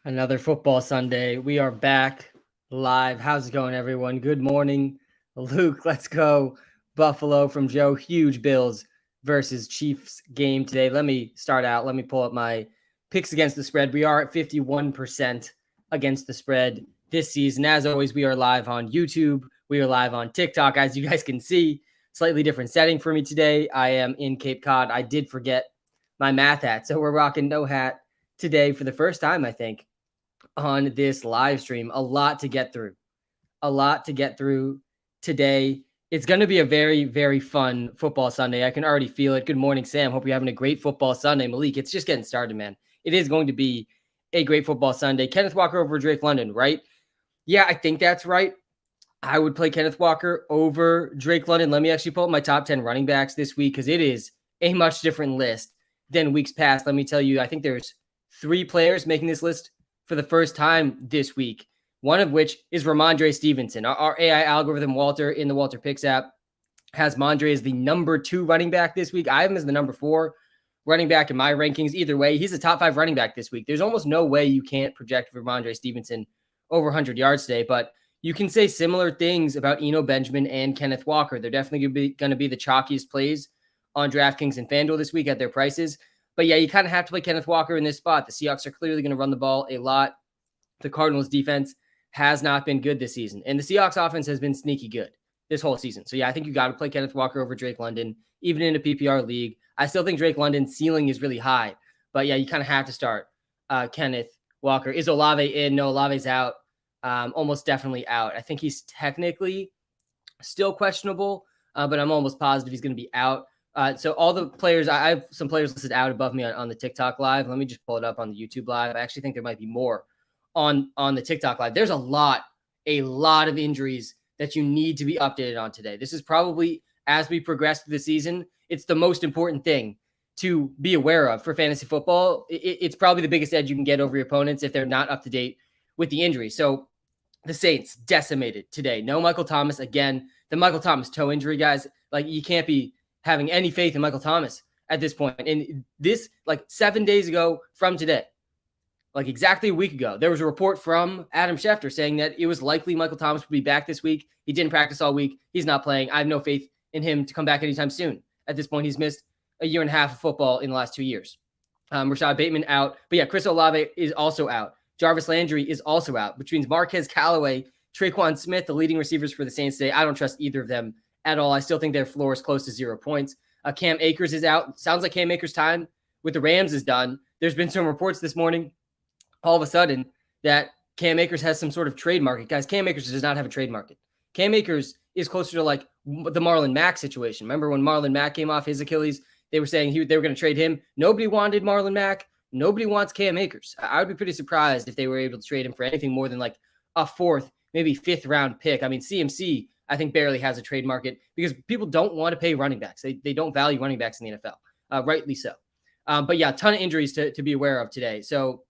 Another football Sunday. We are back live. How's it going, everyone? Good morning, Luke. Let's go. Buffalo from Joe. Huge Bills versus Chiefs game today. Let me start out. Let me pull up my picks against the spread. We are at 51% against the spread this season. As always, we are live on YouTube. We are live on TikTok. As you guys can see, slightly different setting for me today. I am in Cape Cod. I did forget my math hat, so we're rocking no hat today for the first time, I think, on this live stream. A lot to get through. A lot to get through today. It's going to be a very, very fun football Sunday. I can already feel it. Good morning, Sam. Hope you're having a great football Sunday. Malik, it's just getting started, man. It is going to be a great football Sunday. Kenneth Walker over Drake London, right? Yeah, I think that's right. I would play Kenneth Walker over Drake London. Let me actually pull up my top 10 running backs this week because it is a much different list than weeks past. Let me tell you, I think there's 3 players making this list for the first time this week, one of which is Ramondre Stevenson. Our AI algorithm, Walter, in the WalterPicks app, has Mondre as the number 2 running back this week. I have him as the number 4 running back in my rankings. Either way, he's a top 5 running back this week. There's almost no way you can't project Ramondre Stevenson over 100 yards today, but you can say similar things about Eno Benjamin and Kenneth Walker. They're definitely going to be the chalkiest plays on DraftKings and FanDuel this week at their prices. But yeah, you kind of have to play Kenneth Walker in this spot. The Seahawks are clearly going to run the ball a lot. The Cardinals defense has not been good this season. And the Seahawks offense has been sneaky good this whole season. So yeah, I think you got to play Kenneth Walker over Drake London, even in a PPR league. I still think Drake London's ceiling is really high. But yeah, you kind of have to start Kenneth Walker. Is Olave in? No, Olave's out. Almost definitely out. I think he's technically still questionable, but I'm almost positive he's going to be out. So all the players, I have some players listed out above me on the TikTok live. Let me just pull it up on the YouTube live. I actually think there might be more on the TikTok live. There's a lot of injuries that you need to be updated on today. This is probably, as we progress through the season, it's the most important thing to be aware of for fantasy football. It's probably the biggest edge you can get over your opponents if they're not up to date with the injury. So the Saints decimated today. No Michael Thomas again. The Michael Thomas toe injury, guys, like you can't be having any faith in Michael Thomas at this point. And this, like 7 days ago from today, like exactly a week ago, there was a report from Adam Schefter saying that it was likely Michael Thomas would be back this week. He didn't practice all week. He's not playing. I have no faith in him to come back anytime soon. At this point, he's missed a year and a half of football in the last 2 years. Rashad Bateman out. But yeah, Chris Olave is also out. Jarvis Landry is also out, which means Marquez Callaway, Traquan Smith, the leading receivers for the Saints today. I don't trust either of them at all. I still think their floor is close to 0 points. Cam Akers is out. Sounds like Cam Akers' time with the Rams is done. There's been some reports this morning, all of a sudden, that Cam Akers has some sort of trade market. Guys, Cam Akers does not have a trade market. Cam Akers is closer to like the Marlon Mack situation. Remember when Marlon Mack came off his Achilles? They were saying they were going to trade him. Nobody wanted Marlon Mack. Nobody wants Cam Akers. I would be pretty surprised if they were able to trade him for anything more than like a 4th, maybe 5th round pick. I mean, CMC, I think, barely has a trade market because people don't want to pay running backs. They don't value running backs in the NFL, rightly so. But yeah, a ton of injuries to be aware of today. So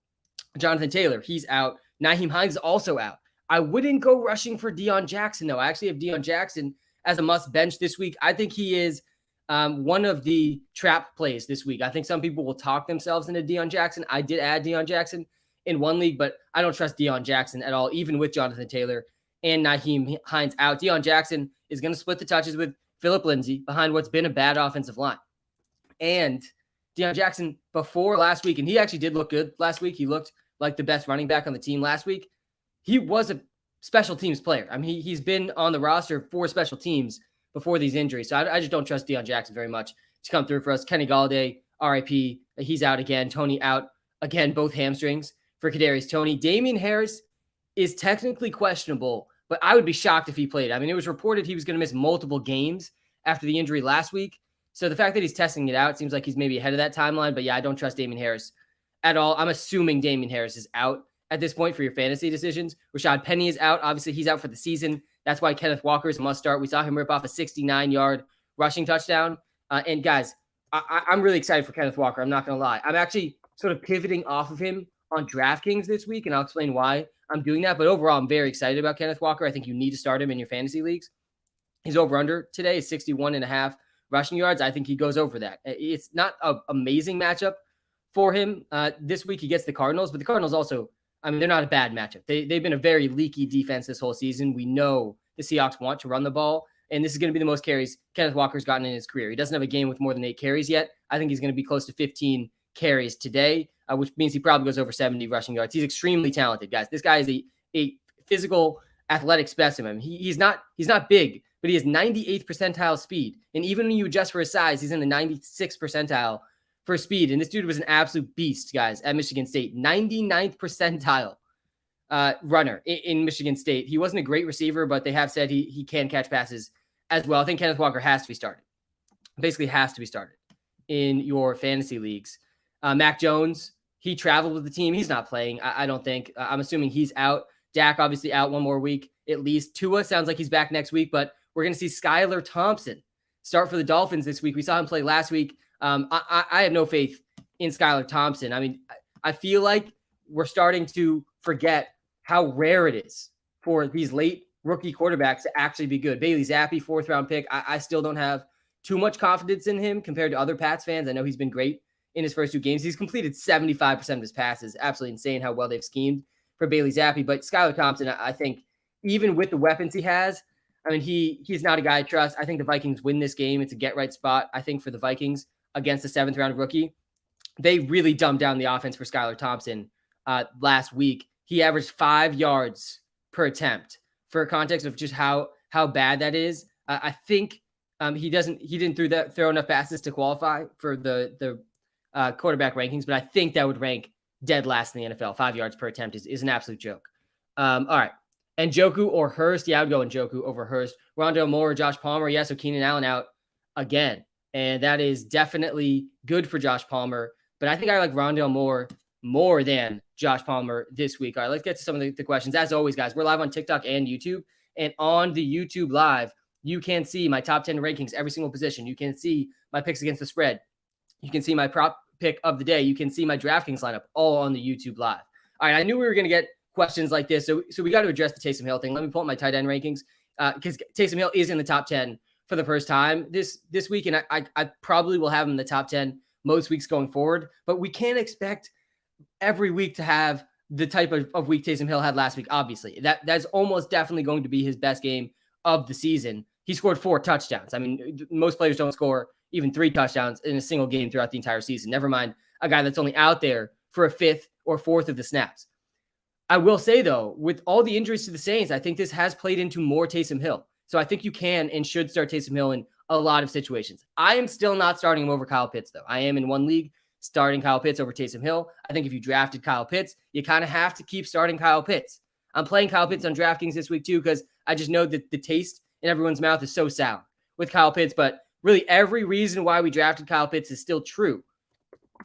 Jonathan Taylor, he's out. Nyheim Hines is also out. I wouldn't go rushing for Dion Jackson, though. I actually have Dion Jackson as a must bench this week. I think he is one of the trap plays this week. I think some people will talk themselves into Dion Jackson. I did add Dion Jackson in one league, but I don't trust Dion Jackson at all, even with Jonathan Taylor and Nyheim Hines out. Dion Jackson is going to split the touches with Phillip Lindsay behind what's been a bad offensive line. And Dion Jackson before last week, and he actually did look good last week. He looked like the best running back on the team last week. He was a special teams player. I mean, he's been on the roster for special teams before these injuries. So I just don't trust Dion Jackson very much to come through for us. Kenny Galladay, RIP, he's out again. Tony out again, both hamstrings for Kadarius Toney. Damian Harris is technically questionable, but I would be shocked if he played. I mean, it was reported he was going to miss multiple games after the injury last week. So the fact that he's testing it out seems like he's maybe ahead of that timeline. But yeah, I don't trust Damian Harris at all. I'm assuming Damian Harris is out at this point for your fantasy decisions. Rashad Penny is out. Obviously, he's out for the season. That's why Kenneth Walker is a must start. We saw him rip off a 69-yard rushing touchdown. And guys, I'm really excited for Kenneth Walker. I'm not going to lie. I'm actually sort of pivoting off of him on DraftKings this week, and I'll explain why I'm doing that. But overall, I'm very excited about Kenneth Walker. I think you need to start him in your fantasy leagues. His over-under today is 61.5 rushing yards. I think he goes over that. It's not an amazing matchup for him this week. He gets the Cardinals, but the Cardinals also I mean, they're not a bad matchup. They've been a very leaky defense this whole season. We know the Seahawks want to run the ball, and this is going to be the most carries Kenneth Walker's gotten in his career. He doesn't have a game with more than 8 carries yet. I think he's going to be close to 15 carries today, which means he probably goes over 70 rushing yards. He's extremely talented, guys. This guy is a physical, athletic specimen. He's not big, but he has 98th percentile speed. And even when you adjust for his size, he's in the 96th percentile for speed. And this dude was an absolute beast, guys, at Michigan State. 99th percentile runner in Michigan State. He wasn't a great receiver, but they have said he can catch passes as well. I think Kenneth Walker has to be started. Basically has to be started in your fantasy leagues. Mac Jones, he traveled with the team. He's not playing, I don't think. I'm assuming he's out. Dak obviously out one more week at least. Tua sounds like he's back next week, but we're going to see Skylar Thompson start for the Dolphins this week. We saw him play last week. I have no faith in Skylar Thompson. I mean, I feel like we're starting to forget how rare it is for these late rookie quarterbacks to actually be good. Bailey Zappi, 4th-round pick. I still don't have too much confidence in him compared to other Pats fans. I know he's been great in his first 2 games. He's completed 75% of his passes. Absolutely insane how well they've schemed for Bailey Zappi. But Skylar Thompson, I think, even with the weapons he has, I mean, he's not a guy I trust. I think the Vikings win this game. It's a get-right spot, I think, for the Vikings against the 7th-round rookie. They really dumbed down the offense for Skylar Thompson last week. He averaged 5 yards per attempt. For context of just how bad that is, I think he didn't throw enough passes to qualify for the quarterback rankings, but I think that would rank dead last in the NFL. 5 yards per attempt is an absolute joke. All right. Njoku or Hurst? Yeah, I would go Njoku over Hurst. Rondale Moore or Josh Palmer? Yeah, so Keenan Allen out again. And that is definitely good for Josh Palmer. But I think I like Rondale Moore more than Josh Palmer this week. All right, let's get to some of the questions. As always, guys, we're live on TikTok and YouTube. And on the YouTube live, you can see my top 10 rankings, every single position. You can see my picks against the spread. You can see my prop pick of the day. You can see my DraftKings lineup all on the YouTube live. All right, I knew we were going to get questions like this, so we got to address the Taysom Hill thing. Let me pull up my tight end rankings because Taysom Hill is in the top 10 for the first time this week, and I probably will have him in the top 10 most weeks going forward, but we can't expect every week to have the type of week Taysom Hill had last week. Obviously, that's almost definitely going to be his best game of the season. He scored 4 touchdowns. I mean, most players don't score even 3 touchdowns in a single game throughout the entire season. Never mind a guy that's only out there for a 5th or 4th of the snaps. I will say, though, with all the injuries to the Saints, I think this has played into more Taysom Hill. So I think you can and should start Taysom Hill in a lot of situations. I am still not starting him over Kyle Pitts, though. I am in one league starting Kyle Pitts over Taysom Hill. I think if you drafted Kyle Pitts, you kind of have to keep starting Kyle Pitts. I'm playing Kyle Pitts on DraftKings this week, too, because I just know that the taste in everyone's mouth is so sour with Kyle Pitts. But really, every reason why we drafted Kyle Pitts is still true.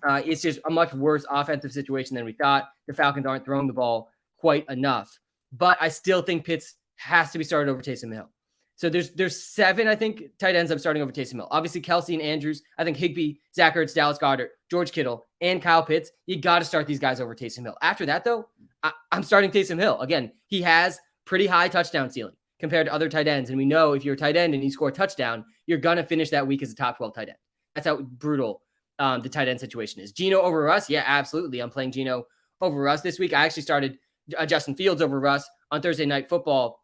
It's just a much worse offensive situation than we thought. The Falcons aren't throwing the ball quite enough. But I still think Pitts has to be started over Taysom Hill. So there's 7, I think, tight ends I'm starting over Taysom Hill. Obviously, Kelsey and Andrews. I think Higbee, Zach Ertz, Dallas Goedert, George Kittle, and Kyle Pitts. You got to start these guys over Taysom Hill. After that, though, I'm starting Taysom Hill. Again, he has pretty high touchdown ceiling compared to other tight ends. And we know if you're a tight end and you score a touchdown, you're going to finish that week as a top 12 tight end. That's how brutal the tight end situation is. Geno over Russ? Yeah, absolutely. I'm playing Geno over Russ this week. I actually started Justin Fields over Russ on Thursday Night Football.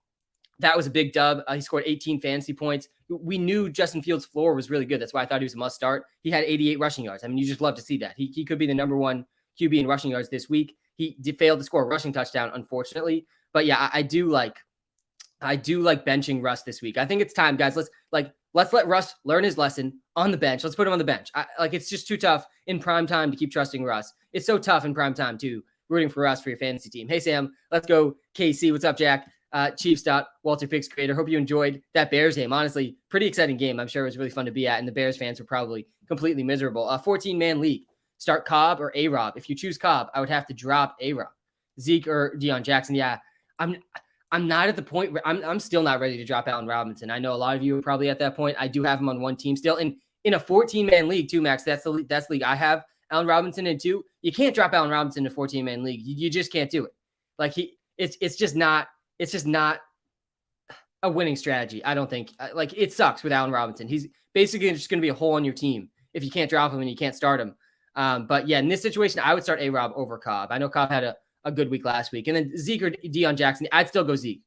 That was a big dub. He scored 18 fantasy points. We knew Justin Fields' floor was really good. That's why I thought he was a must start. He had 88 rushing yards. I mean, you just love to see that. He could be the number 1 QB in rushing yards this week. He failed to score a rushing touchdown, unfortunately. But yeah, I do like benching Russ this week. I think it's time, guys. Let's let Russ learn his lesson on the bench. Let's put him on the bench. It's just too tough in prime time to keep trusting Russ. It's so tough in prime time too, rooting for Russ for your fantasy team. Hey Sam, let's go KC. What's up, Jack? Chiefs.WalterPicks creator. Hope you enjoyed that Bears game. Honestly, pretty exciting game. I'm sure it was really fun to be at, and the Bears fans were probably completely miserable. 14-man league. Start Cobb or A-Rob. If you choose Cobb, I would have to drop A-Rob. Zeke or Dion Jackson. Yeah, I'm not at the point where I'm still not ready to drop Allen Robinson. I know a lot of you are probably at that point. I do have him on one team still. And in a 14-man league too, Max, that's the league I have Allen Robinson in too. You can't drop Allen Robinson in a 14-man league. You just can't do it. It's just not a winning strategy. I don't think. It sucks with Allen Robinson. He's basically just going to be a hole on your team if you can't drop him and you can't start him. But yeah, in this situation, I would start A-Rob over Cobb. I know Cobb had a good week last week. And then Zeke or Dion Jackson, I'd still go Zeke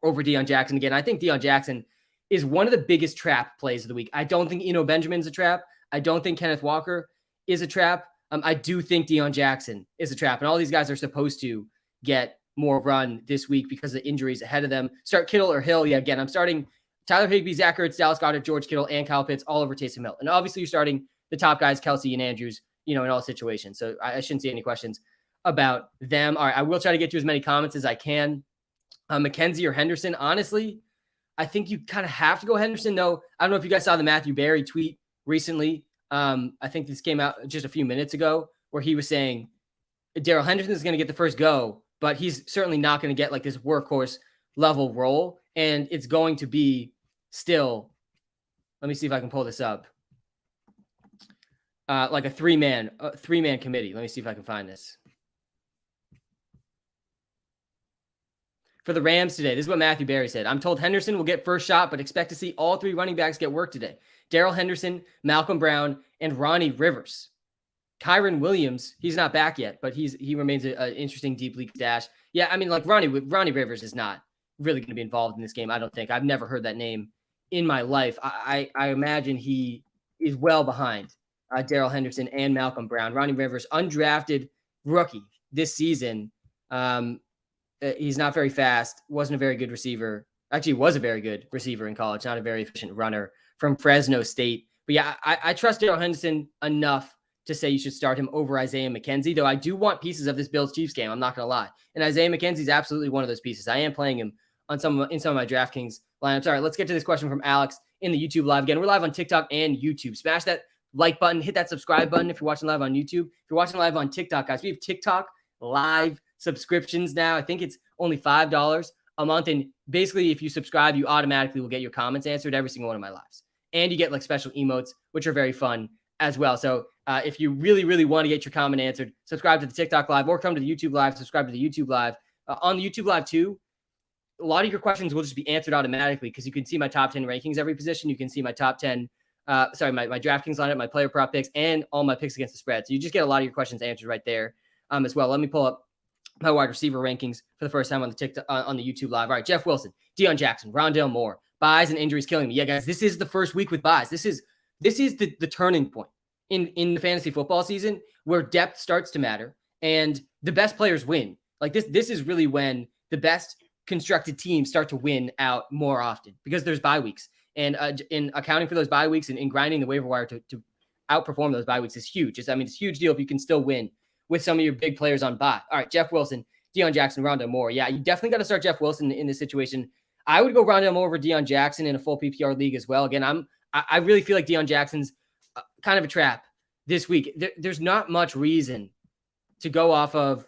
over Dion Jackson again. I think Dion Jackson is one of the biggest trap plays of the week. I don't think Eno Benjamin's a trap. I don't think Kenneth Walker is a trap. I do think Dion Jackson is a trap. And all these guys are supposed to get more run this week because of the injuries ahead of them. Start Kittle or Hill. Yeah, again, I'm starting Tyler Higbee, Zach Ertz, Dallas Goedert, George Kittle, and Kyle Pitts all over Taysom Hill. And obviously you're starting the top guys, Kelsey and Andrews, in all situations. So I shouldn't see any questions about them. All right, I will try to get to as many comments as I can. McKenzie or Henderson, honestly, I think you kind of have to go Henderson, though. I don't know if you guys saw the Matthew Berry tweet recently. I think this came out just a few minutes ago where he was saying Darrell Henderson is going to get the first go, but he's certainly not going to get like this workhorse level role. And it's going to be still, let me see if I can pull this up. Like a three-man committee. Let me see if I can find this. For the Rams today, this is what Matthew Berry said. I'm told Henderson will get first shot, but expect to see all three running backs get work today. Darrell Henderson, Malcolm Brown, and Ronnie Rivers. Kyron Williams, he's not back yet, but he remains an interesting deep league stash. Yeah, I mean, like Ronnie Rivers is not really going to be involved in this game, I don't think. I've never heard that name in my life. I imagine he is well behind Darrell Henderson and Malcolm Brown. Ronnie Rivers, undrafted rookie this season. He's not very fast, wasn't a very good receiver. Actually, was a very good receiver in college, not a very efficient runner from Fresno State. But yeah, I trust Darrell Henderson enough to say you should start him over Isaiah McKenzie, though I do want pieces of this Bills-Chiefs game. I'm not going to lie. And Isaiah McKenzie is absolutely one of those pieces. I am playing him in some of my DraftKings lineups. All right, let's get to this question from Alex in the YouTube live. Again, we're live on TikTok and YouTube. Smash that like button, hit that subscribe button if you're watching live on YouTube. If you're watching live on TikTok, guys, we have TikTok live subscriptions now. I think it's only $5 a month. And basically, if you subscribe, you automatically will get your comments answered every single one of my lives. And you get like special emotes, which are very fun as well. So if you really, really want to get your comment answered, subscribe to the TikTok live or come to the YouTube live, subscribe to the YouTube live. On the YouTube live too, a lot of your questions will just be answered automatically because you can see my top 10 rankings every position. You can see my top 10, my DraftKings lineup, my player prop picks, and all my picks against the spread. So you just get a lot of your questions answered right there as well. Let me pull up my wide receiver rankings for the first time on the TikTok, on the YouTube live. All right, Jeff Wilson, Dion Jackson, Rondale Moore, buys and injuries killing me. Yeah, guys, this is the first week with buys. This is the turning point in the fantasy football season where depth starts to matter and the best players win. Like this is really when the best constructed teams start to win out more often because there's bye weeks. And in accounting for those bye weeks and in grinding the waiver wire to outperform those bye weeks is huge. It's a huge deal if you can still win with some of your big players on bye. All right, Jeff Wilson, Dion Jackson, Rondale Moore. Yeah, you definitely got to start Jeff Wilson in this situation. I would go Rondale Moore over Dion Jackson in a full PPR league as well. Again, I really feel like Dion Jackson's kind of a trap this week. There's not much reason to go off of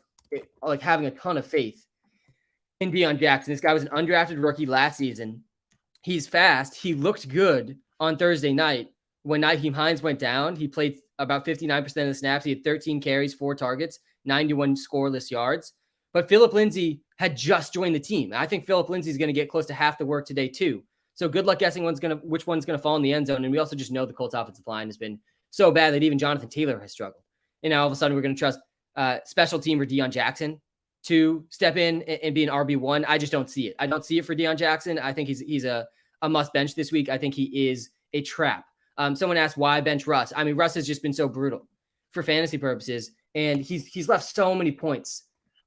like having a ton of faith in Dion Jackson. This guy was an undrafted rookie last season. He's fast. He looked good on Thursday night when Nyheim Hines went down. He played about 59% of the snaps. He had 13 carries, 4 targets, 91 scoreless yards. But Phillip Lindsay had just joined the team. I think Phillip Lindsay is going to get close to half the work today too. So good luck guessing which one's going to fall in the end zone. And we also just know the Colts offensive line has been so bad that even Jonathan Taylor has struggled. And now all of a sudden we're going to trust special teamer Dion Jackson to step in and be an RB1. I just don't see it. I don't see it for Dion Jackson. I think he's a must bench this week. I think he is a trap. Someone asked why bench Russ. I mean, Russ has just been so brutal for fantasy purposes, and he's left so many points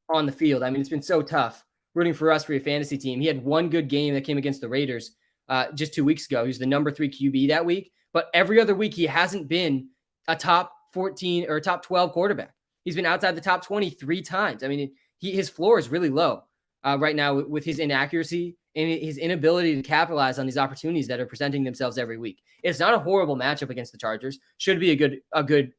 on the field. I mean, it's been so tough rooting for Russ for your fantasy team. He had one good game that came against the Raiders just 2 weeks ago. He was the number 3 QB that week, but every other week he hasn't been a top 14 or top 12 quarterback. He's been outside the top 20 3 times. I mean, his floor is really low right now with his inaccuracy and his inability to capitalize on these opportunities that are presenting themselves every week. It's not a horrible matchup against the Chargers. Should be a good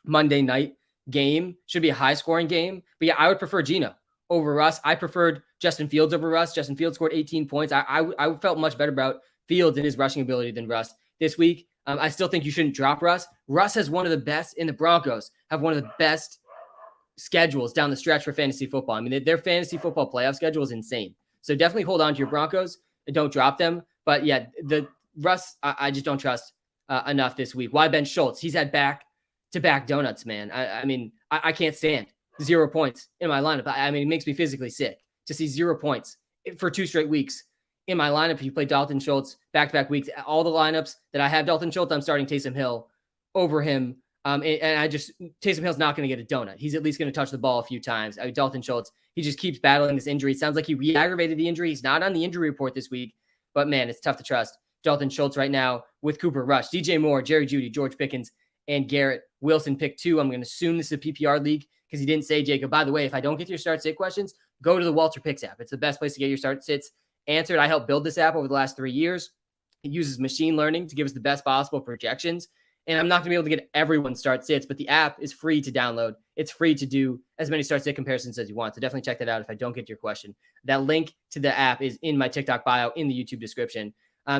Monday night game. Should be a high scoring game. But yeah, I would prefer Geno over Russ. I preferred Justin Fields over Russ. Justin Fields scored 18 points. I felt much better about Fields and his rushing ability than Russ this week. I still think you shouldn't drop Russ. Russ has one of the best, in the Broncos have one of the best schedules down the stretch for fantasy football. I mean, their fantasy football playoff schedule is insane. So definitely hold on to your Broncos and don't drop them. But yeah, the Russ, I just don't trust enough this week. Why bench Schultz? He's had back-to-back donuts, man. I mean, I can't stand 0 points in my lineup. I mean, it makes me physically sick to see 0 points for 2 straight weeks in my lineup. If you play Dalton Schultz back-to-back weeks, all the lineups that I have Dalton Schultz, I'm starting Taysom Hill over him. Taysom Hill's not going to get a donut. He's at least going to touch the ball a few times. Dalton Schultz, he just keeps battling this injury. It sounds like he re-aggravated the injury. He's not on the injury report this week, but man, it's tough to trust Dalton Schultz right now with Cooper Rush, DJ Moore, Jerry Jeudy, George Pickens, and Garrett Wilson pick 2. I'm going to assume this is a PPR league because he didn't say, Jacob, by the way, if I don't get to your start sit questions, go to the WalterPicks app. It's the best place to get your start sits answered. I helped build this app over the last 3 years. It uses machine learning to give us the best possible projections. And I'm not going to be able to get everyone start sits, but the app is free to download. It's free to do as many start sit comparisons as you want. So definitely check that out if I don't get your question. That link to the app is in my TikTok bio in the YouTube description.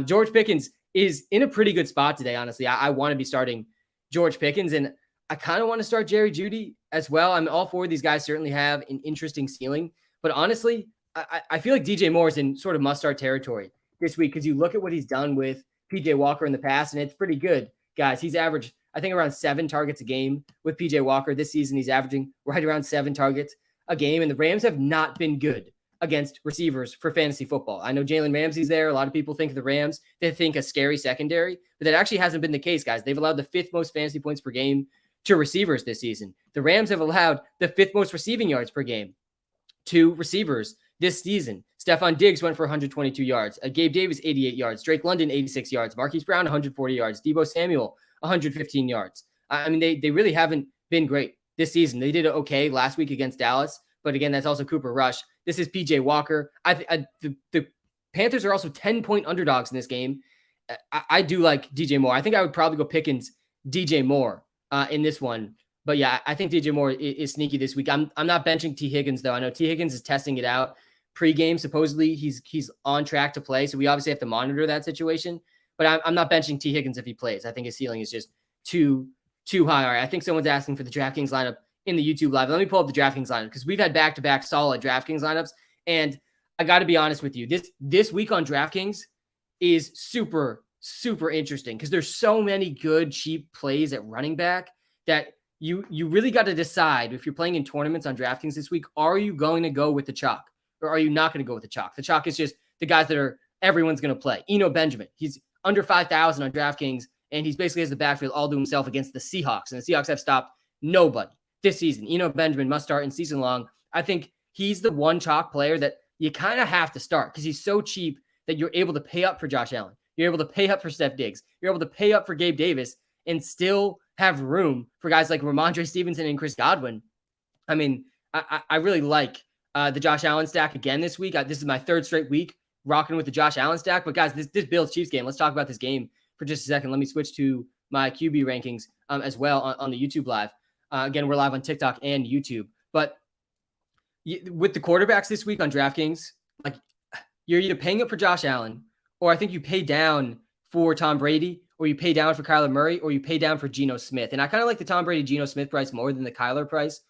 George Pickens is in a pretty good spot today, honestly. I want to be starting George Pickens, and I kind of want to start Jerry Jeudy as well. I mean, all 4 of these guys certainly have an interesting ceiling, but honestly, I feel like DJ Moore is in sort of must-start territory this week because you look at what he's done with PJ Walker in the past, and it's pretty good, guys. He's averaged, I think, around 7 targets a game with PJ Walker. This season, he's averaging right around 7 targets a game, and the Rams have not been good against receivers for fantasy football. I know Jalen Ramsey's there. A lot of people think of the Rams, they think a scary secondary, but that actually hasn't been the case, guys. They've allowed the 5th most fantasy points per game to receivers this season. The Rams have allowed the 5th most receiving yards per game to receivers this season. Stephon Diggs went for 122 yards. Gabe Davis, 88 yards. Drake London, 86 yards. Marquise Brown, 140 yards. Deebo Samuel, 115 yards. I mean, they really haven't been great this season. They did okay last week against Dallas, but again, that's also Cooper Rush. This is PJ Walker. The Panthers are also 10-point underdogs in this game. I do like DJ Moore. I think I would probably go Pickens, DJ Moore in this one. But yeah, I think DJ Moore is sneaky this week. I'm not benching T. Higgins, though. I know T. Higgins is testing it out pre-game. Supposedly, he's on track to play, so we obviously have to monitor that situation. But I'm not benching T. Higgins if he plays. I think his ceiling is just too high. All right, I think someone's asking for the DraftKings lineup in the YouTube live. Let me pull up the DraftKings lineup because we've had back-to-back solid DraftKings lineups. And I got to be honest with you, this week on DraftKings is super, super interesting because there's so many good, cheap plays at running back that you really got to decide if you're playing in tournaments on DraftKings this week, are you going to go with the chalk or are you not going to go with the chalk? The chalk is just the guys that everyone's going to play. Eno Benjamin, he's under 5,000 on DraftKings, and he's basically has the backfield all to himself against the Seahawks, and the Seahawks have stopped nobody this season. Eno Benjamin must start in season long. I think he's the one chalk player that you kind of have to start because he's so cheap that you're able to pay up for Josh Allen. You're able to pay up for Steph Diggs. You're able to pay up for Gabe Davis and still have room for guys like Ramondre Stevenson and Chris Godwin. I mean, I really like the Josh Allen stack again this week. This is my 3rd straight week rocking with the Josh Allen stack. But guys, this Bills Chiefs game, let's talk about this game for just a second. Let me switch to my QB rankings as well on the YouTube live. Again, we're live on TikTok and YouTube. But with the quarterbacks this week on DraftKings, like you're either paying up for Josh Allen, or I think you pay down for Tom Brady, or you pay down for Kyler Murray, or you pay down for Geno Smith. And I kind of like the Tom Brady, Geno Smith price more than the Kyler price.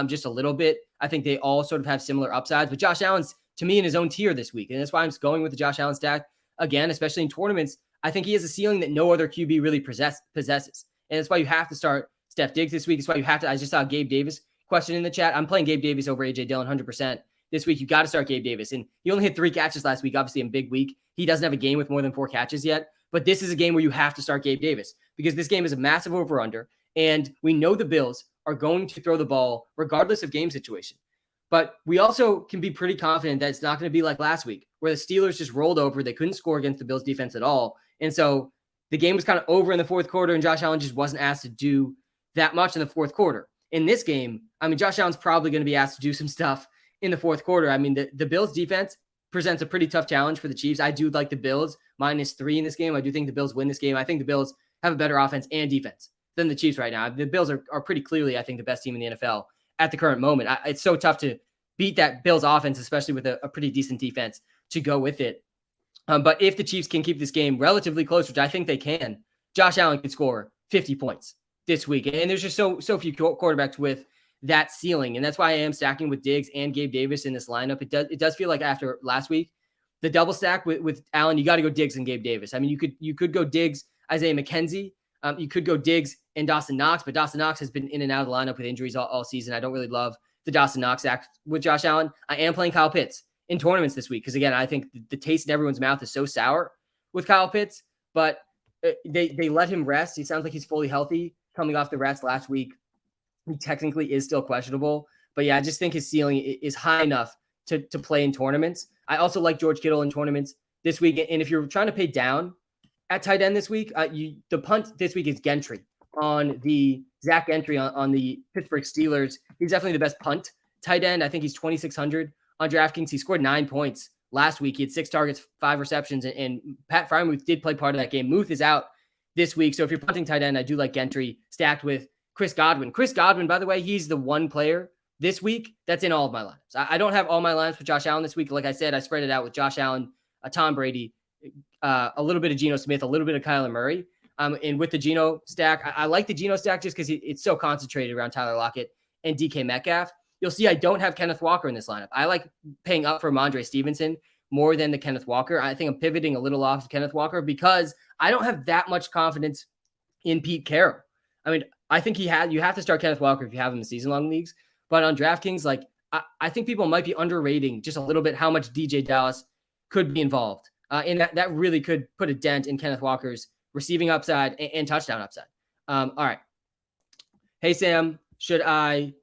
Just a little bit. I think they all sort of have similar upsides, but Josh Allen's to me in his own tier this week. And that's why I'm going with the Josh Allen stack again, especially in tournaments. I think he has a ceiling that no other QB really possesses. And that's why you have to start Steph Diggs this week. It's why you have to, I just saw Gabe Davis question in the chat. I'm playing Gabe Davis over AJ Dillon 100%. This week, you got to start Gabe Davis. And he only hit 3 catches last week, obviously in big week. He doesn't have a game with more than 4 catches yet. But this is a game where you have to start Gabe Davis because this game is a massive over-under. And we know the Bills are going to throw the ball regardless of game situation. But we also can be pretty confident that it's not going to be like last week where the Steelers just rolled over. They couldn't score against the Bills defense at all. And so the game was kind of over in the 4th quarter and Josh Allen just wasn't asked to do that much in the 4th quarter. In this game, I mean, Josh Allen's probably going to be asked to do some stuff in the 4th quarter. I mean, the Bills defense presents a pretty tough challenge for the Chiefs. I do like the Bills -3 in this game. I do think the Bills win this game. I think the Bills have a better offense and defense than the Chiefs right now. The Bills are pretty clearly, I think, the best team in the NFL at the current moment. It's so tough to beat that Bills offense, especially with a pretty decent defense to go with it. But if the Chiefs can keep this game relatively close, which I think they can, Josh Allen could score 50 points this week. And there's just so few quarterbacks with that ceiling. And that's why I am stacking with Diggs and Gabe Davis in this lineup. It does feel like after last week, the double stack with Allen, you got to go Diggs and Gabe Davis. I mean, you could go Diggs, Isaiah McKenzie. You could go Diggs and Dawson Knox, but Dawson Knox has been in and out of the lineup with injuries all season. I don't really love the Dawson Knox act with Josh Allen. I am playing Kyle Pitts in tournaments this week because, again, I think the taste in everyone's mouth is so sour with Kyle Pitts, but they let him rest. He sounds like he's fully healthy coming off the rest last week. He technically is still questionable, but yeah, I just think his ceiling is high enough to play in tournaments. I also like George Kittle in tournaments this week. And if you're trying to pay down at tight end this week, the punt this week is Gentry on the Zach Gentry on the Pittsburgh Steelers. He's definitely the best punt tight end. I think he's 2,600 on DraftKings. He scored 9 points last week. He had 6 targets, 5 receptions, and Pat Freiermuth did play part of that game. Muth is out this week. So if you're punting tight end, I do like Gentry stacked with Chris Godwin. Chris Godwin, by the way, he's the one player this week that's in all of my lineups. I don't have all my lineups with Josh Allen this week. Like I said, I spread it out with Josh Allen, Tom Brady, a little bit of Geno Smith, a little bit of Kyler Murray. And with the Geno stack, I like the Geno stack just because it's so concentrated around Tyler Lockett and DK Metcalf. You'll see I don't have Kenneth Walker in this lineup. I like paying up for Ramondre Stevenson more than the Kenneth Walker. I think I'm pivoting a little off of Kenneth Walker because I don't have that much confidence in Pete Carroll. I mean, I think you have to start Kenneth Walker if you have him in season-long leagues. But on DraftKings, like I think people might be underrating just a little bit how much DJ Dallas could be involved. And that really could put a dent in Kenneth Walker's receiving upside and touchdown upside. All right. Hey, Sam, should I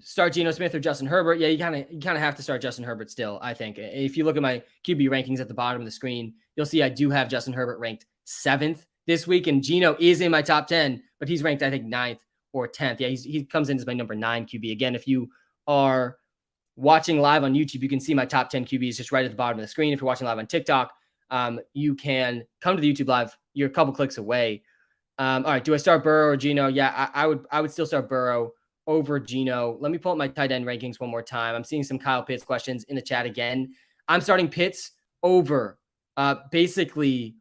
start Geno Smith or Justin Herbert? Yeah, you kind of have to start Justin Herbert still, I think. If you look at my QB rankings at the bottom of the screen, you'll see I do have Justin Herbert ranked 7th this week, and Geno is in my top 10, but he's ranked, I think, 9th or 10th. Yeah, he comes in as my number 9 QB. Again, if you are watching live on YouTube, you can see my top 10 QBs just right at the bottom of the screen. If you're watching live on TikTok, you can come to the YouTube live. You're a couple clicks away. All right, do I start Burrow or Geno? Yeah, I would still start Burrow over Geno. Let me pull up my tight end rankings one more time. I'm seeing some Kyle Pitts questions in the chat again. I'm starting Pitts over basically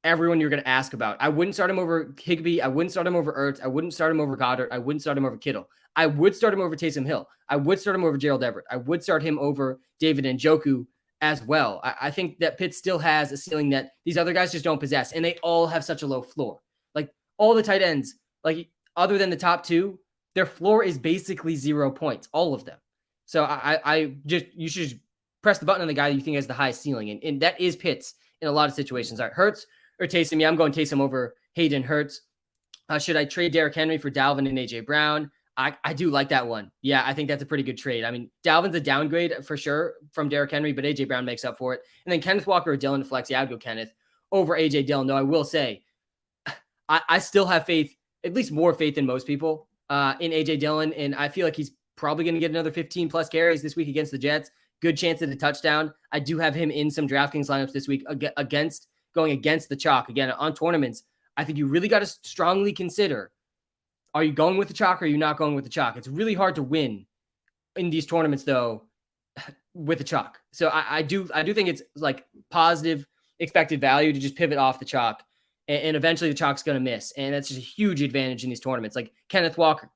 everyone you're going to ask about. I wouldn't start him over Higbee. I wouldn't start him over Ertz. I wouldn't start him over Goddard. I wouldn't start him over Kittle. I would start him over Taysom Hill. I would start him over Gerald Everett. I would start him over David Njoku as well. I think that Pitts still has a ceiling that these other guys just don't possess, and they all have such a low floor. Like all the tight ends, like other than the top 2, their floor is basically 0 points, all of them. So you should just press the button on the guy you think has the highest ceiling, and that is Pitts in a lot of situations. All right, Hurts or Taysom? Yeah, I'm going Taysom over Hayden Hurts. Should I trade Derrick Henry for Dalvin and AJ Brown? I do like that one. Yeah, I think that's a pretty good trade. I mean, Dalvin's a downgrade for sure from Derrick Henry, but AJ Brown makes up for it. And then Kenneth Walker or Dylan flex. Yeah, I'd go Kenneth over AJ Dillon. Though I will say, I still have faith, at least more faith than most people, in AJ Dillon, and I feel like he's probably going to get another 15 plus carries this week against the Jets. Good chance at a touchdown. I do have him in some DraftKings lineups this week going against the chalk. Again, on tournaments, I think you really got to strongly consider, are you going with the chalk or are you not going with the chalk? It's really hard to win in these tournaments, though, with the chalk. So I do think it's like positive expected value to just pivot off the chalk, and eventually the chalk's going to miss. And that's just a huge advantage in these tournaments. Like Kenneth Walker,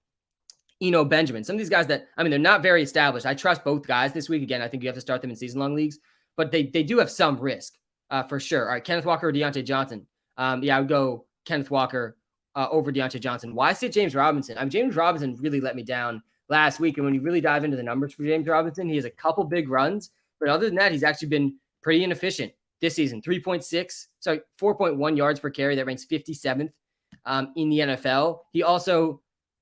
Benjamin, some of these guys that, I mean, they're not very established. I trust both guys this week. Again, I think you have to start them in season-long leagues, but they do have some risk for sure. All right, Kenneth Walker or Deontay Johnson? Yeah, I would go Kenneth Walker over Deontay Johnson. Why sit James Robinson? James Robinson really let me down last week. And when you really dive into the numbers for James Robinson, he has a couple big runs. But other than that, he's actually been pretty inefficient this season. 4.1 yards per carry. That ranks 57th in the NFL. He also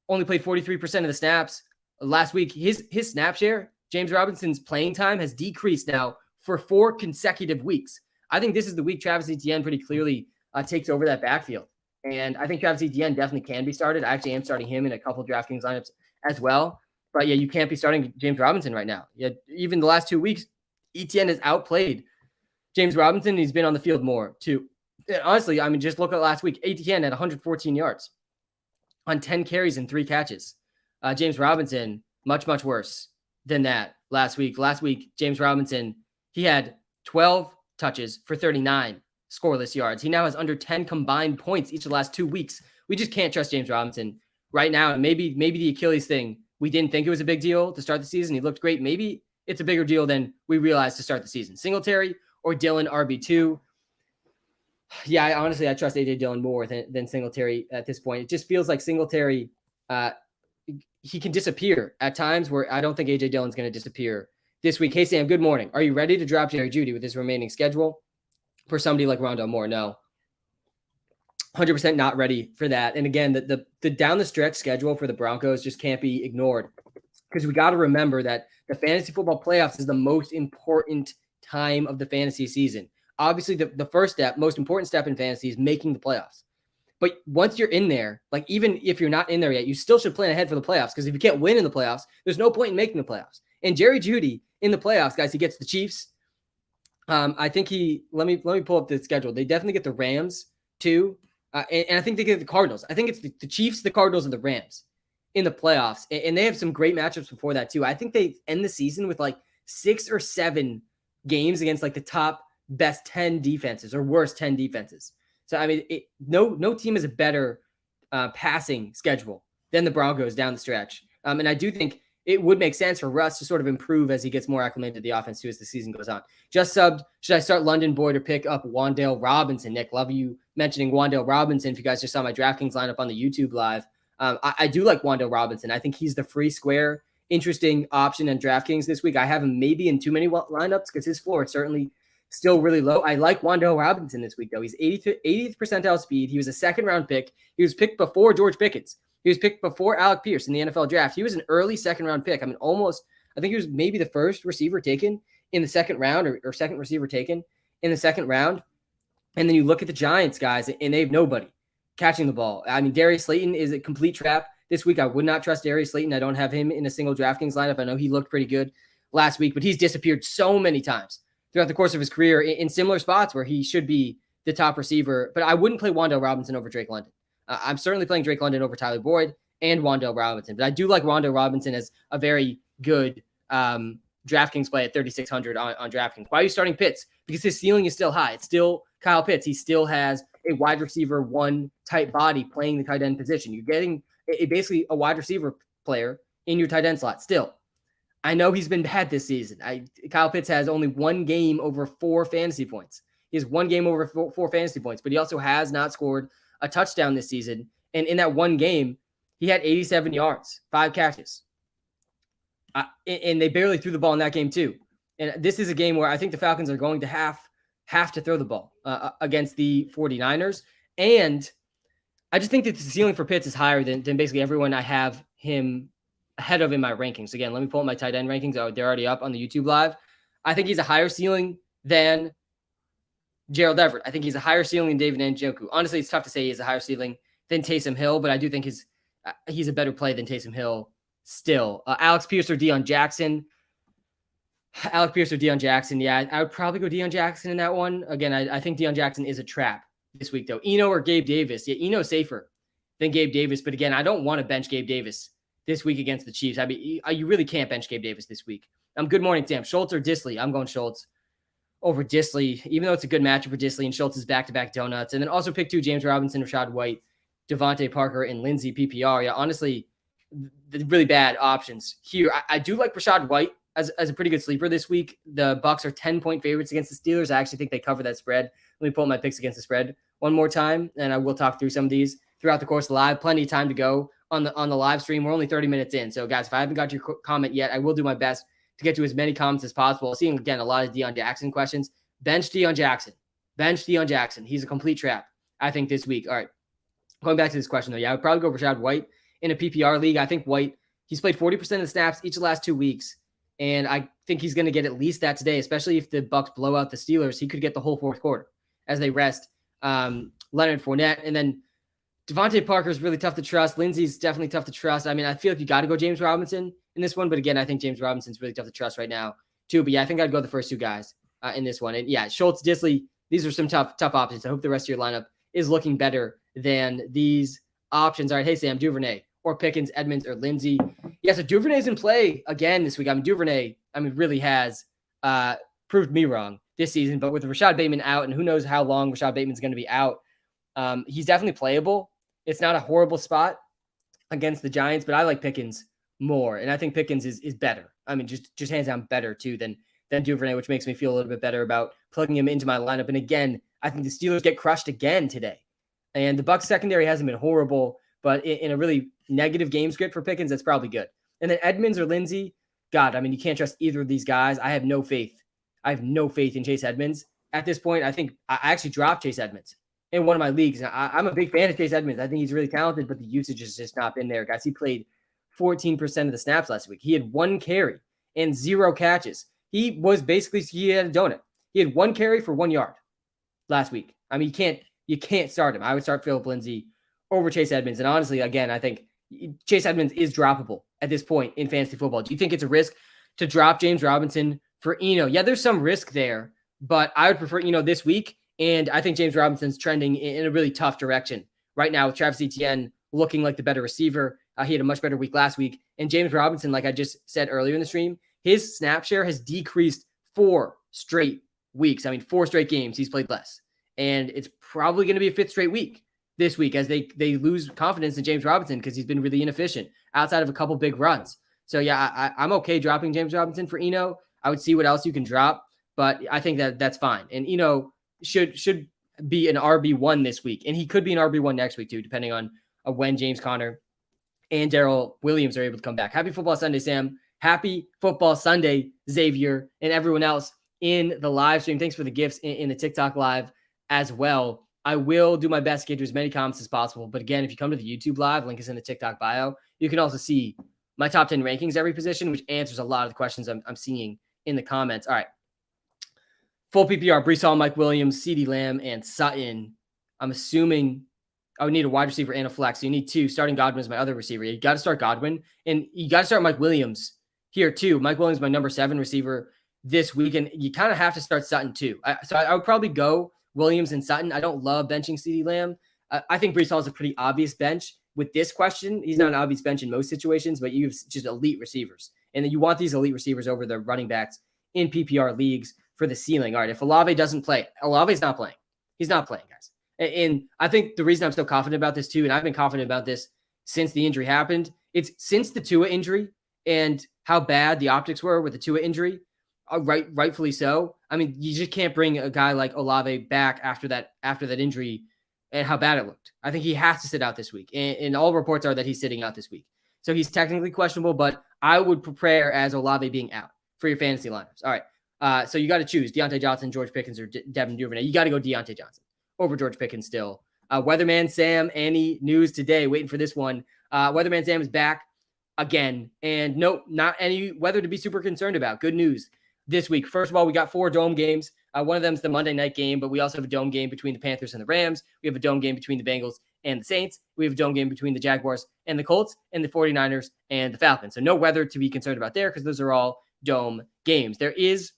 only played 43% of the snaps last week. His snap share, James Robinson's playing time, has decreased now for 4 consecutive weeks. I think this is the week Travis Etienne pretty clearly takes over that backfield. And I think Travis Etienne definitely can be started. I actually am starting him in a couple DraftKings lineups as well. But yeah, you can't be starting James Robinson right now. Yeah, even the last 2 weeks, Etienne has outplayed James Robinson. He's been on the field more too. And honestly, just look at last week. Etienne had 114 yards on 10 carries and 3 catches. James Robinson, much, much worse than that last week. Last week, James Robinson, he had 12 touches for 39 scoreless yards. He now has under 10 combined points each of the last 2 weeks. We just can't trust James Robinson right now. And maybe the Achilles thing, we didn't think it was a big deal to start the season. He looked great. Maybe it's a bigger deal than we realized to start the season. Singletary or Dylan RB2. Yeah, honestly, I trust AJ Dillon more than Singletary at this point. It just feels like Singletary, he can disappear at times where I don't think AJ Dillon's going to disappear this week. Hey, Sam, good morning. Are you ready to drop Jerry Jeudy with his remaining schedule? For somebody like Rondale Moore, no. 100% not ready for that. And again, the down the stretch schedule for the Broncos just can't be ignored, because we got to remember that the fantasy football playoffs is the most important time of the fantasy season. Obviously, the first step, most important step in fantasy is making the playoffs. But once you're in there, like even if you're not in there yet, you still should plan ahead for the playoffs, because if you can't win in the playoffs, there's no point in making the playoffs. And Jerry Jeudy in the playoffs, guys, he gets the Chiefs. I think let me pull up the schedule. They definitely get the Rams too. And I think they get the Cardinals. I think it's the Chiefs, the Cardinals, and the Rams in the playoffs. And they have some great matchups before that too. I think they end the season with like 6 or 7 games against like the top best 10 defenses or worst 10 defenses. So, I mean, no team has a better passing schedule than the Broncos down the stretch. And I do think it would make sense for Russ to sort of improve as he gets more acclimated to the offense too as the season goes on. Just subbed, should I start London Boyd or pick up Wan'Dale Robinson? Nick, love you mentioning Wan'Dale Robinson. If you guys just saw my DraftKings lineup on the YouTube live, I do like Wan'Dale Robinson. I think he's the free square, interesting option in DraftKings this week. I have him maybe in too many lineups because his floor is certainly still really low. I like Wan'Dale Robinson this week, though. He's 80th percentile speed. He was a second-round pick. He was picked before George Pickens. He was picked before Alec Pierce in the NFL draft. He was an early second-round pick. I mean, I think he was maybe the first receiver taken in the second round or second receiver taken in the second round. And then you look at the Giants, guys, and they have nobody catching the ball. I mean, Darius Slayton is a complete trap this week. I would not trust Darius Slayton. I don't have him in a single DraftKings lineup. I know he looked pretty good last week, but he's disappeared so many times throughout the course of his career in similar spots where he should be the top receiver. But I wouldn't play Wan'Dale Robinson over Drake London. I'm certainly playing Drake London over Tyler Boyd and Wan'Dale Robinson, but I do like Wan'Dale Robinson as a very good DraftKings play at 3,600 on DraftKings. Why are you starting Pitts? Because his ceiling is still high. It's still Kyle Pitts. He still has a wide receiver one type body playing the tight end position. You're getting basically a wide receiver player in your tight end slot still. I know he's been bad this season. Kyle Pitts has only one game over 4 fantasy points. He has one game over 4 fantasy points, but he also has not scored a touchdown this season. And in that one game, he had 87 yards, 5 catches. And they barely threw the ball in that game too. And this is a game where I think the Falcons are going to have to throw the ball against the 49ers. And I just think that the ceiling for Pitts is higher than basically everyone I have him ahead of in my rankings. Again, let me pull up my tight end rankings. Oh, they're already up on the YouTube live. I think he's a higher ceiling than Gerald Everett. I think he's a higher ceiling than David Njoku. Honestly, it's tough to say he's a higher ceiling than Taysom Hill, but I do think he's a better play than Taysom Hill still. Alex Pierce or Dion Jackson. Alec Pierce or Dion Jackson. Yeah, I would probably go Dion Jackson in that one. Again, I think Dion Jackson is a trap this week, though. Eno or Gabe Davis. Yeah, Eno's safer than Gabe Davis. But again, I don't want to bench Gabe Davis this week against the Chiefs. I mean, you really can't bench Gabe Davis this week. Good morning, Sam. Schultz or Disley? I'm going Schultz over Disley, even though it's a good matchup for Disley and Schultz is back-to-back donuts. And then also pick 2, James Robinson, Rashad White, Devontae Parker, and Lindsey PPR. Yeah, honestly, really bad options here. I do like Rashad White as a pretty good sleeper this week. The Bucs are 10-point favorites against the Steelers. I actually think they cover that spread. Let me pull up my picks against the spread one more time, and I will talk through some of these throughout the course of the live. Plenty of time to go on the live stream. We're only 30 minutes in. So, guys, if I haven't got your comment yet, I will do my best to get to as many comments as possible. Seeing, again, a lot of Dion Jackson questions. Bench Dion Jackson. Bench Dion Jackson. He's a complete trap, I think, this week. All right. Going back to this question, though. Yeah, I would probably go Rashad White in a PPR league. I think White, he's played 40% of the snaps each of the last 2 weeks. And I think he's going to get at least that today, especially if the Bucs blow out the Steelers. He could get the whole fourth quarter as they rest Leonard Fournette. And then Devontae Parker is really tough to trust. Lindsey's definitely tough to trust. I mean, I feel like you got to go James Robinson in this one. But again, I think James Robinson's really tough to trust right now too. But yeah, I think I'd go the first 2 guys in this one. And yeah, Schultz, Disley, these are some tough options. I hope the rest of your lineup is looking better than these options. All right, hey, Sam, Duvernay or Pickens, Edmonds, or Lindsey. Yeah, so Duvernay's in play again this week. I mean, Duvernay, really has proved me wrong this season. But with Rashad Bateman out, and who knows how long Rashad Bateman's going to be out, he's definitely playable. It's not a horrible spot against the Giants, but I like Pickens more. And I think Pickens is better. I mean, just hands down better, too, than Duvernay, which makes me feel a little bit better about plugging him into my lineup. And again, I think the Steelers get crushed again today. And the Bucs secondary hasn't been horrible, but in a really negative game script for Pickens, that's probably good. And then Edmonds or Lindsey, God, I mean, you can't trust either of these guys. I have no faith. I have no faith in Chase Edmonds. At this point, I think I actually dropped Chase Edmonds in one of my leagues. I'm a big fan of Chase Edmonds. I think he's really talented, but the usage has just not been there. Guys, he played 14% of the snaps last week. He had 1 carry and 0 catches. He had a donut. He had 1 carry for 1 yard last week. I mean, you can't start him. I would start Philip Lindsay over Chase Edmonds. And honestly, again, I think Chase Edmonds is droppable at this point in fantasy football. Do you think it's a risk to drop James Robinson for Eno? Yeah, there's some risk there, but I would prefer Eno this week. And I think James Robinson's trending in a really tough direction right now with Travis Etienne looking like the better receiver. He had a much better week last week. And James Robinson, like I just said earlier in the stream, his snap share has decreased 4 straight weeks. I mean, 4 straight games he's played less. And it's probably going to be a 5th straight week this week as they lose confidence in James Robinson because he's been really inefficient outside of a couple big runs. So, yeah, I'm okay dropping James Robinson for Eno. I would see what else you can drop, but I think that's fine. And Eno should be an RB1 this week, and he could be an RB1 next week too, depending on when James Conner and Darrell Williams are able to come back. Happy Football Sunday, Sam. Happy Football Sunday, Xavier, and everyone else in the live stream. Thanks for the gifts in the TikTok live as well. I will do my best to get to as many comments as possible. But again, if you come to the YouTube live, link is in the TikTok bio. You can also see my top 10 rankings every position, which answers a lot of the questions I'm seeing in the comments. All right. Full PPR, Breece Hall, Mike Williams, CeeDee Lamb, and Sutton. I'm assuming I would need a wide receiver and a flex. So you need 2. Starting Godwin is my other receiver. You got to start Godwin, and you got to start Mike Williams here too. Mike Williams is my number 7 receiver this week, and you kind of have to start Sutton too. So I would probably go Williams and Sutton. I don't love benching CeeDee Lamb. I think Breece Hall is a pretty obvious bench with this question. He's not an obvious bench in most situations, but you have just elite receivers. And then you want these elite receivers over the running backs in PPR leagues for the ceiling. All right, if Olave doesn't play, Olave's not playing. He's not playing, guys. And I think the reason I'm so confident about this too, and I've been confident about this since the injury happened, it's since the Tua injury and how bad the optics were with the Tua injury, rightfully so. I mean, you just can't bring a guy like Olave back after that injury and how bad it looked. I think he has to sit out this week. And all reports are that he's sitting out this week. So he's technically questionable, but I would prepare as Olave being out for your fantasy lineups. All right. So you got to choose Deontay Johnson, George Pickens, or Devin Duvernay. You got to go Deontay Johnson over George Pickens still. Weatherman Sam, any news today? Waiting for this one. Weatherman Sam is back again. And no, not any weather to be super concerned about. Good news this week. First of all, we got 4 dome games. One of them is the Monday night game, but we also have a dome game between the Panthers and the Rams. We have a dome game between the Bengals and the Saints. We have a dome game between the Jaguars and the Colts and the 49ers and the Falcons. So no weather to be concerned about there because those are all dome games. There is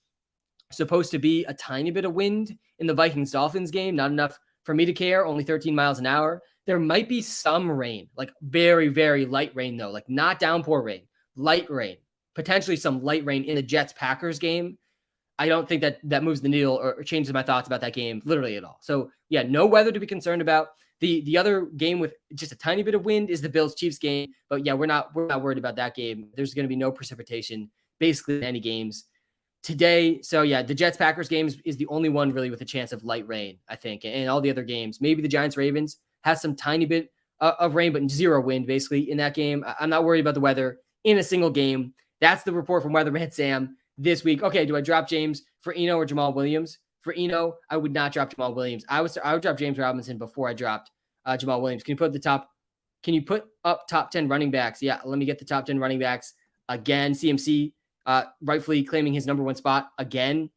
supposed to be a tiny bit of wind in the Vikings-Dolphins game. Not enough for me to care. Only 13 miles an hour. There might be some rain, like very, very light rain though, like not downpour rain, light rain. Potentially some light rain in the Jets-Packers game. I don't think that moves the needle or changes my thoughts about that game literally at all. So, yeah, no weather to be concerned about. The other game with just a tiny bit of wind is the Bills-Chiefs game. But, yeah, we're not worried about that game. There's going to be no precipitation basically in any games today. So, yeah, the Jets-Packers game is the only one really with a chance of light rain, I think. And all the other games, maybe the Giants-Ravens has some tiny bit of rain, but 0 wind basically in that game. I'm not worried about the weather in a single game. That's the report from Weatherman Sam this week. Okay, do I drop James for Eno or Jamal Williams? For Eno, I would not drop Jamal Williams. I would drop James Robinson before I dropped Jamal Williams. Can you put up top 10 running backs? Yeah, let me get the top 10 running backs again. CMC rightfully claiming his number 1 spot again.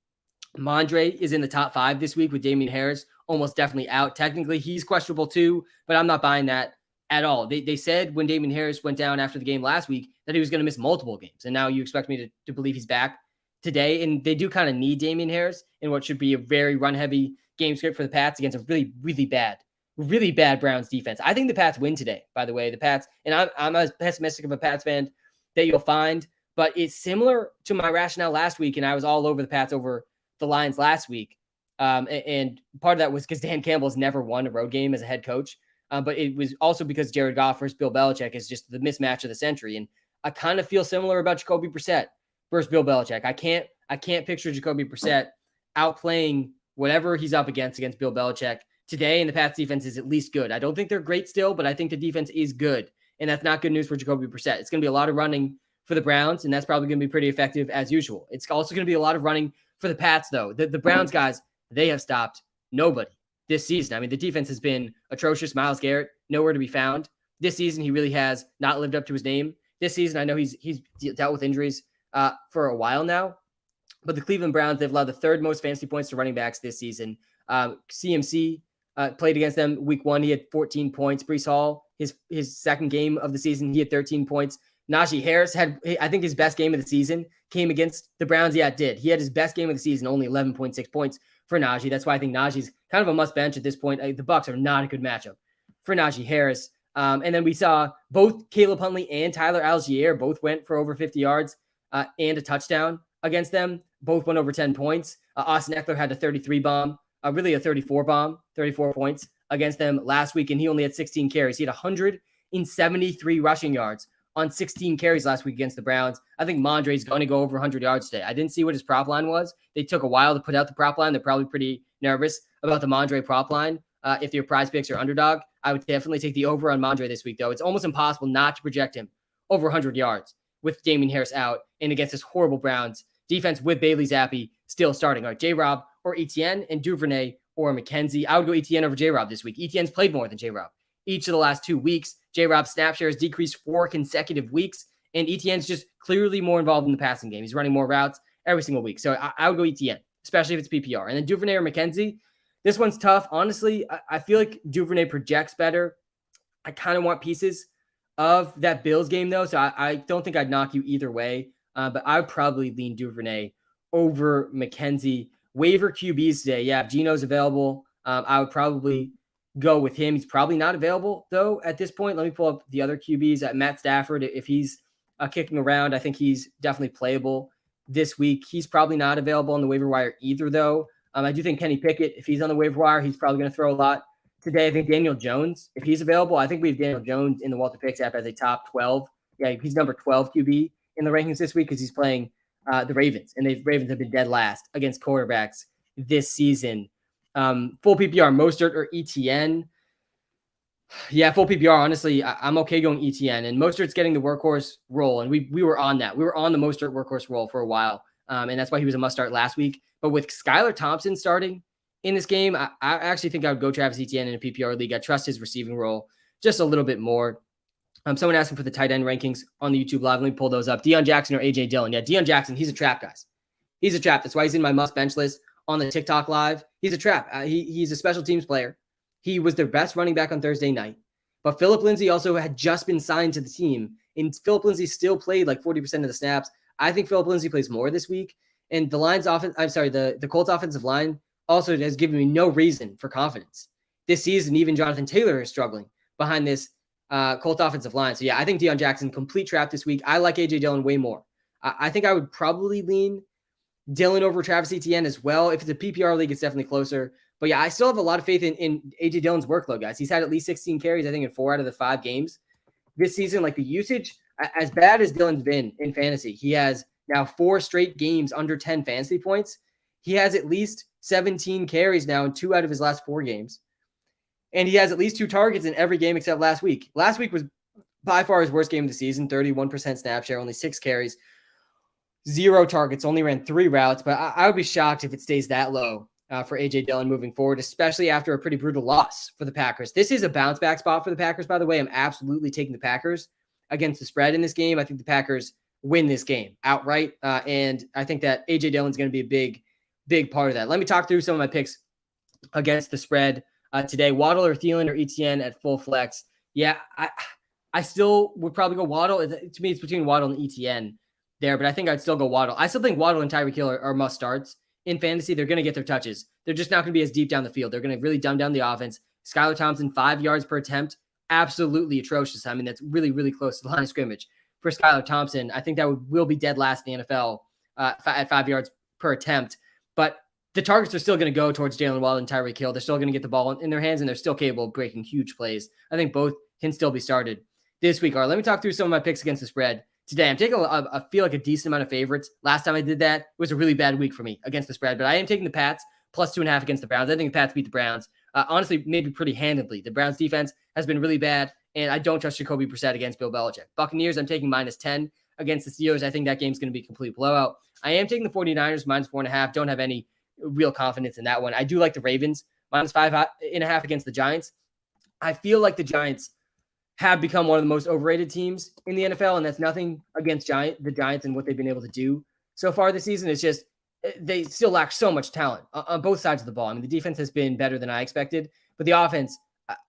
Mondre is in the top 5 this week with Damian Harris almost definitely out. Technically, he's questionable too, but I'm not buying that at all. They said when Damian Harris went down after the game last week that he was going to miss multiple games. And now you expect me to believe he's back today. And they do kind of need Damian Harris in what should be a very run-heavy game script for the Pats against a really, really bad Browns defense. I think the Pats win today, by the way. The Pats, and I'm as pessimistic of a Pats fan that you'll find, but it's similar to my rationale last week, and I was all over the Pats over the Lions last week. And part of that was because Dan Campbell's never won a road game as a head coach. But it was also because Jared Goff versus Bill Belichick is just the mismatch of the century. And I kind of feel similar about Jacoby Brissett versus Bill Belichick. I can't picture Jacoby Brissett outplaying whatever he's up against Bill Belichick today, and the Pats defense is at least good. I don't think they're great still, but I think the defense is good, and that's not good news for Jacoby Brissett. It's going to be a lot of running for the Browns, and that's probably going to be pretty effective as usual. It's also going to be a lot of running for the Pats, though. The Browns guys, they have stopped nobody this season. I mean, the defense has been atrocious. Myles Garrett, nowhere to be found. This season, he really has not lived up to his name. This season, I know he's dealt with injuries for a while now, but the Cleveland Browns, they've allowed the third most fantasy points to running backs this season. CMC played against them week 1. He had 14 points. Breece Hall, his second game of the season, he had 13 points. Najee Harris had, I think, his best game of the season came against the Browns. Yeah, it did. He had his best game of the season, only 11.6 points for Najee. That's why I think Najee's kind of a must bench at this point. The Bucs are not a good matchup for Najee Harris. And then we saw both Caleb Huntley and Tyler Algier both went for over 50 yards and a touchdown against them. Both went over 10 points. Austin Eckler had a 33 bomb, really a 34 bomb, 34 points against them last week, and he only had 16 carries. He had 173 rushing yards on 16 carries last week against the Browns. I think Mondre's going to go over 100 yards today. I didn't see what his prop line was. They took a while to put out the prop line. They're probably pretty nervous about the Mondre prop line. If your prize picks are underdog, I would definitely take the over on Mondre this week, though. It's almost impossible not to project him over 100 yards with Damien Harris out and against this horrible Browns defense with Bailey Zappi still starting. All right, J-Rob or Etienne and Duvernay or McKenzie. I would go Etienne over J-Rob this week. Etienne's played more than J-Rob each of the last 2 weeks. J-Rob's snap share has decreased 4 consecutive weeks, and Etienne's just clearly more involved in the passing game. He's running more routes every single week. So I would go Etienne, especially if it's PPR. And then Duvernay or McKenzie. This one's tough. Honestly, I feel like Duvernay projects better. I kind of want pieces of that Bills game, though, so I don't think I'd knock you either way. But I would probably lean Duvernay over McKenzie. Waiver QBs today. Yeah, if Geno's available, I would probably go with him. He's probably not available, though, at this point. Let me pull up the other QBs. Matt Stafford, if he's kicking around, I think he's definitely playable this week. He's probably not available on the waiver wire either, though. I do think Kenny Pickett, if he's on the waiver wire, he's probably going to throw a lot today. I think Daniel Jones, if he's available, I think we have Daniel Jones in the WalterPicks app as a top 12. Yeah, he's number 12 QB in the rankings this week because he's playing the Ravens, and the Ravens have been dead last against quarterbacks this season. Full PPR, Mostert or ETN. Yeah, full PPR, honestly, I'm okay going ETN. And Mostert's getting the workhorse role, and we were on that. We were on the Mostert workhorse role for a while, and that's why he was a must-start last week. But with Skylar Thompson starting in this game, I actually think I would go Travis Etienne in a PPR league. I trust his receiving role just a little bit more. Someone asking for the tight end rankings on the YouTube live. Let me pull those up. Dion Jackson or A.J. Dillon. Yeah, Dion Jackson, he's a trap, guys. He's a trap. That's why he's in my must-bench list on the TikTok live. He's a trap. He's a special teams player. He was their best running back on Thursday night. But Phillip Lindsay also had just been signed to the team, and Phillip Lindsay still played like 40% of the snaps. I think Phillip Lindsay plays more this week. And the Colts offensive line also has given me no reason for confidence. This season, even Jonathan Taylor is struggling behind this Colts offensive line. So, yeah, I think Dion Jackson, complete trap this week. I like A.J. Dillon way more. I think I would probably lean Dillon over Travis Etienne as well. If it's a PPR league, it's definitely closer. But, yeah, I still have a lot of faith in A.J. Dillon's workload, guys. He's had at least 16 carries, I think, in 4 out of the 5 games this season. Like, the usage, as bad as Dillon's been in fantasy, he has now 4 straight games under 10 fantasy points. He has at least 17 carries now in 2 out of his last 4 games. And he has at least 2 targets in every game except last week. Last week was by far his worst game of the season, 31% snap share, only 6 carries, 0 targets, only ran 3 routes. But I would be shocked if it stays that low for A.J. Dillon moving forward, especially after a pretty brutal loss for the Packers. This is a bounce back spot for the Packers, by the way. I'm absolutely taking the Packers against the spread in this game. I think the Packers win this game outright. And I think that A.J. Dillon's going to be a big part of that. Let me talk through some of my picks against the spread today. Waddle or Thielen or ETN at full flex. Yeah, I still would probably go Waddle. To me, it's between Waddle and ETN there, but I think I'd still go Waddle. I still think Waddle and Tyreek Hill are must starts in fantasy. They're going to get their touches. They're just not going to be as deep down the field. They're going to really dumb down the offense. Skylar Thompson, 5 yards per attempt. Absolutely atrocious. I mean, that's really, really close to the line of scrimmage for Skylar Thompson. I think that will be dead last in the NFL at 5 yards per attempt. But the targets are still going to go towards Jalen Waddle and Tyreek Hill. They're still going to get the ball in their hands, and they're still capable of breaking huge plays. I think both can still be started this week. All right, let me talk through some of my picks against the spread today. I'm taking I feel like a decent amount of favorites. Last time I did that, it was a really bad week for me against the spread, but I am taking the Pats plus 2.5 against the Browns. I think the Pats beat the Browns. Honestly, maybe pretty handedly. The Browns defense has been really bad, and I don't trust Jacoby Brissett against Bill Belichick. Buccaneers, I'm taking -10 against the Steelers. I think that game's going to be a complete blowout. I am taking the 49ers -4.5. Don't have any real confidence in that one. I do like the Ravens -5.5 against the Giants. I feel like the Giants have become one of the most overrated teams in the NFL, and that's nothing against the Giants and what they've been able to do so far this season. It's just they still lack so much talent on both sides of the ball. I mean, the defense has been better than I expected, but the offense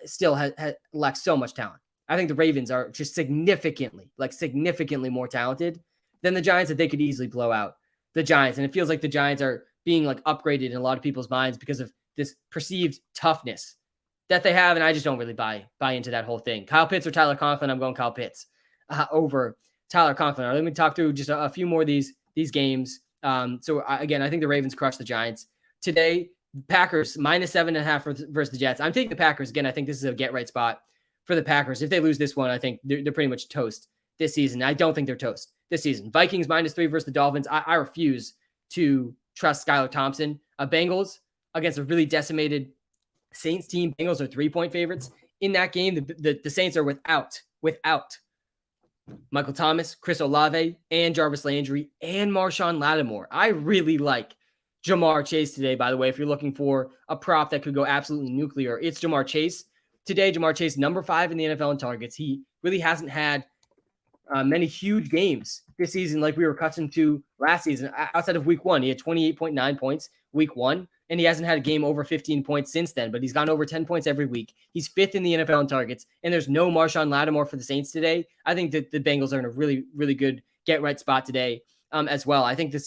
still lacks so much talent. I think the Ravens are just significantly more talented than the Giants, that they could easily blow out the Giants. And it feels like the Giants are being like upgraded in a lot of people's minds because of this perceived toughness that they have. And I just don't really buy into that whole thing. Kyle Pitts or Tyler Conklin? I'm going Kyle Pitts over Tyler Conklin. Right, let me talk through just a few more of these games. Again, I think the Ravens crushed the Giants today. Packers -7.5 versus the Jets. I'm taking the Packers again. I think this is a get right spot for the Packers. If they lose this one, I think they're pretty much toast this season. I don't think they're toast this season. Vikings -3 versus the Dolphins. I refuse to trust Skylar Thompson. Bengals against a really decimated Saints team. Bengals are 3-point favorites in that game. The Saints are without Michael Thomas, Chris Olave, and Jarvis Landry, and Marshawn Lattimore. I really like Jamar Chase today, by the way. If you're looking for a prop that could go absolutely nuclear, it's Jamar Chase. Today, Jamar Chase, number 5 in the NFL in targets. He really hasn't had many huge games this season like we were accustomed to last season. Outside of week 1, he had 28.9 points week 1, and he hasn't had a game over 15 points since then, but he's gone over 10 points every week. He's 5th in the NFL in targets, and there's no Marshawn Lattimore for the Saints today. I think that the Bengals are in a really, really good get-right spot today as well. I think the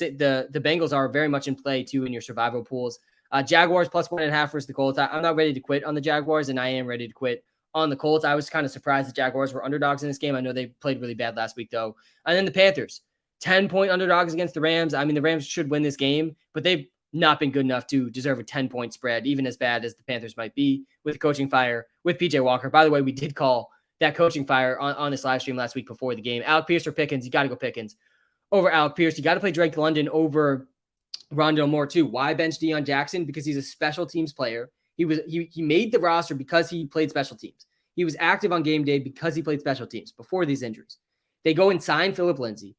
Bengals are very much in play, too, in your survival pools. Jaguars +1.5 versus the Colts. I'm not ready to quit on the Jaguars, and I am ready to quit on the Colts. I was kind of surprised the Jaguars were underdogs in this game. I know they played really bad last week, though. And then the Panthers, 10-point underdogs against the Rams. I mean, the Rams should win this game, but they've not been good enough to deserve a 10-point spread, even as bad as the Panthers might be with coaching fire with PJ Walker. By the way, we did call that coaching fire on this live stream last week before the game. Alec Pierce or Pickens? You got to go Pickens over Alec Pierce. You got to play Drake London over Rondale Moore too. Why bench Dion Jackson? Because he's a special teams player. He made the roster because he played special teams. He was active on game day because he played special teams before these injuries. They go and sign Phillip Lindsay.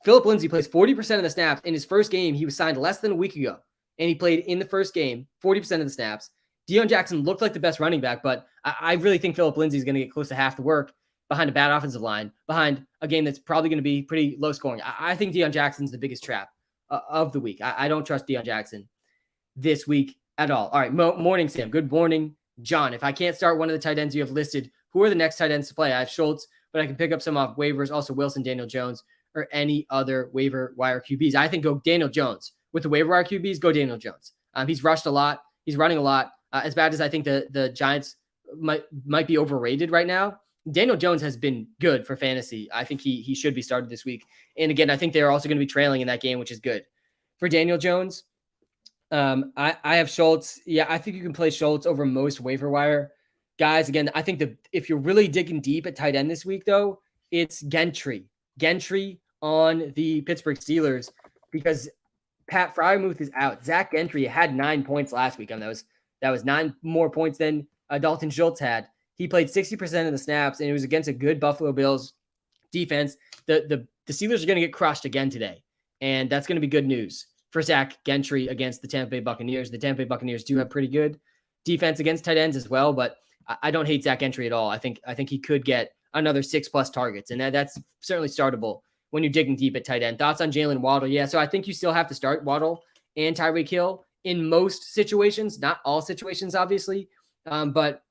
Phillip Lindsay plays 40% of the snaps. In his first game, he was signed less than a week ago, and he played in the first game 40% of the snaps. Dion Jackson looked like the best running back, but I really think Phillip Lindsay is going to get close to half the work behind a bad offensive line, behind a game that's probably going to be pretty low scoring. I think Dion Jackson's the biggest trap of the week. I don't trust Dion Jackson this week at all. All right, morning, Sam. Good morning, John. If I can't start one of the tight ends you have listed, who are the next tight ends to play? I have Schultz, but I can pick up some off waivers. Also, Wilson, Daniel Jones, or any other waiver wire QBs. I think go Daniel Jones. With the waiver wire QBs, go Daniel Jones. He's rushed a lot. He's running a lot. As bad as I think the Giants might be overrated right now, Daniel Jones has been good for fantasy. I think he should be started this week. And again, I think they're also going to be trailing in that game, which is good for Daniel Jones. I have Schultz. Yeah, I think you can play Schultz over most waiver wire guys. Again, I think if you're really digging deep at tight end this week, though, it's Gentry on the Pittsburgh Steelers, because Pat Freiermuth is out. Zach Gentry had 9 points last week. I mean, that was 9 more points than Dalton Schultz had. He played 60% of the snaps, and it was against a good Buffalo Bills defense. The Steelers are going to get crushed again today, and that's going to be good news for Zach Gentry against the Tampa Bay Buccaneers. The Tampa Bay Buccaneers do have pretty good defense against tight ends as well, but I don't hate Zach Gentry at all. I think he could get another 6+ targets, and that's certainly startable when you're digging deep at tight end. Thoughts on Jalen Waddle? Yeah, so I think you still have to start Waddle and Tyreek Hill in most situations, not all situations, obviously, but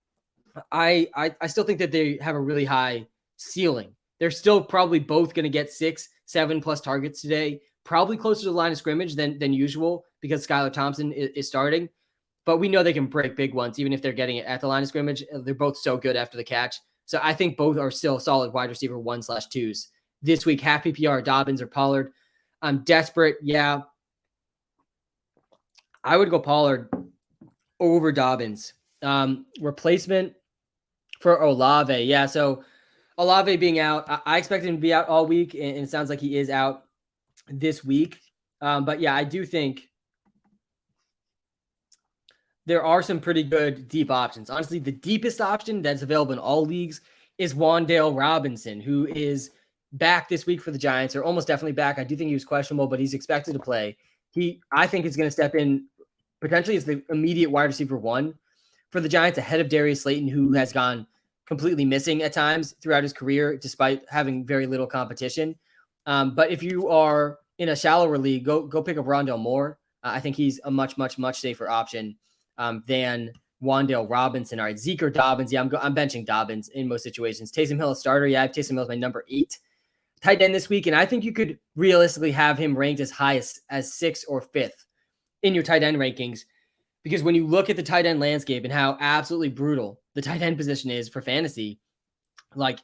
I still think that they have a really high ceiling. They're still probably both going to get 6-7+ targets today, probably closer to the line of scrimmage than usual because Skylar Thompson is starting. But we know they can break big ones, even if they're getting it at the line of scrimmage. They're both so good after the catch. So I think both are still solid wide receiver 1/2s this week. Half PPR, Dobbins or Pollard. I'm desperate. Yeah. I would go Pollard over Dobbins. Replacement for Olave. Yeah. So Olave being out, I expect him to be out all week, and it sounds like he is out this week. But yeah, I do think there are some pretty good deep options. Honestly, the deepest option that's available in all leagues is Wan'Dale Robinson, who is back this week for the Giants, or almost definitely back. I do think he was questionable, but he's expected to play. I think, is going to step in potentially as the immediate wide receiver one for the Giants ahead of Darius Slayton, who has gone completely missing at times throughout his career, despite having very little competition. But if you are in a shallower league, go pick up Rondale Moore. I think he's a much safer option than Wan'Dale Robinson. All right, Zeke or Dobbins. Yeah, I'm benching Dobbins in most situations. Taysom Hill a starter. Yeah, I have Taysom Hill as my number 8 tight end this week, and I think you could realistically have him ranked as high as 6th or 5th in your tight end rankings, because when you look at the tight end landscape and how absolutely brutal the tight end position is for fantasy, like,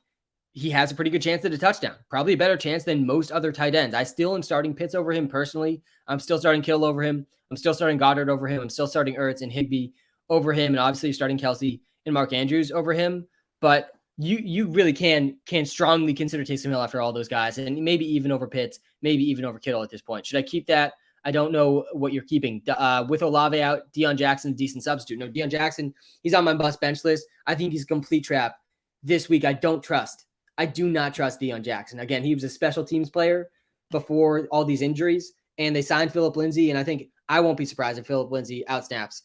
he has a pretty good chance at a touchdown, probably a better chance than most other tight ends. I still am starting Pitts over him personally. I'm still starting Kittle over him. I'm still starting Goddard over him. I'm still starting Ertz and Higbee over him. And obviously you're starting Kelsey and Mark Andrews over him. But you really can strongly consider Taysom Hill after all those guys, and maybe even over Pitts, maybe even over Kittle at this point. Should I keep that? I don't know what you're keeping. With Olave out, Dion Jackson, decent substitute. No, Dion Jackson, he's on my bust bench list. I think he's a complete trap this week. I do not trust Dion Jackson. Again, he was a special teams player before all these injuries, and they signed Phillip Lindsay, and I think I won't be surprised if Phillip Lindsay outsnaps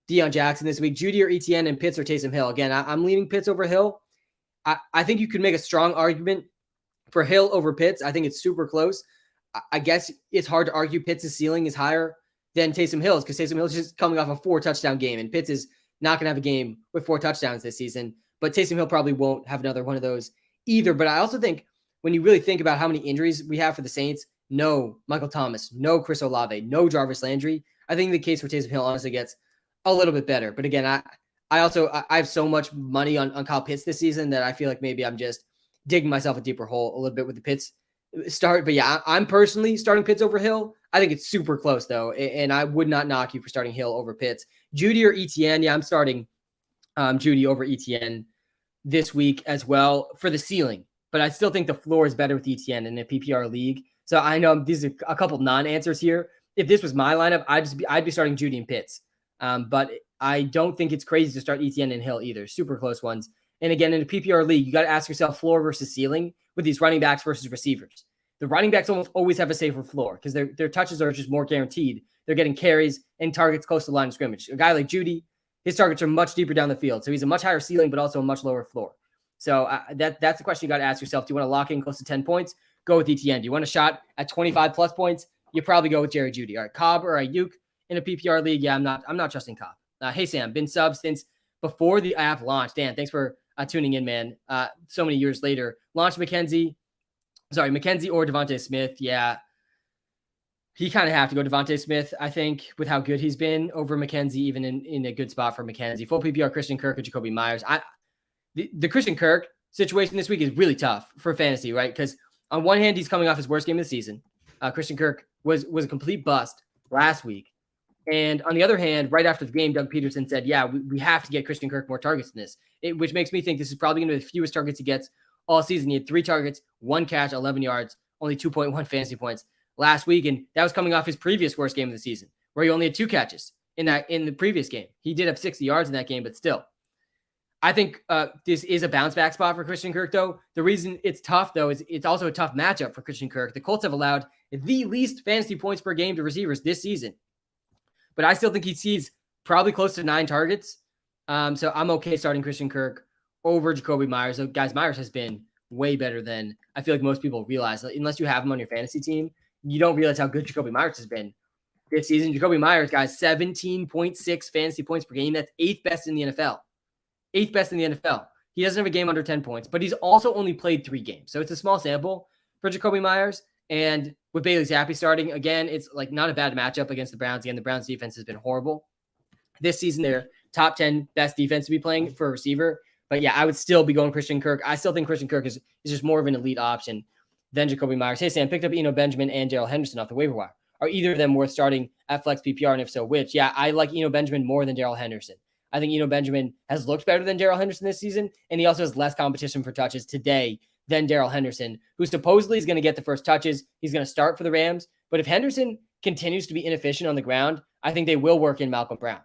Dion Jackson this week. Judy or Etienne, and Pitts or Taysom Hill. Again, I'm leaning Pitts over Hill. I think you could make a strong argument for Hill over Pitts. I think it's super close. I guess it's hard to argue Pitts' ceiling is higher than Taysom Hill's, because Taysom Hill's just coming off a 4-touchdown game, and Pitts is not going to have a game with 4 touchdowns this season. But Taysom Hill probably won't have another one of those either. But I also think when you really think about how many injuries we have for the Saints, no Michael Thomas, no Chris Olave, no Jarvis Landry, I think the case for Taysom Hill honestly gets a little bit better. But again, I have so much money on Kyle Pitts this season that I feel like maybe I'm just digging myself a deeper hole a little bit with the Pitts start. But yeah, I'm personally starting Pitts over Hill. I think it's super close though, and I would not knock you for starting Hill over Pitts. Judy or Etienne, yeah, I'm starting Judy over Etienne this week as well for the ceiling, but I still think the floor is better with Etienne in a PPR league. So I know these are a couple non-answers here. If this was my lineup, I'd be starting Judy and Pitts. But I don't think it's crazy to start Etienne and Hill either. Super close ones. And again, in a PPR league, you got to ask yourself floor versus ceiling with these running backs versus receivers. The running backs almost always have a safer floor because their touches are just more guaranteed. They're getting carries and targets close to the line of scrimmage. A guy like Judy, his targets are much deeper down the field. So he's a much higher ceiling, but also a much lower floor. So that's the question you got to ask yourself. Do you want to lock in close to 10 points? Go with Etienne. Do you want a shot at 25 plus points? You probably go with Jerry Judy. All right, Cobb or Ayuk in a PPR league. Yeah, I'm not trusting Cobb. Hey, Sam, been sub since before the app launched. Dan, thanks for tuning in, man. So many years later. Launched McKenzie or Devontae Smith. Yeah, he kind of have to go Devontae Smith, I think, with how good he's been over McKenzie, even in a good spot for McKenzie. Full PPR, Christian Kirk or Jacoby Myers. The Christian Kirk situation this week is really tough for fantasy, right? Because on one hand, he's coming off his worst game of the season. Christian Kirk was a complete bust last week. And on the other hand, right after the game, Doug Peterson said, yeah, we have to get Christian Kirk more targets than this, which makes me think this is probably going to be the fewest targets he gets all season. He had 3 targets, 1 catch, 11 yards, only 2.1 fantasy points last week. And that was coming off his previous worst game of the season, where he only had 2 catches in the previous game. He did have 60 yards in that game, but still. I think this is a bounce back spot for Christian Kirk, though. The reason it's tough, though, is it's also a tough matchup for Christian Kirk. The Colts have allowed the least fantasy points per game to receivers this season. But I still think he sees probably close to 9 targets. So I'm okay starting Christian Kirk over Jacoby Myers. So guys, Myers has been way better than I feel like most people realize. Unless you have him on your fantasy team, you don't realize how good Jacoby Myers has been this season. Jacoby Myers, guys, 17.6 fantasy points per game. That's 8th best in the NFL. 8th best in the NFL. He doesn't have a game under 10 points, but he's also only played 3 games. So it's a small sample for Jacoby Myers. And with Bailey Zappi starting, again, it's like not a bad matchup against the Browns. Again, the Browns defense has been horrible this season. They're top 10 best defense to be playing for a receiver. But yeah, I would still be going Christian Kirk. I still think Christian Kirk is just more of an elite option than Jacoby Myers. Hey, Sam, picked up Eno Benjamin and Darrell Henderson off the waiver wire. Are either of them worth starting at flex PPR? And if so, which? Yeah, I like Eno Benjamin more than Darrell Henderson. I think Eno Benjamin has looked better than Darrell Henderson this season, and he also has less competition for touches today than Darrell Henderson, who supposedly is going to get the first touches. He's going to start for the Rams. But if Henderson continues to be inefficient on the ground, I think they will work in Malcolm Brown.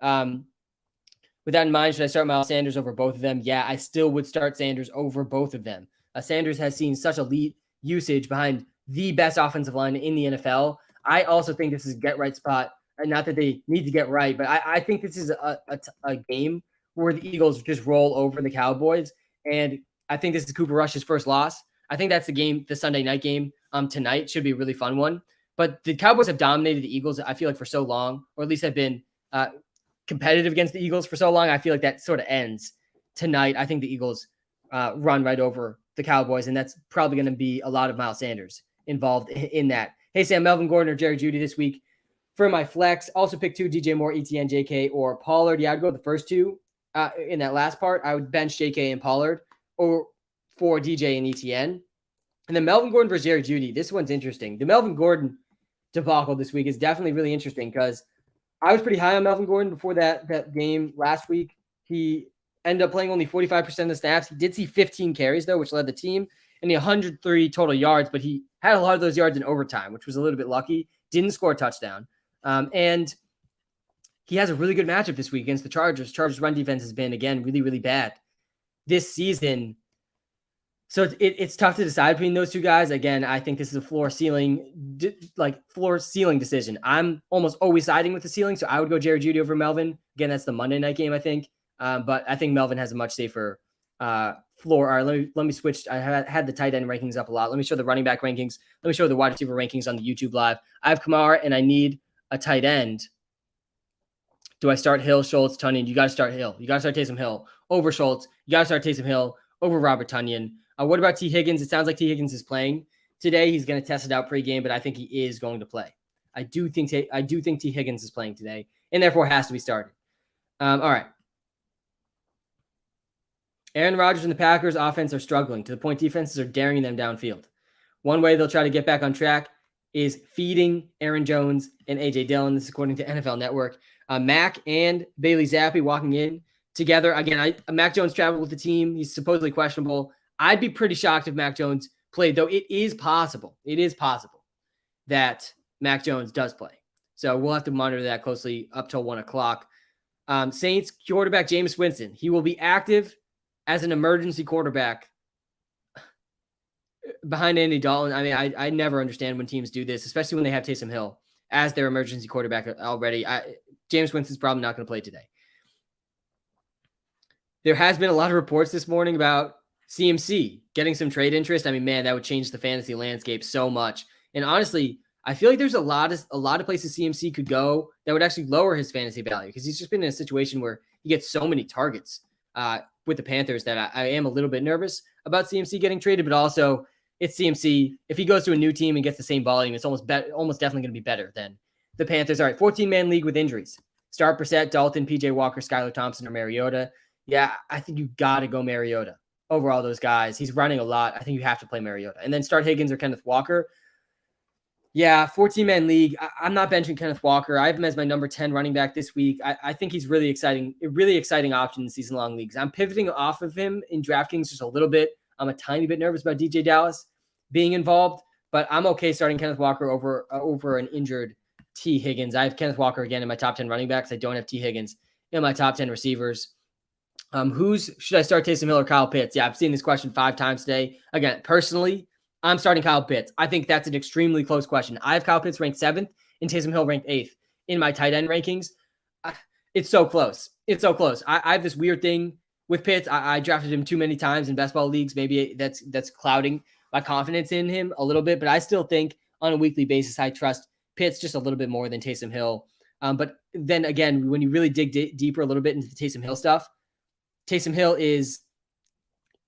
With that in mind, should I start Miles Sanders over both of them? Yeah, I still would start Sanders over both of them. Sanders has seen such elite usage behind the best offensive line in the NFL. I also think this is a get right spot. And not that they need to get right, but I think this is a game where the Eagles just roll over the Cowboys. And I think this is Cooper Rush's first loss. I think that's the game, the Sunday night game tonight should be a really fun one. But the Cowboys have dominated the Eagles, I feel like, for so long, or at least have been competitive against the Eagles for so long. I feel like that sort of ends tonight. I think the Eagles run right over the Cowboys, and that's probably going to be a lot of Miles Sanders involved in that. Hey, Sam, Melvin Gordon or Jerry Jeudy this week. For my flex, also pick 2, DJ Moore, ETN, JK, or Pollard. Yeah, I'd go the first 2 in that last part. I would bench JK and Pollard or for DJ and ETN. And then Melvin Gordon versus Jerry Jeudy. This one's interesting. The Melvin Gordon debacle this week is definitely really interesting because I was pretty high on Melvin Gordon before that game last week. He ended up playing only 45% of the snaps. He did see 15 carries, though, which led the team, and 103 total yards, but he had a lot of those yards in overtime, which was a little bit lucky. Didn't score a touchdown. And he has a really good matchup this week against the Chargers. Chargers' run defense has been, again, really, really bad this season. So it's tough to decide between those two guys. Again, I think this is a floor-ceiling decision. I'm almost always siding with the ceiling, so I would go Jerry Jeudy over Melvin. Again, that's the Monday night game, I think. But I think Melvin has a much safer floor. All right, let me switch. I had the tight end rankings up a lot. Let me show the running back rankings. Let me show the wide receiver rankings on the YouTube Live. I have Kamara, and I need a tight end. Do I start Hill, Schultz, Tonyan? You got to start Hill. You got to start Taysom Hill over Schultz. You got to start Taysom Hill over Robert Tonyan. What about T. Higgins? It sounds like T. Higgins is playing today. He's going to test it out pre-game, but I think he is going to play. I do think T. Higgins is playing today, and therefore has to be started. All right. Aaron Rodgers and the Packers offense are struggling to the point defenses are daring them downfield. One way they'll try to get back on track is feeding Aaron Jones and A.J. Dillon. This is according to NFL Network. Mac and Bailey Zappi walking in together. Again, Mac Jones traveled with the team. He's supposedly questionable. I'd be pretty shocked if Mac Jones played, though it is possible. It is possible that Mac Jones does play. So we'll have to monitor that closely up till 1 o'clock. Saints quarterback Jameis Winston. He will be active as an emergency quarterback behind Andy Dalton. I mean, I never understand when teams do this, especially when they have Taysom Hill as their emergency quarterback already. Jameis Winston's probably not going to play today. There has been a lot of reports this morning about CMC getting some trade interest. I mean, man, that would change the fantasy landscape so much. And honestly, I feel like there's a lot of places CMC could go that would actually lower his fantasy value because he's just been in a situation where he gets so many targets with the Panthers that I am a little bit nervous about CMC getting traded, but also it's CMC. If he goes to a new team and gets the same volume, it's almost definitely going to be better than the Panthers. All right, 14-man league with injuries. Start Brissett, Dalton, PJ Walker, Skylar Thompson, or Mariota. Yeah, I think you got to go Mariota over all those guys. He's running a lot. I think you have to play Mariota. And then start Higgins or Kenneth Walker. Yeah, 14-man league. I'm not benching Kenneth Walker. I have him as my number 10 running back this week. I think he's really exciting option in season-long leagues. I'm pivoting off of him in DraftKings just a little bit. I'm a tiny bit nervous about DJ Dallas being involved, but I'm okay starting Kenneth Walker over an injured T. Higgins. I have Kenneth Walker again in my top 10 running backs. I don't have T. Higgins in my top 10 receivers. Should I start Taysom Hill or Kyle Pitts? Yeah, I've seen this question 5 times today. Again, personally, I'm starting Kyle Pitts. I think that's an extremely close question. I have Kyle Pitts ranked 7th and Taysom Hill ranked 8th in my tight end rankings. It's so close. It's so close. I have this weird thing with Pitts. I drafted him too many times in best ball leagues. Maybe that's clouding my confidence in him a little bit, but I still think on a weekly basis, I trust Pitts just a little bit more than Taysom Hill. But then again, when you really dig deeper a little bit into the Taysom Hill stuff, Taysom Hill is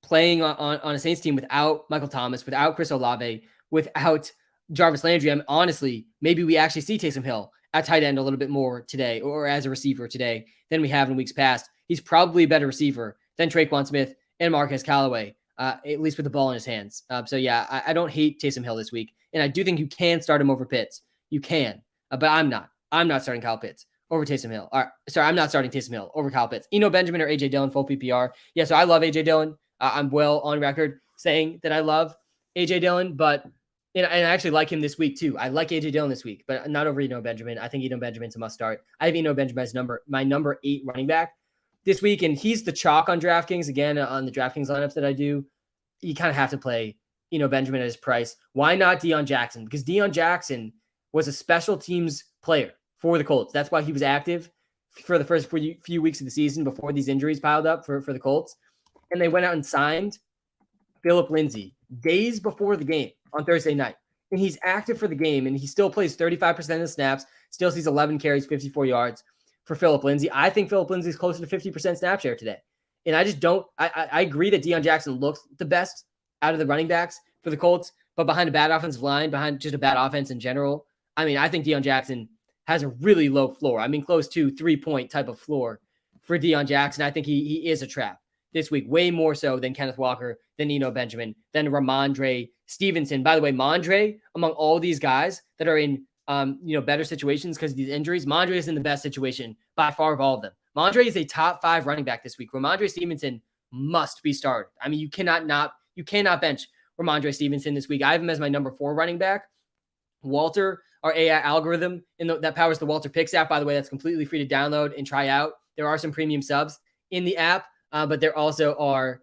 playing on a Saints team without Michael Thomas, without Chris Olave, without Jarvis Landry. Honestly, maybe we actually see Taysom Hill at tight end a little bit more today or as a receiver today than we have in weeks past. He's probably a better receiver than Traquan Smith and Marquez Callaway, at least with the ball in his hands. So yeah, I don't hate Taysom Hill this week. And I do think you can start him over Pitts. You can, but I'm not. I'm not starting Kyle Pitts over Taysom Hill. I'm not starting Taysom Hill over Kyle Pitts. Eno Benjamin or A.J. Dillon, full PPR. Yeah, so I love A.J. Dillon. I'm well on record saying that I love A.J. Dillon, but And I actually like him this week too. I like AJ Dillon this week, but not over Eno Benjamin. I think Eno Benjamin's a must start. I have Eno Benjamin as my number 8 running back this week, and he's the chalk on DraftKings. Again, on the DraftKings lineups that I do, you kind of have to play Eno Benjamin at his price. Why not Dion Jackson? Because Dion Jackson was a special teams player for the Colts. That's why he was active for the first few weeks of the season before these injuries piled up for the Colts. And they went out and signed Phillip Lindsay days before the game on Thursday night. And he's active for the game, and he still plays 35% of the snaps, still sees 11 carries, 54 yards for Phillip Lindsay. I think Phillip Lindsay is closer to 50% snap share today. And I just don't – I agree that Dion Jackson looks the best out of the running backs for the Colts, but behind a bad offensive line, behind just a bad offense in general, I mean, I think Dion Jackson has a really low floor. I mean, close to 3-point type of floor for Dion Jackson. I think he is a trap this week, way more so than Kenneth Walker, than Eno Benjamin, than Ramondre Stevenson. By the way, Mondre, among all these guys that are in better situations because of these injuries, Mondre is in the best situation by far of all of them. Mondre is a top 5 running back this week. Ramondre Stevenson must be started. I mean, you cannot bench Ramondre Stevenson this week. I have him as my number 4 running back. Walter, our AI algorithm that powers the WalterPicks app, by the way, that's completely free to download and try out. There are some premium subs in the app, but there also are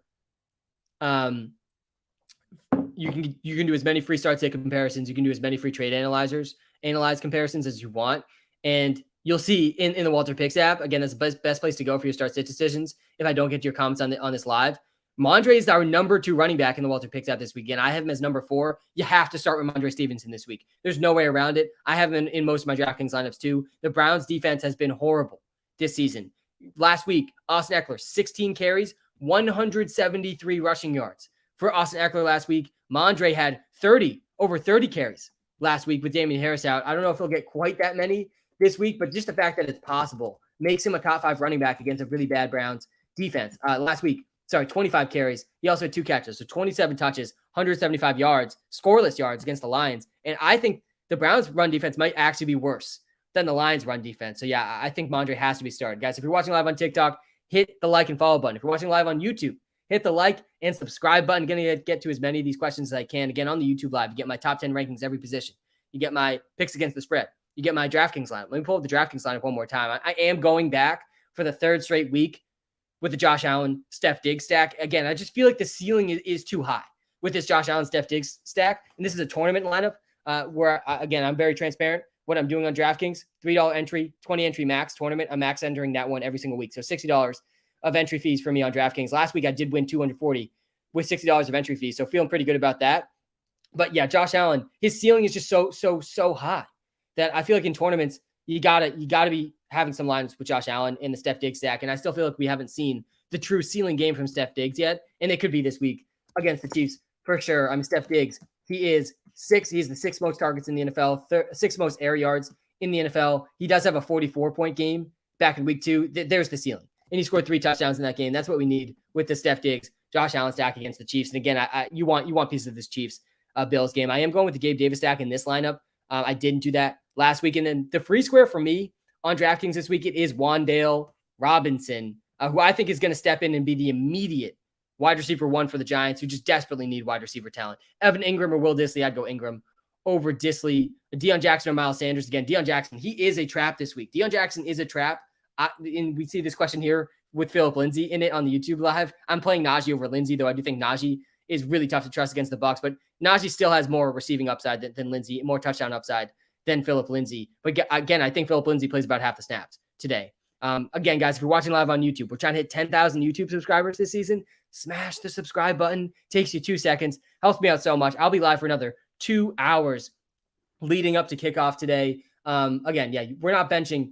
you can do as many free start sit comparisons. You can do as many free trade analyze comparisons as you want. And you'll see in the WalterPicks app, again, that's the best place to go for your start sit decisions. If I don't get to your comments on this live, Mondre is our number 2 running back in the WalterPicks app this weekend. I have him as number 4. You have to start with Ramondre Stevenson this week. There's no way around it. I have him in most of my DraftKings lineups too. The Browns defense has been horrible this season. Last week, Austin Eckler, 16 carries, 173 rushing yards. For Austin Eckler last week, Mondre had over 30 carries last week with Damian Harris out. I don't know if he'll get quite that many this week, but just the fact that it's possible makes him a top 5 running back against a really bad Browns defense. Last week, 25 carries. He also had 2 catches, so 27 touches, 175 yards, scoreless yards against the Lions. And I think the Browns' run defense might actually be worse than the Lions' run defense. So, yeah, I think Mondre has to be started. Guys, if you're watching live on TikTok, hit the like and follow button. If you're watching live on YouTube, hit the like and subscribe button. Going to get to as many of these questions as I can. Again, on the YouTube live, you get my top 10 rankings every position. You get my picks against the spread. You get my DraftKings lineup. Let me pull up the DraftKings lineup one more time. I am going back for the 3rd straight week with the Josh Allen, Steph Diggs stack. Again, I just feel like the ceiling is too high with this Josh Allen, Steph Diggs stack. And this is a tournament lineup where, again, I'm very transparent. What I'm doing on DraftKings, $3 entry, 20 entry max tournament. I'm max entering that one every single week. So $60 of entry fees for me on DraftKings. Last week, I did win $240 with $60 of entry fees. So feeling pretty good about that. But yeah, Josh Allen, his ceiling is just so high that I feel like in tournaments, you gotta be having some lines with Josh Allen in the Steph Diggs stack. And I still feel like we haven't seen the true ceiling game from Steph Diggs yet. And it could be this week against the Chiefs for sure. I mean, Steph Diggs, he's the 6th most targets in the NFL, 6th most air yards in the NFL. He does have a 44-point game back in week 2. There's the ceiling. And he scored 3 touchdowns in that game. That's what we need with the Steph Diggs, Josh Allen stack against the Chiefs. And again, you want pieces of this Chiefs Bills game. I am going with the Gabe Davis stack in this lineup. I didn't do that last week. And then the free square for me on DraftKings this week, it is Wan'Dale Robinson, who I think is going to step in and be the immediate wide receiver 1 for the Giants, who just desperately need wide receiver talent. Evan Ingram or Will Dissly, I'd go Ingram over Dissly. Dion Jackson or Miles Sanders. Again, Dion Jackson, he is a trap this week. Dion Jackson is a trap. And we see this question here with Phillip Lindsay in it on the YouTube live. I'm playing Najee over Lindsay, though I do think Najee is really tough to trust against the Bucs, but Najee still has more receiving upside than Lindsay, more touchdown upside than Phillip Lindsay. But again, I think Phillip Lindsay plays about half the snaps today. Again, guys, if you're watching live on YouTube, we're trying to hit 10,000 YouTube subscribers this season. Smash the subscribe button. Takes you 2 seconds. Helps me out so much. I'll be live for another 2 hours leading up to kickoff today. Again, yeah, we're not benching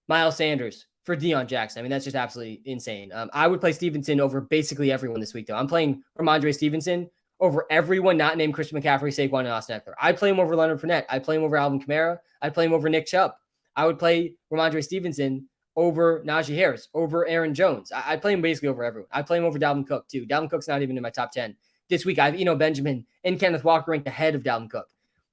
Miles Sanders for Dion Jackson. I mean, that's just absolutely insane. I would play Stevenson over basically everyone this week, though. I'm playing Ramondre Stevenson over everyone not named Christian McCaffrey, Saquon, and Austin Eckler. I'd play him over Leonard Fournette. I'd play him over Alvin Kamara. I'd play him over Nick Chubb. I would play Ramondre Stevenson over Najee Harris, over Aaron Jones. I'd play him basically over everyone. I'd play him over Dalvin Cook, too. Dalvin Cook's not even in my top 10. This week, I have Eno Benjamin and Kenneth Walker ranked ahead of Dalvin Cook.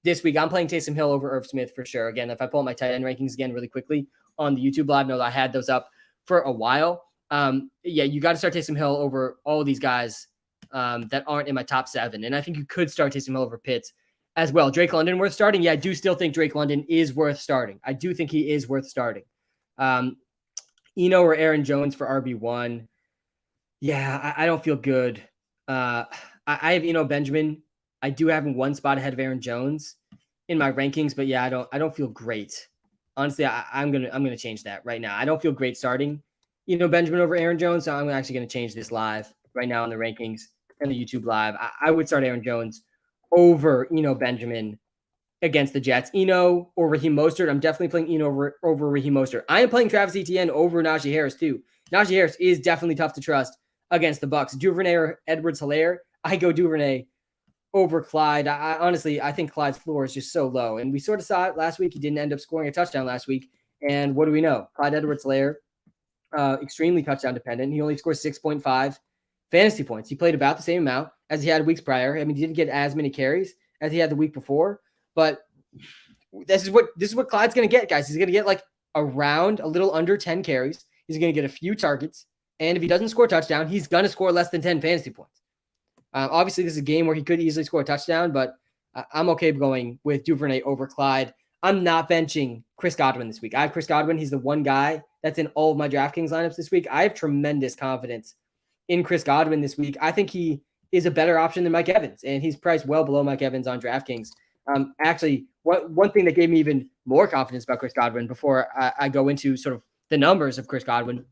This week, I'm playing Taysom Hill over Irv Smith for sure. Again, if I pull up my tight end rankings again really quickly on the YouTube live, know that I had those up for a while. Yeah, you got to start Taysom Hill over all these guys that aren't in my top 7. And I think you could start Taysom Hill over Pitts as well. Drake London worth starting? Yeah, I do still think Drake London is worth starting. I do think he is worth starting. Eno or Aaron Jones for RB1. Yeah, I don't feel good. I have Eno Benjamin. I do have him one spot ahead of Aaron Jones in my rankings, but yeah, I don't feel great. Honestly, I'm gonna change that right now. I don't feel great starting Eno Benjamin over Aaron Jones, so I'm actually gonna change this live right now in the rankings and the YouTube live. I would start Aaron Jones over Eno Benjamin against the Jets. Eno or Raheem Mostert. I'm definitely playing Eno over Raheem Mostert. I am playing Travis Etienne over Najee Harris too. Najee Harris is definitely tough to trust against the Bucs. Duvernay or Edwards-Helaire. I go Duvernay over Clyde. Honestly, I think Clyde's floor is just so low. And we sort of saw it last week. He didn't end up scoring a touchdown last week. And what do we know? Clyde Edwards-Helaire, extremely touchdown dependent. He only scores 6.5 fantasy points. He played about the same amount as he had weeks prior. I mean, he didn't get as many carries as he had the week before. But this is what Clyde's going to get, guys. He's going to get like around a little under 10 carries. He's going to get a few targets. And if he doesn't score a touchdown, he's going to score less than 10 fantasy points. Obviously, this is a game where he could easily score a touchdown, but I'm okay going with Duvernay over Clyde. I'm not benching Chris Godwin this week. I have Chris Godwin. He's the one guy that's in all of my DraftKings lineups this week. I have tremendous confidence in Chris Godwin this week. I think he is a better option than Mike Evans, and he's priced well below Mike Evans on DraftKings. Actually, one thing that gave me even more confidence about Chris Godwin before I go into sort of the numbers of Chris Godwin,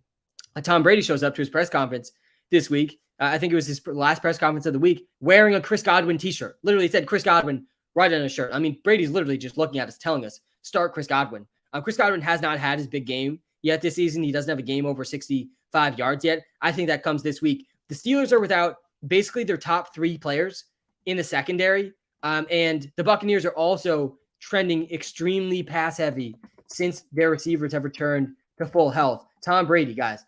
Tom Brady shows up to his press conference this week. I think it was his last press conference of the week, wearing a Chris Godwin t-shirt. Literally said Chris Godwin right on his shirt. I mean, Brady's literally just looking at us, telling us, start Chris Godwin. Chris Godwin has not had his big game yet this season. He doesn't have a game over 65 yards yet. I think that comes this week. The Steelers are without basically their top three players in the secondary. And the Buccaneers are also trending extremely pass heavy since their receivers have returned to full health. Tom Brady, guys,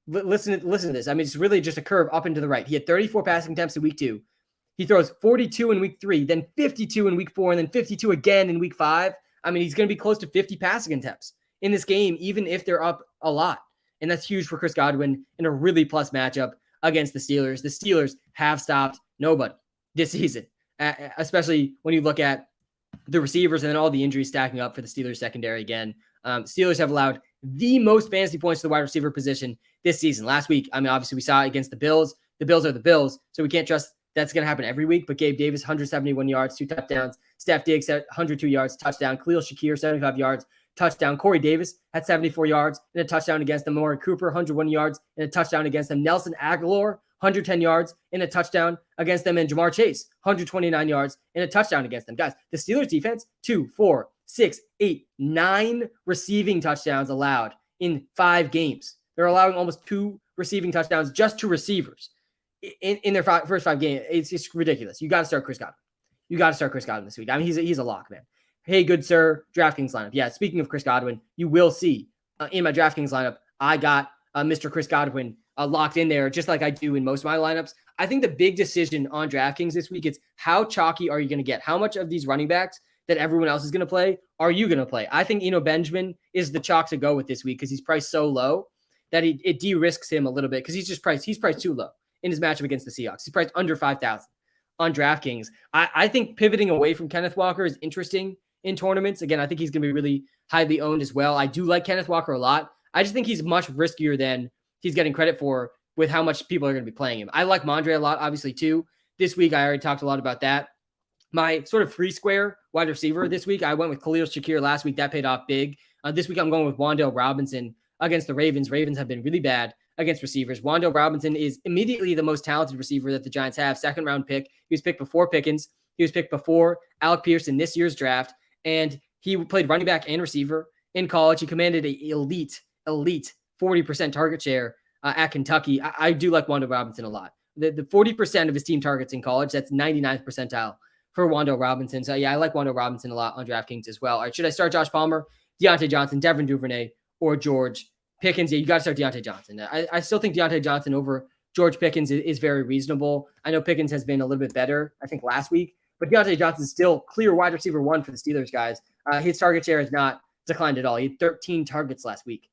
listen to this. I mean, it's really just a curve up and to the right. He had 34 passing attempts in week 2. He throws 42 in week 3, then 52 in week 4, and then 52 again in week 5. I mean, he's going to be close to 50 passing attempts in this game, even if they're up a lot. And that's huge for Chris Godwin in a really plus matchup against the Steelers. The Steelers have stopped nobody this season, especially when you look at the receivers and then all the injuries stacking up for the Steelers secondary again. Steelers have allowed the most fantasy points to the wide receiver position this season. Last week, I mean, obviously we saw it against the Bills. The Bills are the Bills, so we can't trust that's going to happen every week. But Gabe Davis, 171 yards, 2 touchdowns. Steph Diggs, 102 yards, touchdown. Khalil Shakir, 75 yards, touchdown. Corey Davis had 74 yards and a touchdown against them. Amari Cooper, 101 yards and a touchdown against them. Nelson Aguilar, 110 yards and a touchdown against them. And Jamar Chase, 129 yards and a touchdown against them. Guys, the Steelers defense, 2, 4, 6, 8, 9 receiving touchdowns allowed in 5 games. They're allowing almost 2 receiving touchdowns just to receivers in their first 5 games. It's ridiculous. You got to start Chris Godwin. You got to start Chris Godwin this week. I mean, he's a lock, man. Hey, good sir, DraftKings lineup. Yeah, speaking of Chris Godwin, you will see in my DraftKings lineup, I got Mr. Chris Godwin locked in there, just like I do in most of my lineups. I think the big decision on DraftKings this week is how chalky are you going to get? How much of these running backs that everyone else is going to play are you going to play? I think Eno Benjamin is the chalk to go with this week because he's priced so low that it de-risks him a little bit because he's priced too low in his matchup against the Seahawks. He's priced under 5,000 on DraftKings. I think pivoting away from Kenneth Walker is interesting in tournaments. Again, I think he's going to be really highly owned as well. I do like Kenneth Walker a lot. I just think he's much riskier than he's getting credit for with how much people are going to be playing him. I like Mondre a lot, obviously, too. This week, I already talked a lot about that. My sort of free square wide receiver this week, I went with Khalil Shakir last week. That paid off big. This week, I'm going with Wan'Dale Robinson against the Ravens. Ravens have been really bad against receivers. Wan'Dale Robinson is immediately the most talented receiver that the Giants have. 2nd round pick. He was picked before Pickens. He was picked before Alec Pierce in this year's draft. And he played running back and receiver in college. He commanded an elite 40% target share at Kentucky. I do like Wan'Dale Robinson a lot. The 40% of his team targets in college, that's 99th percentile for Wan'Dale Robinson. So, yeah, I like Wan'Dale Robinson a lot on DraftKings as well. All right, should I start Josh Palmer, Deontay Johnson, Devin Duvernay, or George Pickens? Yeah, you got to start Deontay Johnson. I still think Deontay Johnson over George Pickens is very reasonable. I know Pickens has been a little bit better, I think, last week. But Deontay Johnson is still clear wide receiver 1 for the Steelers, guys. His target share has not declined at all. He had 13 targets last week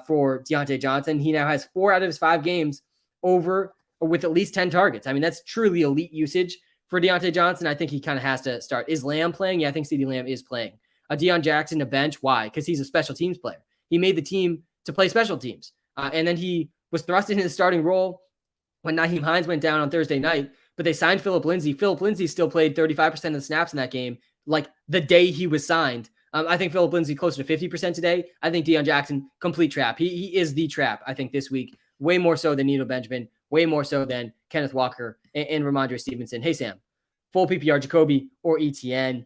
for Deontay Johnson. He now has 4 out of his 5 games over or with at least 10 targets. I mean, that's truly elite usage for Deontay Johnson. I think he kind of has to start. Is Lamb playing? Yeah, I think CeeDee Lamb is playing. Dion Jackson to bench. Why? Because he's a special teams player. He made the team to play special teams. And then he was thrust into the starting role when Nyheim Hines went down on Thursday night, but they signed Phillip Lindsay. Phillip Lindsay still played 35% of the snaps in that game, like the day he was signed. I think Phillip Lindsay closer to 50% today. I think Dion Jackson, complete trap. He is the trap, I think, this week. Way more so than Nino Benjamin, way more so than Kenneth Walker and Ramondre Stevenson. Hey, Sam, full PPR, Jacoby or ETN?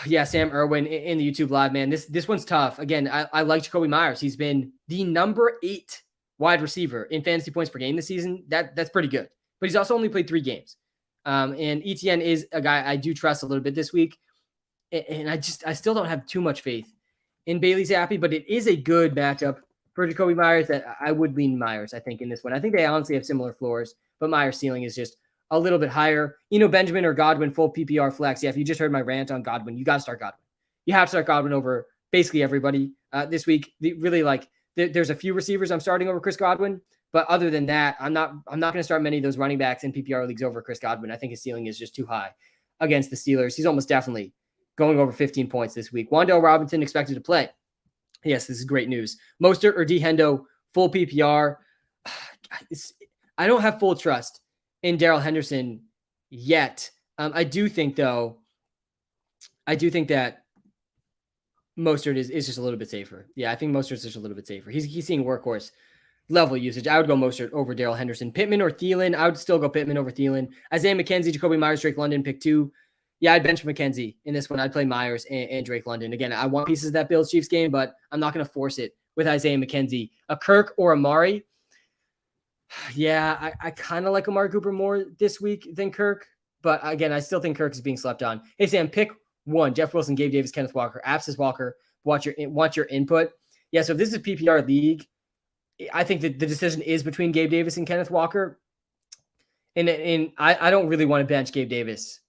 Yeah, Sam Irwin in the YouTube live, man. This one's tough. Again, I like Jacoby Myers. He's been the number 8 wide receiver in fantasy points per game this season. That's pretty good. But he's also only played 3 games. And ETN is a guy I do trust a little bit this week. And I still don't have too much faith in Bailey Zappi, but it is a good matchup for Jacoby Myers that I would lean Myers, I think, in this one. I think they honestly have similar floors, but Myers' ceiling is just a little bit higher. Benjamin or Godwin, full PPR flex. Yeah, if you just heard my rant on Godwin, you got to start Godwin. You have to start Godwin over basically everybody this week. There's a few receivers I'm starting over Chris Godwin, but other than that, I'm not going to start many of those running backs in PPR leagues over Chris Godwin. I think his ceiling is just too high against the Steelers. He's almost definitely going over 15 points this week. Wan'Dale Robinson expected to play. Yes, this is great news. Mostert or D. Hendo, full PPR. I don't have full trust in Darrell Henderson yet. I do think that Mostert is just a little bit safer. Yeah, I think Mostert's just a little bit safer. He's seeing workhorse level usage. I would go Mostert over Darrell Henderson. Pittman or Thielen? I would still go Pittman over Thielen. Isaiah McKenzie, Jacoby Myers, Drake London, pick 2. Yeah, I'd bench McKenzie in this one. I'd play Myers and Drake London. Again, I want pieces of that Bills-Chiefs game, but I'm not going to force it with Isaiah McKenzie. A Kirk or Amari? Yeah, I kind of like Amari Cooper more this week than Kirk. But again, I still think Kirk is being slept on. Hey, Sam, pick 1. Jeff Wilson, Gabe Davis, Kenneth Walker. Apps Walker. Want your input. Yeah, so if this is a PPR league, I think that the decision is between Gabe Davis and Kenneth Walker. And I don't really want to bench Gabe Davis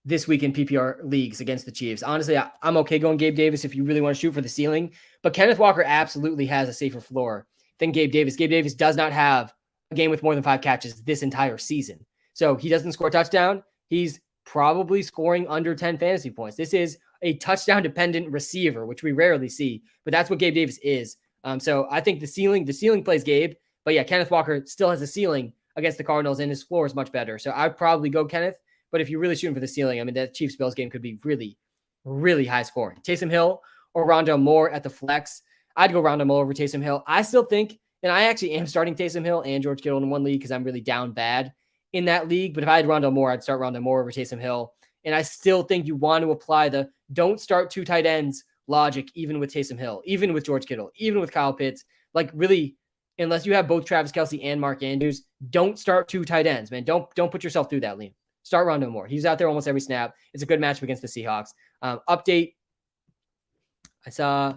this week in PPR leagues against the Chiefs. Honestly, I'm okay going Gabe Davis if you really want to shoot for the ceiling. But Kenneth Walker absolutely has a safer floor than Gabe Davis. Gabe Davis does not have a game with more than 5 catches this entire season. So he doesn't score a touchdown. He's probably scoring under 10 fantasy points. This is a touchdown-dependent receiver, which we rarely see. But that's what Gabe Davis is. So I think the ceiling plays Gabe. But yeah, Kenneth Walker still has a ceiling against the Cardinals, and his floor is much better. So I'd probably go Kenneth. But if you're really shooting for the ceiling, I mean, that Chiefs-Bills game could be really, really high scoring. Taysom Hill or Rondale Moore at the flex. I'd go Rondale Moore over Taysom Hill. I still think, and I actually am starting Taysom Hill and George Kittle in one league because I'm really down bad in that league. But if I had Rondale Moore, I'd start Rondale Moore over Taysom Hill. And I still think you want to apply the don't start 2 tight ends logic, even with Taysom Hill, even with George Kittle, even with Kyle Pitts. Like really, unless you have both Travis Kelce and Mark Andrews, don't start 2 tight ends, man. Don't put yourself through that, Liam. Start Rondale Moore. He's out there almost every snap. It's a good matchup against the Seahawks. Update. I saw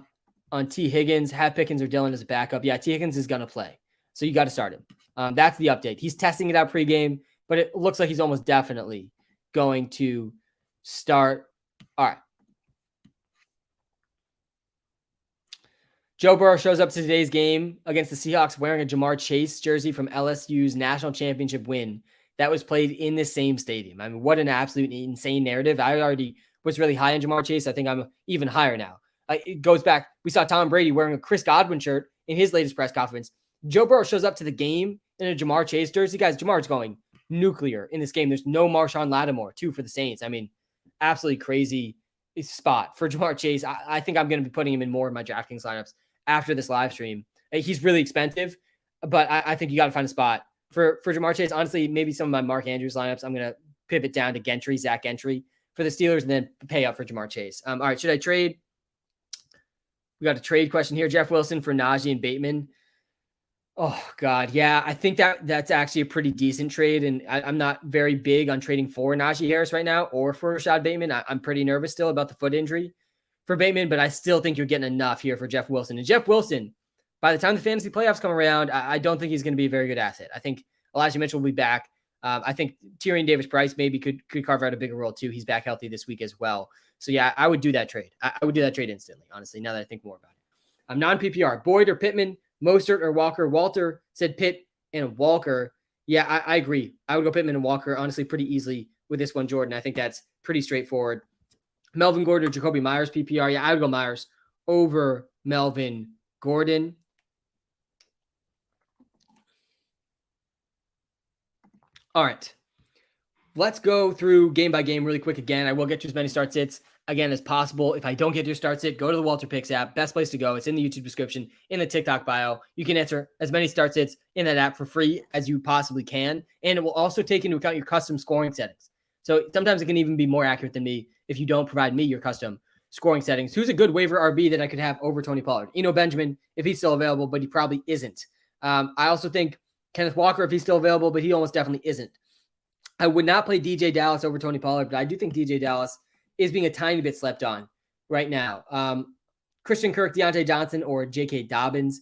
on T. Higgins, have Pickens or Dillon as a backup. Yeah, T. Higgins is going to play. So you got to start him. That's the update. He's testing it out pregame, but it looks like he's almost definitely going to start. All right. Joe Burrow shows up to today's game against the Seahawks wearing a Jamar Chase jersey from LSU's national championship win that was played in the same stadium. I mean, what an absolute insane narrative. I already was really high on Jamar Chase. I think I'm even higher now. It goes back. We saw Tom Brady wearing a Chris Godwin shirt in his latest press conference. Joe Burrow shows up to the game in a Jamar Chase jersey. Guys, Jamar's going nuclear in this game. There's no Marshawn Lattimore, too, for the Saints. I mean, absolutely crazy spot for Jamar Chase. I think I'm going to be putting him in more of my DraftKings lineups after this live stream. He's really expensive, but I think you got to find a spot for Jamar Chase. Honestly, maybe some of my Mark Andrews lineups, I'm going to pivot down to Gentry, Zach Gentry for the Steelers, and then pay up for Jamar Chase. All right, should I trade? We got a trade question here. Jeff Wilson for Najee and Bateman. Oh, God. Yeah, I think that's actually a pretty decent trade, and I'm not very big on trading for Najee Harris right now or for Rashad Bateman. I'm pretty nervous still about the foot injury for Bateman, but I still think you're getting enough here for Jeff Wilson. And Jeff Wilson, by the time the fantasy playoffs come around, I don't think he's going to be a very good asset. I think Elijah Mitchell will be back. I think Tyrion Davis-Price maybe could carve out a bigger role too. He's back healthy this week as well. So yeah, I would do that trade. I would do that trade instantly, honestly, now that I think more about it. I'm non-PPR. Boyd or Pittman, Mostert or Walker. Walter said Pitt and Walker. Yeah, I agree. I would go Pittman and Walker, honestly, pretty easily with this one, Jordan. I think that's pretty straightforward. Melvin Gordon or Jacoby Myers PPR. Yeah, I would go Myers over Melvin Gordon. All right. Let's go through game by game really quick again. I will get to as many start sits again as possible. If I don't get to your start sit, go to the WalterPicks app. Best place to go. It's in the YouTube description, in the TikTok bio. You can answer as many start sits in that app for free as you possibly can. And it will also take into account your custom scoring settings. So sometimes it can even be more accurate than me if you don't provide me your custom scoring settings. Who's a good waiver RB that I could have over Tony Pollard? Benjamin, if he's still available, but he probably isn't. I also think Kenneth Walker, if he's still available, but he almost definitely isn't. I would not play DJ Dallas over Tony Pollard, but I do think DJ Dallas is being a tiny bit slept on right now. Christian Kirk, Deontay Johnson, or J.K. Dobbins.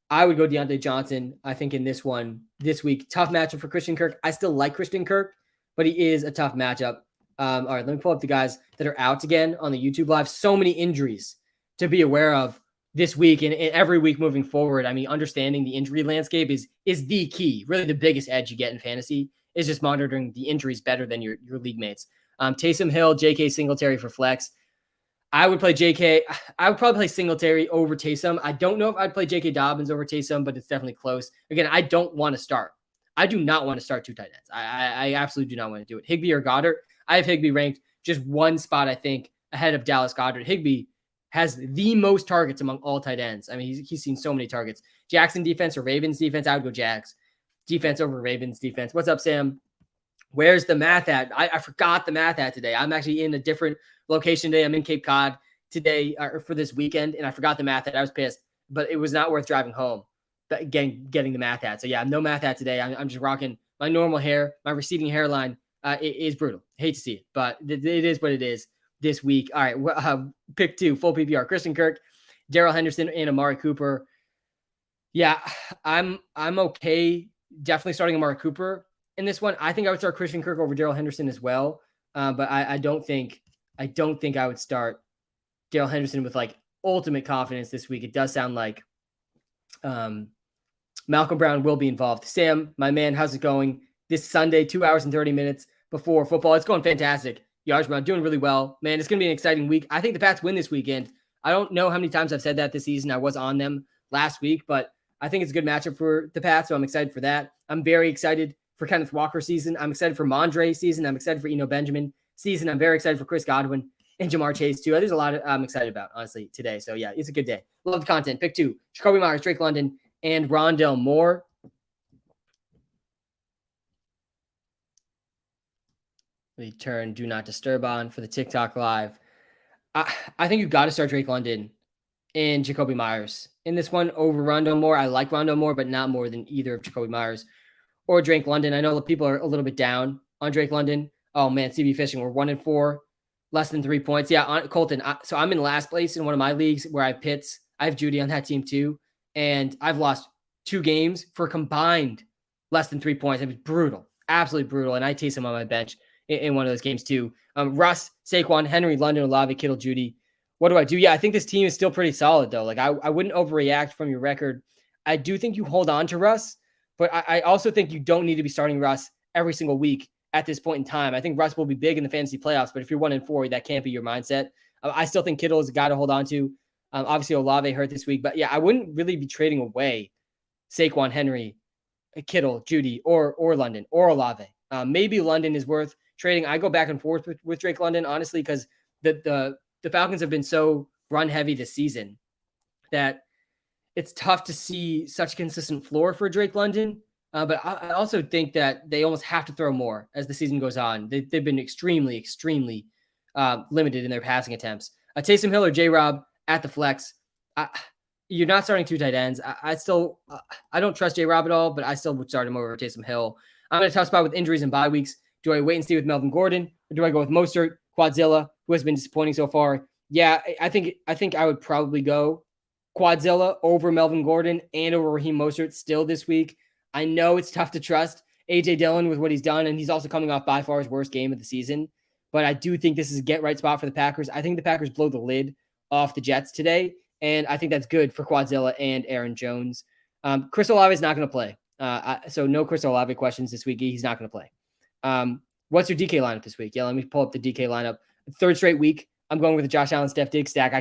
I would go Deontay Johnson, I think, in this one this week. Tough matchup for Christian Kirk. I still like Christian Kirk, but he is a tough matchup. All right, let me pull up the guys that are out again on the YouTube Live. So many injuries to be aware of this week and every week moving forward. I mean, understanding the injury landscape is the key. Really the biggest edge you get in fantasy is just monitoring the injuries better than your league mates. Taysom Hill, J.K. Singletary for flex. I would play J.K. I would probably play Singletary over Taysom. I don't know if I'd play J.K. Dobbins over Taysom, but it's definitely close. Again, I don't want to start. I do not want to start two tight ends. I absolutely do not want to do it. Higbee or Goddard. I have Higbee ranked just one spot, I think, ahead of Dallas Goedert. Higbee has the most targets among all tight ends. I mean, he's seen so many targets. Jackson defense or Ravens defense, I would go Jags. Defense over Ravens defense. What's up, Sam? Where's the math at? I forgot the math at today. I'm actually in a different location today. I'm in Cape Cod today for this weekend, and I forgot the math at. I was pissed, but it was not worth driving home getting the math at. So yeah, no math at today. I'm just rocking my normal hair. My receding hairline is brutal. Hate to see it, but it is what it is this week. All right, pick 2, full PPR. Christian Kirk, Darrell Henderson, and Amari Cooper. Yeah, I'm okay. Definitely starting Amari Cooper in this one. I think I would start Christian Kirk over Darrell Henderson as well. But I don't think I would start Darrell Henderson with like ultimate confidence this week. It does sound like Malcolm Brown will be involved. Sam, my man, how's it going this Sunday? 2 hours and 30 minutes before football. It's going fantastic. Yards Brown doing really well, man. It's going to be an exciting week. I think the Pats win this weekend. I don't know how many times I've said that this season. I was on them last week, but I think it's a good matchup for the Pats, so I'm excited for that. I'm very excited for Kenneth Walker season. I'm excited for Mondre season. I'm excited for Benjamin season. I'm very excited for Chris Godwin and Jamar Chase too. There's a lot I'm excited about, honestly, today. So yeah, it's a good day. Love the content. Pick 2, Jacoby Myers, Drake London, and Rondell Moore. We turn Do Not Disturb on for the TikTok Live. I think you got to start Drake London and Jacoby Myers in this one over Rondell Moore. I like Rondell Moore, but not more than either of Jacoby Myers or Drake London. I know people are a little bit down on Drake London. Oh man, CB Fishing, we're 1-4, less than 3 points. Yeah, Colton. So I'm in last place in one of my leagues where I have Pitts. I have Judy on that team too, and I've lost 2 games for combined less than 3 points. It was brutal, absolutely brutal. And I taste him on my bench in one of those games too. Russ, Saquon, Henry, London, Olave, Kittle, Judy. What do I do? Yeah, I think this team is still pretty solid though. Like I wouldn't overreact from your record. I do think you hold on to Russ, but I also think you don't need to be starting Russ every single week at this point in time. I think Russ will be big in the fantasy playoffs, but if you're 1-4, that can't be your mindset. I still think Kittle is a guy to hold on to. Obviously, Olave hurt this week, but yeah, I wouldn't really be trading away Saquon, Henry, Kittle, Judy, or London, or Olave. Maybe London is worth trading. I go back and forth with Drake London, honestly, because the Falcons have been so run heavy this season that it's tough to see such consistent floor for Drake London. But I also think that they almost have to throw more as the season goes on. They've been extremely, extremely limited in their passing attempts. Taysom Hill or J-Rob at the flex. You're not starting 2 tight ends. I don't trust J-Rob at all, but I still would start him over Taysom Hill. I'm in a tough spot with injuries and bye weeks. Do I wait and see with Melvin Gordon, or do I go with Mostert, Quadzilla, who has been disappointing so far? Yeah, I think I would probably go Quadzilla over Melvin Gordon and over Raheem Mostert still this week. I know it's tough to trust A.J. Dillon with what he's done, and he's also coming off by far his worst game of the season. But I do think this is a get-right spot for the Packers. I think the Packers blow the lid off the Jets today, and I think that's good for Quadzilla and Aaron Jones. Chris Olave is not going to play. So no Chris Olave questions this week. He's not going to play. What's your DK lineup this week? Yeah, let me pull up the DK lineup. Third straight week, I'm going with the Josh Allen, Steph Diggs stack.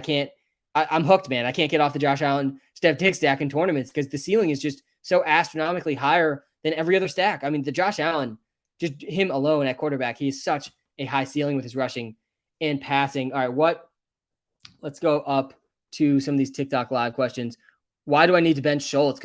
I'm hooked, man. I can't get off the Josh Allen, Steph Diggs stack in tournaments because the ceiling is just so astronomically higher than every other stack. I mean, the Josh Allen, just him alone at quarterback, he has such a high ceiling with his rushing and passing. All right, let's go up to some of these TikTok live questions. Why do I need to bench Schultz?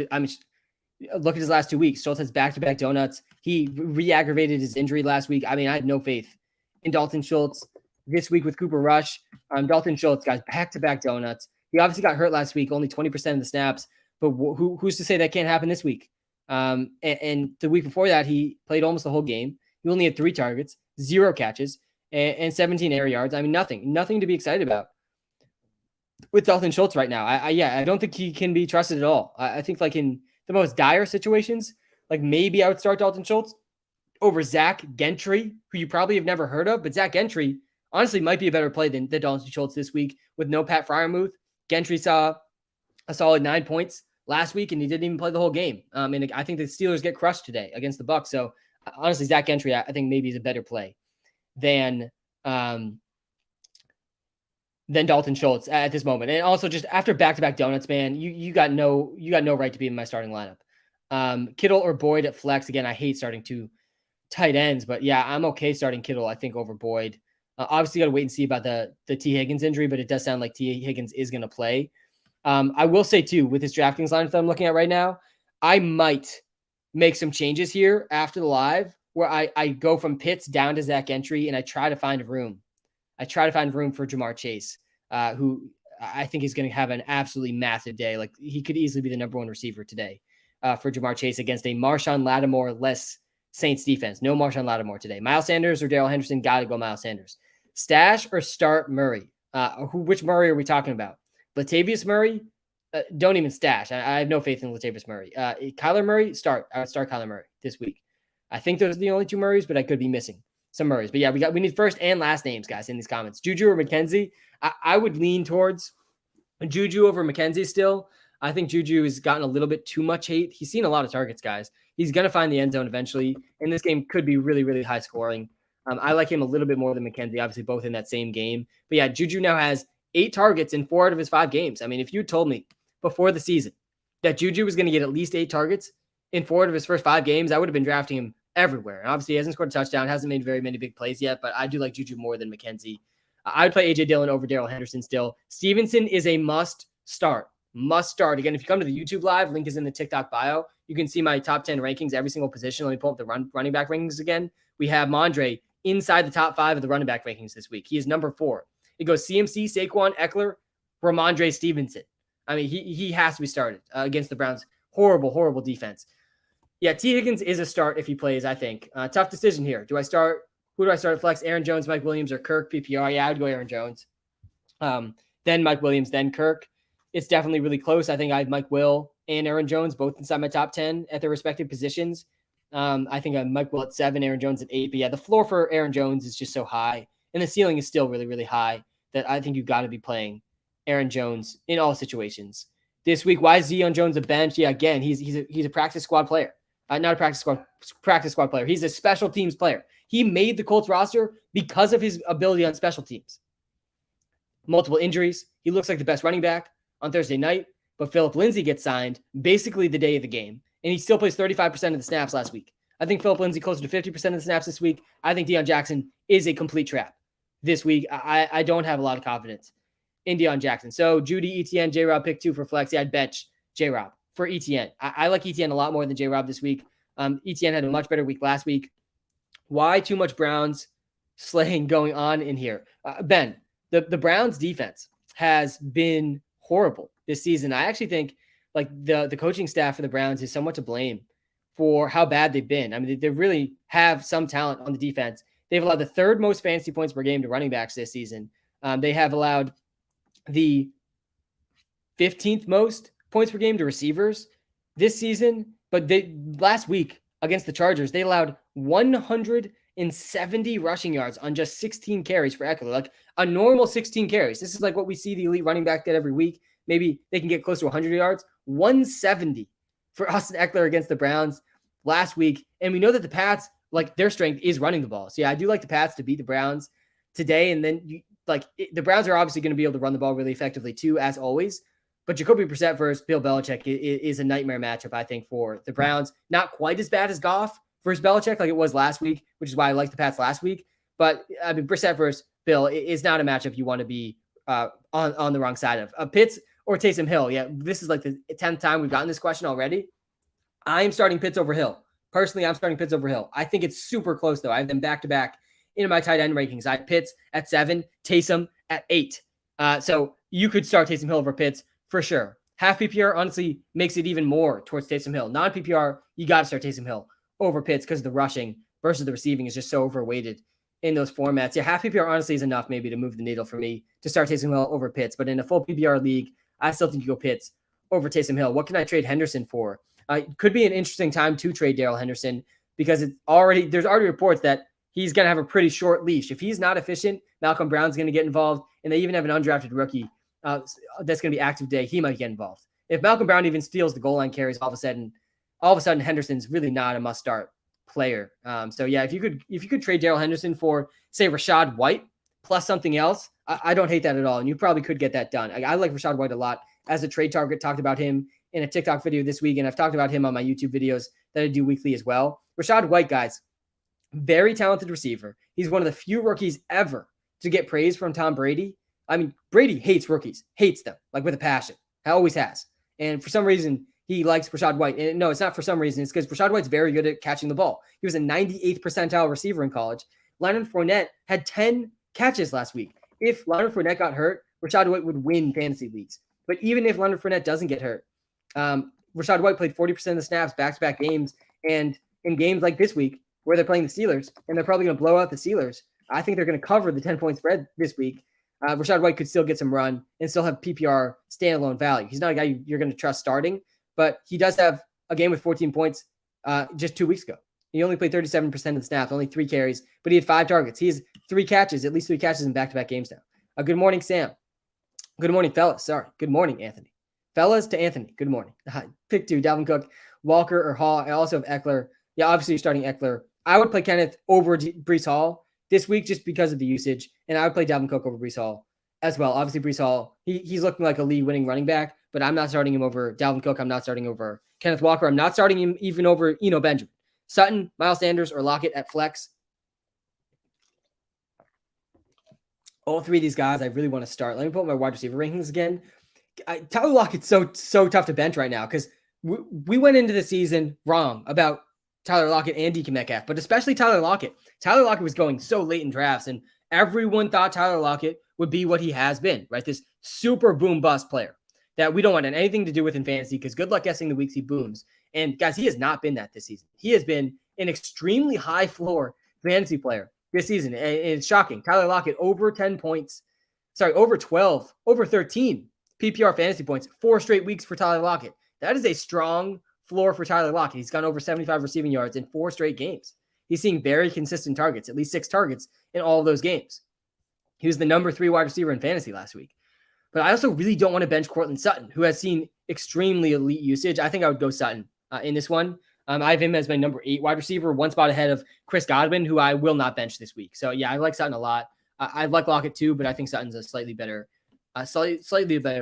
Look at his last 2 weeks. Schultz has back-to-back donuts. He re-aggravated his injury last week. I mean, I have no faith in Dalton Schultz this week with Cooper Rush. Dalton Schultz, guys, back-to-back donuts. He obviously got hurt last week, only 20% of the snaps, but who's to say that can't happen this week? And the week before that, he played almost the whole game. He only had 3 targets, 0 catches, and 17 air yards. I mean, nothing to be excited about with Dalton Schultz right now. I don't think he can be trusted at all. I think like in the most dire situations, like maybe I would start Dalton Schultz over Zach Gentry, who you probably have never heard of, but Zach Gentry honestly might be a better play than Dalton Schultz this week with no Pat Freiermuth. Gentry saw a solid 9 points last week, and he didn't even play the whole game. And I think the Steelers get crushed today against the Bucs. So honestly, Zach Gentry, I think maybe is a better play than Dalton Schultz at this moment. And also just after back-to-back donuts, man, you got no right to be in my starting lineup. Kittle or Boyd at flex. Again, I hate starting 2 tight ends, but yeah, I'm okay starting Kittle, I think, over Boyd. Obviously, got to wait and see about the T. Higgins injury, but it does sound like T. Higgins is going to play. I will say, too, with this DraftKings lineup that I'm looking at right now, I might make some changes here after the live where I go from Pitts down to Zach Gentry, and I try to find room. for Jamar Chase, who I think is going to have an absolutely massive day. Like, he could easily be the number 1 receiver today for Jamar Chase against a Marshawn Lattimore-less Saints defense. No Marshawn Lattimore today. Miles Sanders or Darrell Henderson? Got to go Miles Sanders. Stash or start Murray? Which Murray are we talking about? Latavius Murray? Don't even stash. I have no faith in Latavius Murray. Kyler Murray? Start. I would start Kyler Murray this week. I think those are the only 2 Murrays, but I could be missing some Murrays. But yeah, we need first and last names, guys, in these comments. Juju or McKenzie? I would lean towards Juju over McKenzie still. I think Juju has gotten a little bit too much hate. He's seen a lot of targets, guys. He's going to find the end zone eventually, and this game could be really, really high scoring. I like him a little bit more than McKenzie, obviously both in that same game. But yeah, Juju now has 8 targets in 4 out of his 5 games. I mean, if you told me before the season that Juju was going to get at least 8 targets in 4 out of his first 5 games, I would have been drafting him everywhere. And obviously, he hasn't scored a touchdown, hasn't made very many big plays yet, but I do like Juju more than McKenzie. I would play A.J. Dillon over Darrell Henderson still. Stevenson is a must start. Again, if you come to the YouTube live, link is in the TikTok bio. You can see my top 10 rankings, every single position. Let me pull up the running back rankings again. We have Mondre inside the top 5 of the running back rankings this week. He is number 4. It goes CMC, Saquon, Eckler, Ramondre Stevenson. I mean, he has to be started against the Browns. Horrible defense. Yeah, T. Higgins is a start if he plays, I think. Tough decision here. Who do I start at flex? Aaron Jones, Mike Williams, or Kirk PPR? Yeah, I would go Aaron Jones. Then Mike Williams, then Kirk. It's definitely really close. I think I have Mike Will and Aaron Jones both inside my top 10 at their respective positions. I think I have Mike Will at 7, Aaron Jones at 8. But yeah, the floor for Aaron Jones is just so high, and the ceiling is still really, really high that I think you've got to be playing Aaron Jones in all situations. This week, why is Dion Jones a bench? Yeah, again, he's a practice squad player. Not a practice squad player. He's a special teams player. He made the Colts roster because of his ability on special teams. Multiple injuries. He looks like the best running back on Thursday night, but Phillip Lindsay gets signed basically the day of the game, and he still plays 35% of the snaps last week. I think Phillip Lindsay closer to 50% of the snaps this week. I think Deion Jackson is a complete trap this week. I don't have a lot of confidence in Deion Jackson. So Judy, ETN, J-Rob, pick 2 for flex. Yeah, I'd bench J-Rob for ETN. I like ETN a lot more than J-Rob this week. ETN had a much better week last week. Why too much Browns slaying going on in here? Ben, the Browns defense has been horrible this season. I actually think like the coaching staff for the Browns is somewhat to blame for how bad they've been. I mean, they really have some talent on the defense. They've allowed the 3rd most fantasy points per game to running backs this season. They have allowed the 15th most points per game to receivers this season. But last week against the Chargers, they allowed 170 rushing yards on just 16 carries for Eckler. Like a normal 16 carries. This is like what we see the elite running back get every week. Maybe they can get close to 100 yards. 170 for Austin Eckler against the Browns last week. And we know that the Pats like their strength is running the ball. So yeah, I do like the Pats to beat the Browns today. And then the Browns are obviously going to be able to run the ball really effectively too, as always. But Jacoby Brissett versus Bill Belichick is a nightmare matchup, I think, for the Browns. Not quite as bad as Goff versus Belichick like it was last week, which is why I liked the Pats last week. But I mean, Brissett versus Bill is not a matchup you want to be on the wrong side of. Pitts or Taysom Hill. Yeah, this is like the 10th time we've gotten this question already. I'm starting Pitts over Hill. Personally, I'm starting Pitts over Hill. I think it's super close, though. I have them back-to-back in my tight end rankings. I have Pitts at 7, Taysom at 8. So you could start Taysom Hill over Pitts for sure. Half PPR honestly makes it even more towards Taysom Hill. Non-PPR, you got to start Taysom Hill over Pitts because the rushing versus the receiving is just so overweighted in those formats. Yeah, half PPR honestly is enough maybe to move the needle for me to start Taysom Hill over Pitts. But in a full PPR league, I still think you go Pitts over Taysom Hill. What can I trade Henderson for? It could be an interesting time to trade Darrell Henderson because there's already reports that he's going to have a pretty short leash. If he's not efficient, Malcolm Brown's going to get involved, and they even have an undrafted rookie that's going to be active today. He might get involved. If Malcolm Brown even steals the goal line carries, all of a sudden Henderson's really not a must start player. So yeah, if you could trade Darrell Henderson for say Rachaad White plus something else, I don't hate that at all, and you probably could get that done. I like Rachaad White a lot as a trade target. Talked about him in a TikTok video this week, and I've talked about him on my YouTube videos that I do weekly as well. Rachaad White, guys, very talented receiver. He's one of the few rookies ever to get praise from Tom Brady. I mean, Brady hates rookies, hates them, like with a passion. He always has. And for some reason, he likes Rachaad White. And no, it's not for some reason. It's because Rachaad White's very good at catching the ball. He was a 98th percentile receiver in college. Leonard Fournette had 10 catches last week. If Leonard Fournette got hurt, Rachaad White would win fantasy leagues. But even if Leonard Fournette doesn't get hurt, Rachaad White played 40% of the snaps back-to-back games. And in games like this week, where they're playing the Steelers, and they're probably going to blow out the Steelers, I think they're going to cover the 10-point spread this week. Rachaad White could still get some run and still have PPR standalone value. He's not a guy you're going to trust starting, but he does have a game with 14 points just 2 weeks ago. He only played 37% of the snaps, only 3 carries, but he had 5 targets. He has 3 catches, at least 3 catches in back-to-back games now. Good morning, Sam. Good morning, fellas. Sorry. Good morning, Anthony. Fellas to Anthony. Good morning. Pick 2, Dalvin Cook, Walker, or Hall. I also have Eckler. Yeah, obviously you're starting Eckler. I would play Kenneth over Breece Hall this week just because of the usage, and I would play Dalvin Cook over Breece Hall as well. Obviously, Breece Hall, he's looking like a league-winning running back, but I'm not starting him over Dalvin Cook. I'm not starting over Kenneth Walker. I'm not starting him even over Benjamin. Sutton, Miles Sanders, or Lockett at flex. All 3 of these guys I really want to start. Let me pull up my wide receiver rankings again. Tyler Lockett's so tough to bench right now because we went into the season wrong about Tyler Lockett and DK Metcalf, but especially Tyler Lockett. Tyler Lockett was going so late in drafts, and everyone thought Tyler Lockett would be what he has been, right? This super boom bust player that we don't want anything to do with in fantasy because good luck guessing the weeks he booms. And guys, he has not been that this season. He has been an extremely high floor fantasy player this season. And it's shocking. Tyler Lockett over 10 points, over 12, over 13 PPR fantasy points, 4 straight weeks for Tyler Lockett. That is a strong floor for Tyler Lockett. He's gone over 75 receiving yards in 4 straight games. He's seeing very consistent targets, at least 6 targets in all of those games. He was the number 3 wide receiver in fantasy last week. But I also really don't want to bench Courtland Sutton, who has seen extremely elite usage. I think I would go Sutton in this one. I have him as my number 8 wide receiver, 1 spot ahead of Chris Godwin, who I will not bench this week. So yeah, I like Sutton a lot. I like Lockett too, but I think Sutton's a slightly better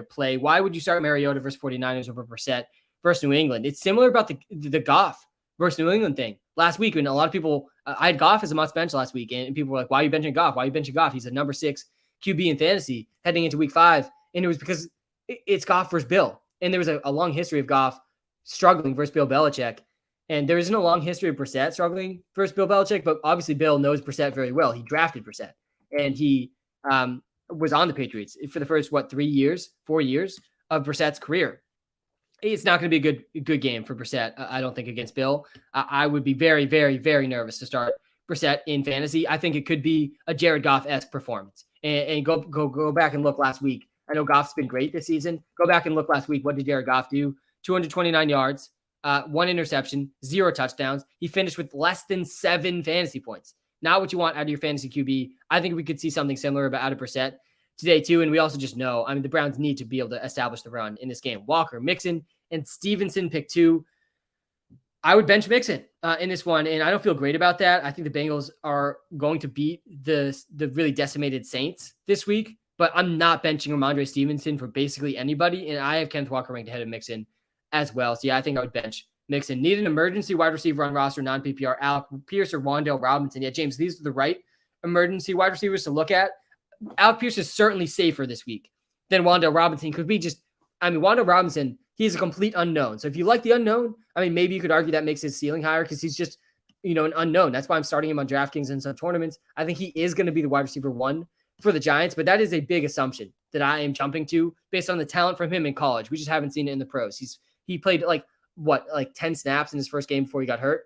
play. Why would you start Mariota versus 49ers over Brissett versus New England? It's similar about the Goff versus New England thing last week. When a lot of people, I had Goff as a must bench last week, and people were like, "Why are you benching Goff? Why are you benching Goff? He's a number 6 QB in fantasy heading into week 5." And it was because it's Goff versus Bill, and there was a long history of Goff struggling versus Bill Belichick, and there isn't a long history of Brissett struggling versus Bill Belichick. But obviously, Bill knows Brissett very well. He drafted Brissett, and he was on the Patriots for the first 4 years of Brissett's career. It's not going to be a good game for Brissett, I don't think, against Bill. I would be very, very, very nervous to start Brissett in fantasy. I think it could be a Jared Goff-esque performance. And go back and look last week. I know Goff's been great this season. Go back and look last week. What did Jared Goff do? 229 yards, 1 interception, 0 touchdowns. He finished with less than 7 fantasy points. Not what you want out of your fantasy QB. I think we could see something similar out of Brissett today too. And we also just know, the Browns need to be able to establish the run in this game. Walker, Mixon, and Stevenson pick 2. I would bench Mixon in this one, and I don't feel great about that. I think the Bengals are going to beat the really decimated Saints this week, but I'm not benching Ramondre Stevenson for basically anybody, and I have Kenneth Walker ranked ahead of Mixon as well. So yeah, I think I would bench Mixon. Need an emergency wide receiver on roster, non-PPR, Alec Pierce or Wan'Dale Robinson. Yeah, James, these are the right emergency wide receivers to look at. Alec Pierce is certainly safer this week than Wan'Dale Robinson. Could be just, Wan'Dale Robinson, he's a complete unknown. So if you like the unknown, maybe you could argue that makes his ceiling higher because he's just, an unknown. That's why I'm starting him on DraftKings in some tournaments. I think he is going to be the wide receiver 1 for the Giants, but that is a big assumption that I am jumping to based on the talent from him in college. We just haven't seen it in the pros. He played like 10 snaps in his first game before he got hurt.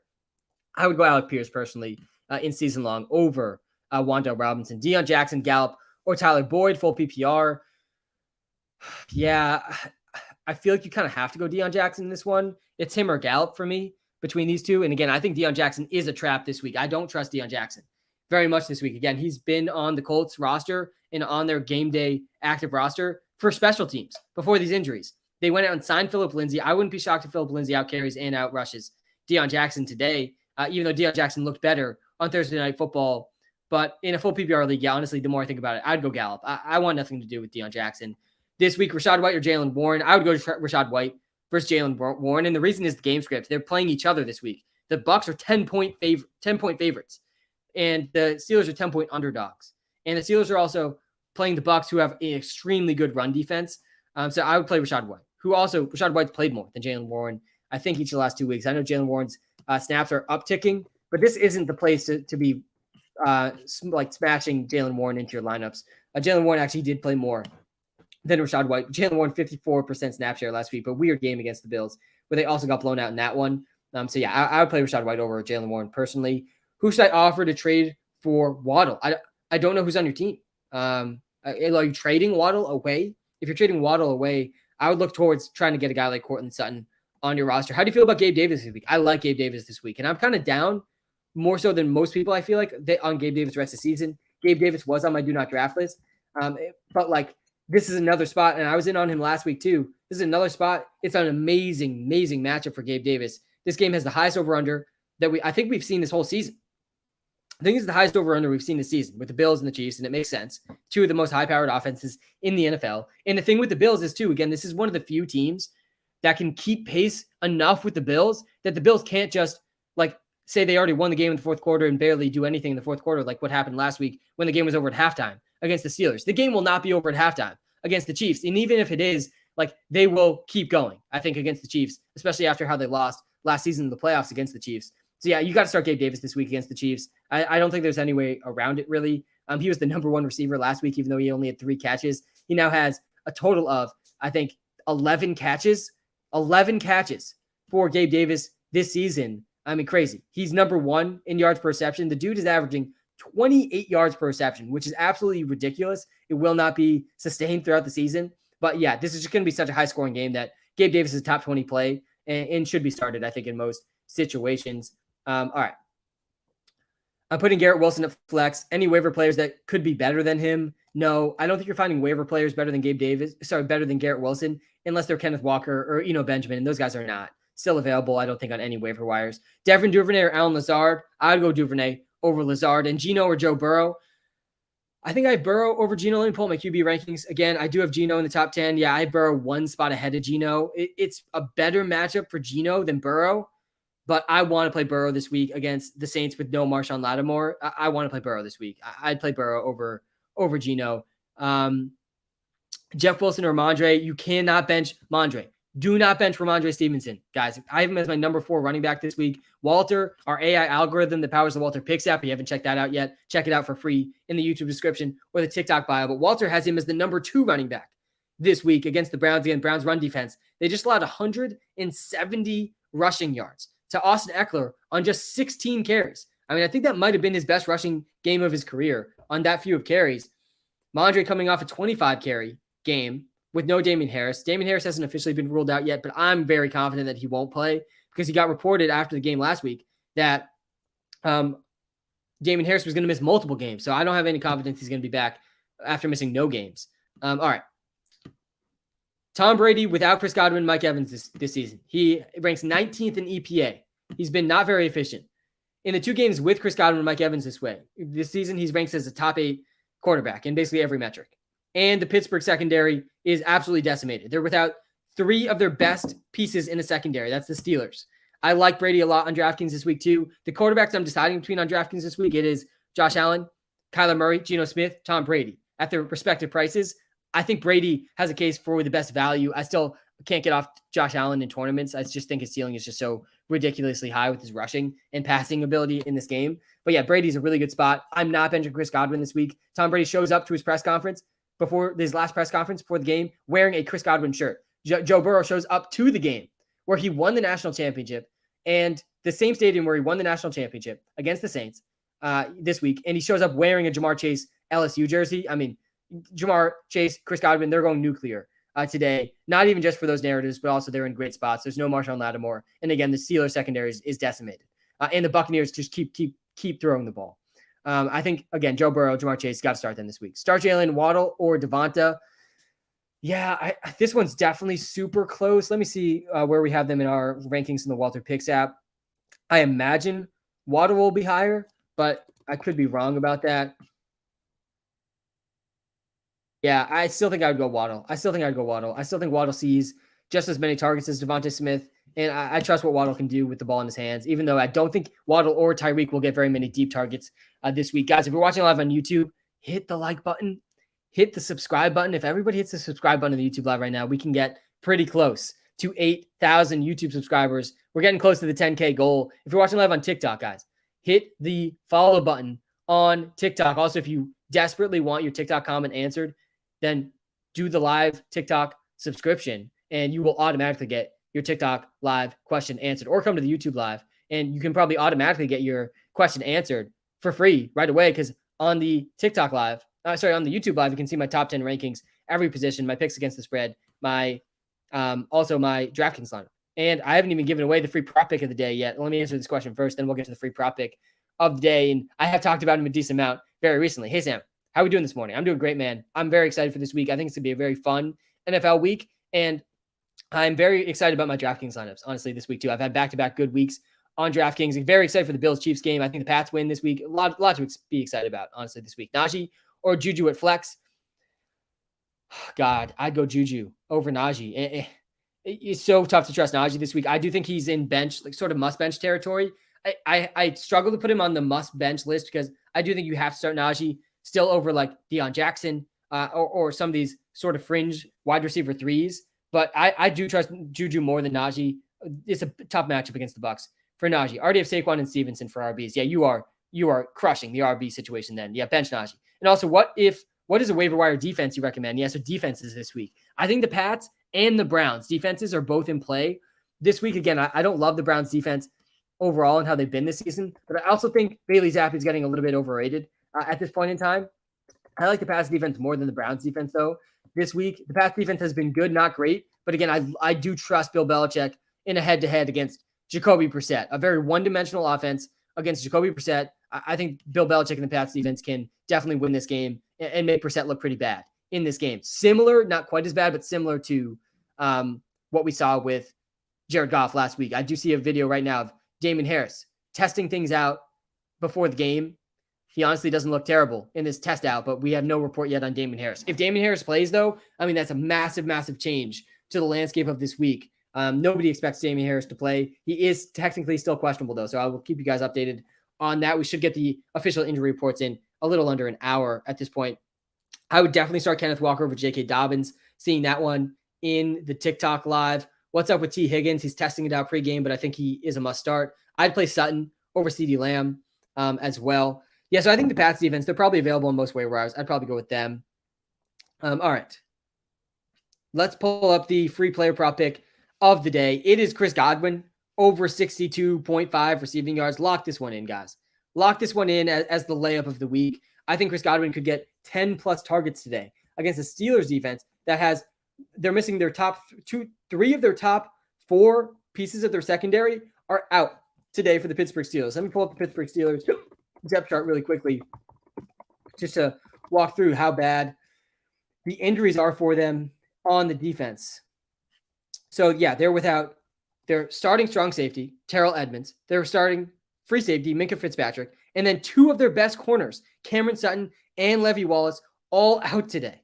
I would go Alec Pierce personally in season long over Wan'Dale Robinson, Dion Jackson, Gallup, or Tyler Boyd, full PPR. Yeah, I feel like you kind of have to go Dion Jackson in this one. It's him or Gallup for me between these two. And again, I think Dion Jackson is a trap this week. I don't trust Dion Jackson very much this week. Again, he's been on the Colts roster and on their game day active roster for special teams before these injuries. They went out and signed Phillip Lindsay. I wouldn't be shocked if Phillip Lindsay out carries and out rushes Dion Jackson today, even though Dion Jackson looked better on Thursday Night Football. But in a full PPR league, yeah, honestly, the more I think about it, I'd go Gallup. I want nothing to do with Dion Jackson. This week, Rachaad White or Jaylen Warren. I would go to Rachaad White versus Jaylen Warren. And the reason is the game script. They're playing each other this week. The Bucs are 10-point favorites. And the Steelers are 10-point underdogs. And the Steelers are also playing the Bucs, who have an extremely good run defense. So I would play Rachaad White, Rachaad White's played more than Jaylen Warren, I think, each of the last 2 weeks. I know Jaylen Warren's snaps are upticking, but this isn't the place to be smashing Jaylen Warren into your lineups. Jaylen Warren actually did play more than Rachaad White. Jaylen Warren, 54% snap share last week, but weird game against the Bills, where they also got blown out in that one. So yeah, I would play Rachaad White over Jaylen Warren personally. Who should I offer to trade for Waddle? I don't know who's on your team. Are you trading Waddle away? If you're trading Waddle away, I would look towards trying to get a guy like Courtland Sutton on your roster. How do you feel about Gabe Davis this week? I like Gabe Davis this week, and I'm kind of down more so than most people, I feel like, on Gabe Davis the rest of the season. Gabe Davis was on my do not draft list, but this is another spot, and I was in on him last week too. This is another spot. It's an amazing, amazing matchup for Gabe Davis. This game has the highest over-under that I think we've seen this whole season. I think it's the highest over-under we've seen this season with the Bills and the Chiefs, and it makes sense. 2 of the most high-powered offenses in the NFL. And the thing with the Bills is, too, again, this is one of the few teams that can keep pace enough with the Bills that the Bills can't just, say they already won the game in the fourth quarter and barely do anything in the fourth quarter, like what happened last week when the game was over at halftime against the Steelers. The game will not be over at halftime against the Chiefs. And even if it is, they will keep going, I think, against the Chiefs, especially after how they lost last season in the playoffs against the Chiefs. So, yeah, you got to start Gabe Davis this week against the Chiefs. I don't think there's any way around it, really. He was the number 1 receiver last week, even though he only had 3 catches. He now has a total of, I think, 11 catches. 11 catches for Gabe Davis this season. Crazy. He's number 1 in yards per reception. The dude is averaging 28 yards per reception, which is absolutely ridiculous. It will not be sustained throughout the season. But, yeah, this is just going to be such a high-scoring game that Gabe Davis is a top 20 play and should be started, I think, in most situations. All right. I'm putting Garrett Wilson at flex. Any waiver players that could be better than him? No, I don't think you're finding waiver players better than better than Garrett Wilson, unless they're Kenneth Walker or Benjamin, and those guys are not still available, I don't think, on any waiver wires. Devin Duvernay or Alan Lazard? I would go Duvernay over Lazard. And Geno or Joe Burrow? I think I have Burrow over Geno. Let me pull up my QB rankings. Again, I do have Geno in the top 10. Yeah, I have Burrow 1 spot ahead of Geno. It's a better matchup for Geno than Burrow. But I want to play Burrow this week against the Saints with no Marshawn Lattimore. I want to play Burrow this week. I'd play Burrow over Geno. Jeff Wilson or Ramondre. You cannot bench Mondre. Do not bench Ramondre Stevenson, guys. I have him as my number 4 running back this week. Walter, our AI algorithm that powers the WalterPicks app. If you haven't checked that out yet, check it out for free in the YouTube description or the TikTok bio. But Walter has him as the number 2 running back this week against the Browns. Again, Browns run defense. They just allowed 170 rushing yards to Austin Eckler on just 16 carries. I think that might have been his best rushing game of his career on that few of carries. Mondre coming off a 25-carry game with no Damian Harris. Damian Harris hasn't officially been ruled out yet, but I'm very confident that he won't play because he got reported after the game last week that Damian Harris was going to miss multiple games. So I don't have any confidence he's going to be back after missing no games. All right. Tom Brady without Chris Godwin, Mike Evans this season. He ranks 19th in EPA He's been not very efficient. In the 2 games with Chris Godwin and Mike Evans this season, he's ranked as a top 8 quarterback in basically every metric. And the Pittsburgh secondary is absolutely decimated. They're without 3 of their best pieces in the secondary. That's the Steelers. I like Brady a lot on DraftKings this week too. The quarterbacks I'm deciding between on DraftKings this week, it is Josh Allen, Kyler Murray, Geno Smith, Tom Brady. At their respective prices, I think Brady has a case for the best value. I still can't get off Josh Allen in tournaments. I just think his ceiling is just so ridiculously high with his rushing and passing ability in this game. But yeah, Brady's a really good spot. I'm not benching Chris Godwin this week. Tom Brady shows up to his press conference before his last press conference before the game wearing a Chris Godwin shirt. Joe Burrow shows up to the game where he won the national championship and the same stadium where he won the national championship against the Saints this week. And he shows up wearing a Jamar Chase LSU jersey. I mean, Jamar Chase, Chris Godwin, they're going nuclear today. Not even just for those narratives, but also they're in great spots. There's no Marshawn Lattimore. And again, the Steelers secondary is decimated. And the Buccaneers just keep throwing the ball. I think, again, Joe Burrow, Jamar Chase, got to start them this week. Start Jalen Waddle or Devonta. Yeah, this one's definitely super close. Let me see where we have them in our rankings in the WalterPicks app. I imagine Waddle will be higher, but I could be wrong about that. Yeah, I still think I would go Waddle. I still think Waddle sees just as many targets as Devonta Smith, and I trust what Waddle can do with the ball in his hands, even though I don't think Waddle or Tyreek will get very many deep targets this week. Guys, if you're watching live on YouTube, hit the like button, hit the subscribe button. If everybody hits the subscribe button on the YouTube live right now, we can get pretty close to 8,000 YouTube subscribers. We're getting close to the 10K goal. If you're watching live on TikTok, guys, hit the follow button on TikTok. Also, if you desperately want your TikTok comment answered, then do the live TikTok subscription and you will automatically get your TikTok live question answered, or come to the YouTube live and you can probably automatically get your question answered for free right away. Because on the TikTok live, on the YouTube live, you can see my top 10 rankings, every position, my picks against the spread, my also my DraftKings lineup. And I haven't even given away the free prop pick of the day yet. Let me answer this question first, then we'll get to the free prop pick of the day. And I have talked about him a decent amount very recently. Hey, Sam, how are we doing this morning? I'm doing great, man. I'm very excited for this week. I think it's going to be a very fun NFL week. And I'm very excited about my DraftKings lineups, honestly, this week too. I've had back-to-back good weeks on DraftKings. I'm very excited for the Bills-Chiefs game. I think the Pats win this week. A lot to be excited about, honestly, this week. Najee or Juju at flex? God, I'd go Juju over Najee. It's so tough to trust Najee this week. I do think he's in bench, like sort of must-bench territory. I struggle to put him on the must-bench list because I do think you have to start Najee still over like Dion Jackson or some of these sort of fringe wide receiver threes. But I do trust Juju more than Najee. It's a tough matchup against the Bucs for Najee. Already have Saquon and Stevenson for RBs. Yeah, you are crushing the RB situation then. Yeah, bench Najee. And also, what is a waiver wire defense you recommend? Yeah, so defenses this week. I think the Pats and the Browns defenses are both in play this week. Again, I don't love the Browns defense overall and how they've been this season, but I also think Bailey Zappi is getting a little bit overrated at this point in time. I like the Pats defense more than the Browns defense, though. This week, the Pats defense has been good, not great. But again, I do trust Bill Belichick in a head-to-head against Jacoby Brissett, a very one-dimensional offense against Jacoby Brissett. I think Bill Belichick and the Pats defense can definitely win this game and make Brissett look pretty bad in this game. Similar, not quite as bad, but similar to what we saw with Jared Goff last week. I do see a video right now of Damon Harris testing things out before the game. He honestly doesn't look terrible in this test out, but we have no report yet on Damon Harris. If Damon Harris plays, though, I mean, that's a massive, massive change to the landscape of this week. Nobody expects Damon Harris to play. He is technically still questionable, though, so I will keep you guys updated on that. We should get the official injury reports in a little under an hour at this point. I would definitely start Kenneth Walker over J.K. Dobbins, seeing that one in the TikTok live. What's up with T. Higgins? He's testing it out pregame, but I think he is a must start. I'd play Sutton over CeeDee Lamb as well. Yeah, so I think the Pats defense, they're probably available in most waiver wires. I'd probably go with them. All right. Let's pull up the free player prop pick of the day. It is Chris Godwin over 62.5 receiving yards. Lock this one in, guys. Lock this one in as the layup of the week. I think Chris Godwin could get 10 plus targets today against the Steelers defense they're missing their three of their top 4 pieces of their secondary are out today for the Pittsburgh Steelers. Let me pull up the Pittsburgh Steelers depth chart really quickly just to walk through how bad the injuries are for them on the defense. So yeah, they're without They're starting strong safety, Terrell Edmonds. They're starting free safety, Minka Fitzpatrick. And then two of their best corners, Cameron Sutton and Levi Wallace, all out today.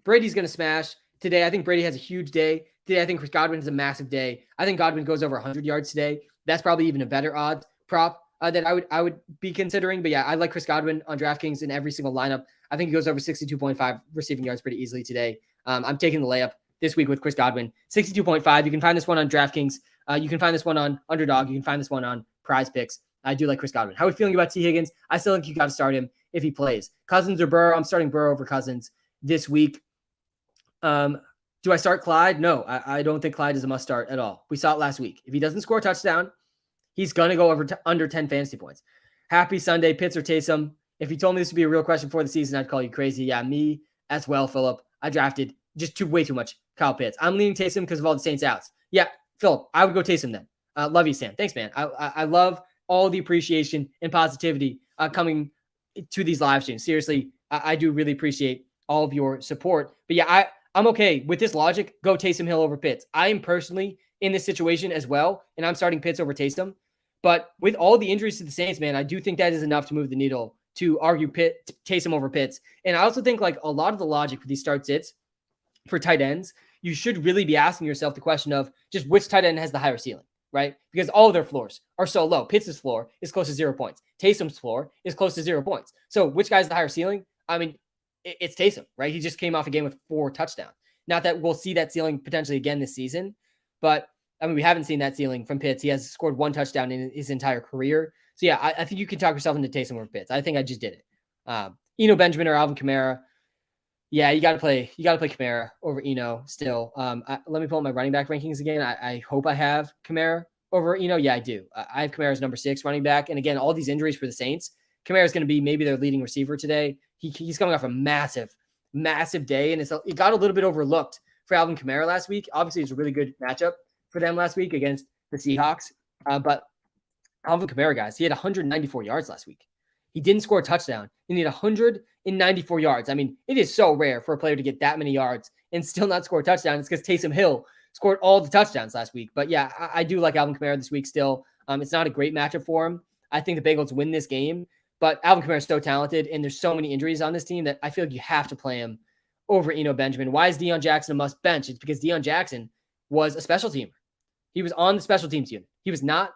Brady's going to smash today. I think Brady has a huge day. Today, I think Chris Godwin has a massive day. I think Godwin goes over 100 yards today. That's probably even a better odds prop that I would be considering. But yeah, I like Chris Godwin on DraftKings in every single lineup. I think he goes over 62.5 receiving yards pretty easily today. I'm taking the layup this week with Chris Godwin. 62.5. You can find this one on DraftKings. You can find this one on Underdog. You can find this one on Prize Picks. I do like Chris Godwin. How are we feeling about T. Higgins? I still think you got to start him if he plays. Cousins or Burrow? I'm starting Burrow over Cousins this week. Do I start Clyde? No, I don't think Clyde is a must start at all. We saw it last week. If he doesn't score a touchdown, he's going to go over under 10 fantasy points. Happy Sunday, Pitts or Taysom. If you told me this would be a real question before the season, I'd call you crazy. Yeah, me as well, Philip. I drafted just way too much Kyle Pitts. I'm leaning Taysom because of all the Saints outs. Yeah, Philip, I would go Taysom then. Love you, Sam. Thanks, man. I love all the appreciation and positivity coming to these live streams. Seriously, I do really appreciate all of your support. But yeah, I'm okay with this logic. Go Taysom Hill over Pitts. I am personally in this situation as well, and I'm starting Pitts over Taysom. But with all the injuries to the Saints, man, I do think that is enough to move the needle to argue Taysom over Pitts. And I also think like a lot of the logic for these start sits for tight ends, you should really be asking yourself the question of just which tight end has the higher ceiling, right? Because all of their floors are so low. Pitts' floor is close to 0 points. Taysom's floor is close to 0 points. So which guy's the higher ceiling? I mean, it's Taysom, right? He just came off a game with 4 touchdowns. Not that we'll see that ceiling potentially again this season, but I mean, we haven't seen that ceiling from Pitts. He has scored 1 touchdown in his entire career. So yeah, I think you can talk yourself into Taysom over Pitts. I think I just did it. Eno Benjamin or Alvin Kamara. Yeah, you got to play Kamara over Eno still. Let me pull up my running back rankings again. I hope I have Kamara over Eno. Yeah, I do. I have Kamara as number 6 running back. And again, all these injuries for the Saints, Kamara is going to be maybe their leading receiver today. He's coming off a massive day, and it got a little bit overlooked for Alvin Kamara last week. Obviously, it's a really good matchup for them last week against the Seahawks. But Alvin Kamara, guys, he had 194 yards last week. He didn't score a touchdown. He needed 194 yards. I mean, it is so rare for a player to get that many yards and still not score a touchdown. It's because Taysom Hill scored all the touchdowns last week. But yeah, I do like Alvin Kamara this week still. It's not a great matchup for him. I think the Bengals win this game. But Alvin Kamara is so talented, and there's so many injuries on this team that I feel like you have to play him over Eno Benjamin. Why is Dion Jackson a must bench? It's because Dion Jackson was a special teamer. He was on the special teams unit. He was not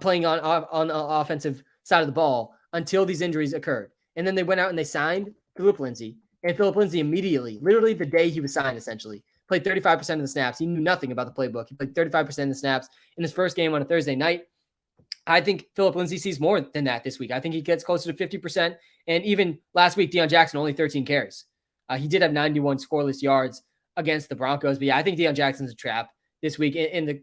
playing on the offensive side of the ball until these injuries occurred. And then they went out and they signed Philip Lindsay. And Philip Lindsay immediately, literally the day he was signed, essentially, played 35% of the snaps. He knew nothing about the playbook. He played 35% of the snaps in his first game on a Thursday night. I think Philip Lindsay sees more than that this week. I think he gets closer to 50%. And even last week, Dion Jackson only 13 carries. He did have 91 scoreless yards against the Broncos. But yeah, I think Dion Jackson's a trap this week. And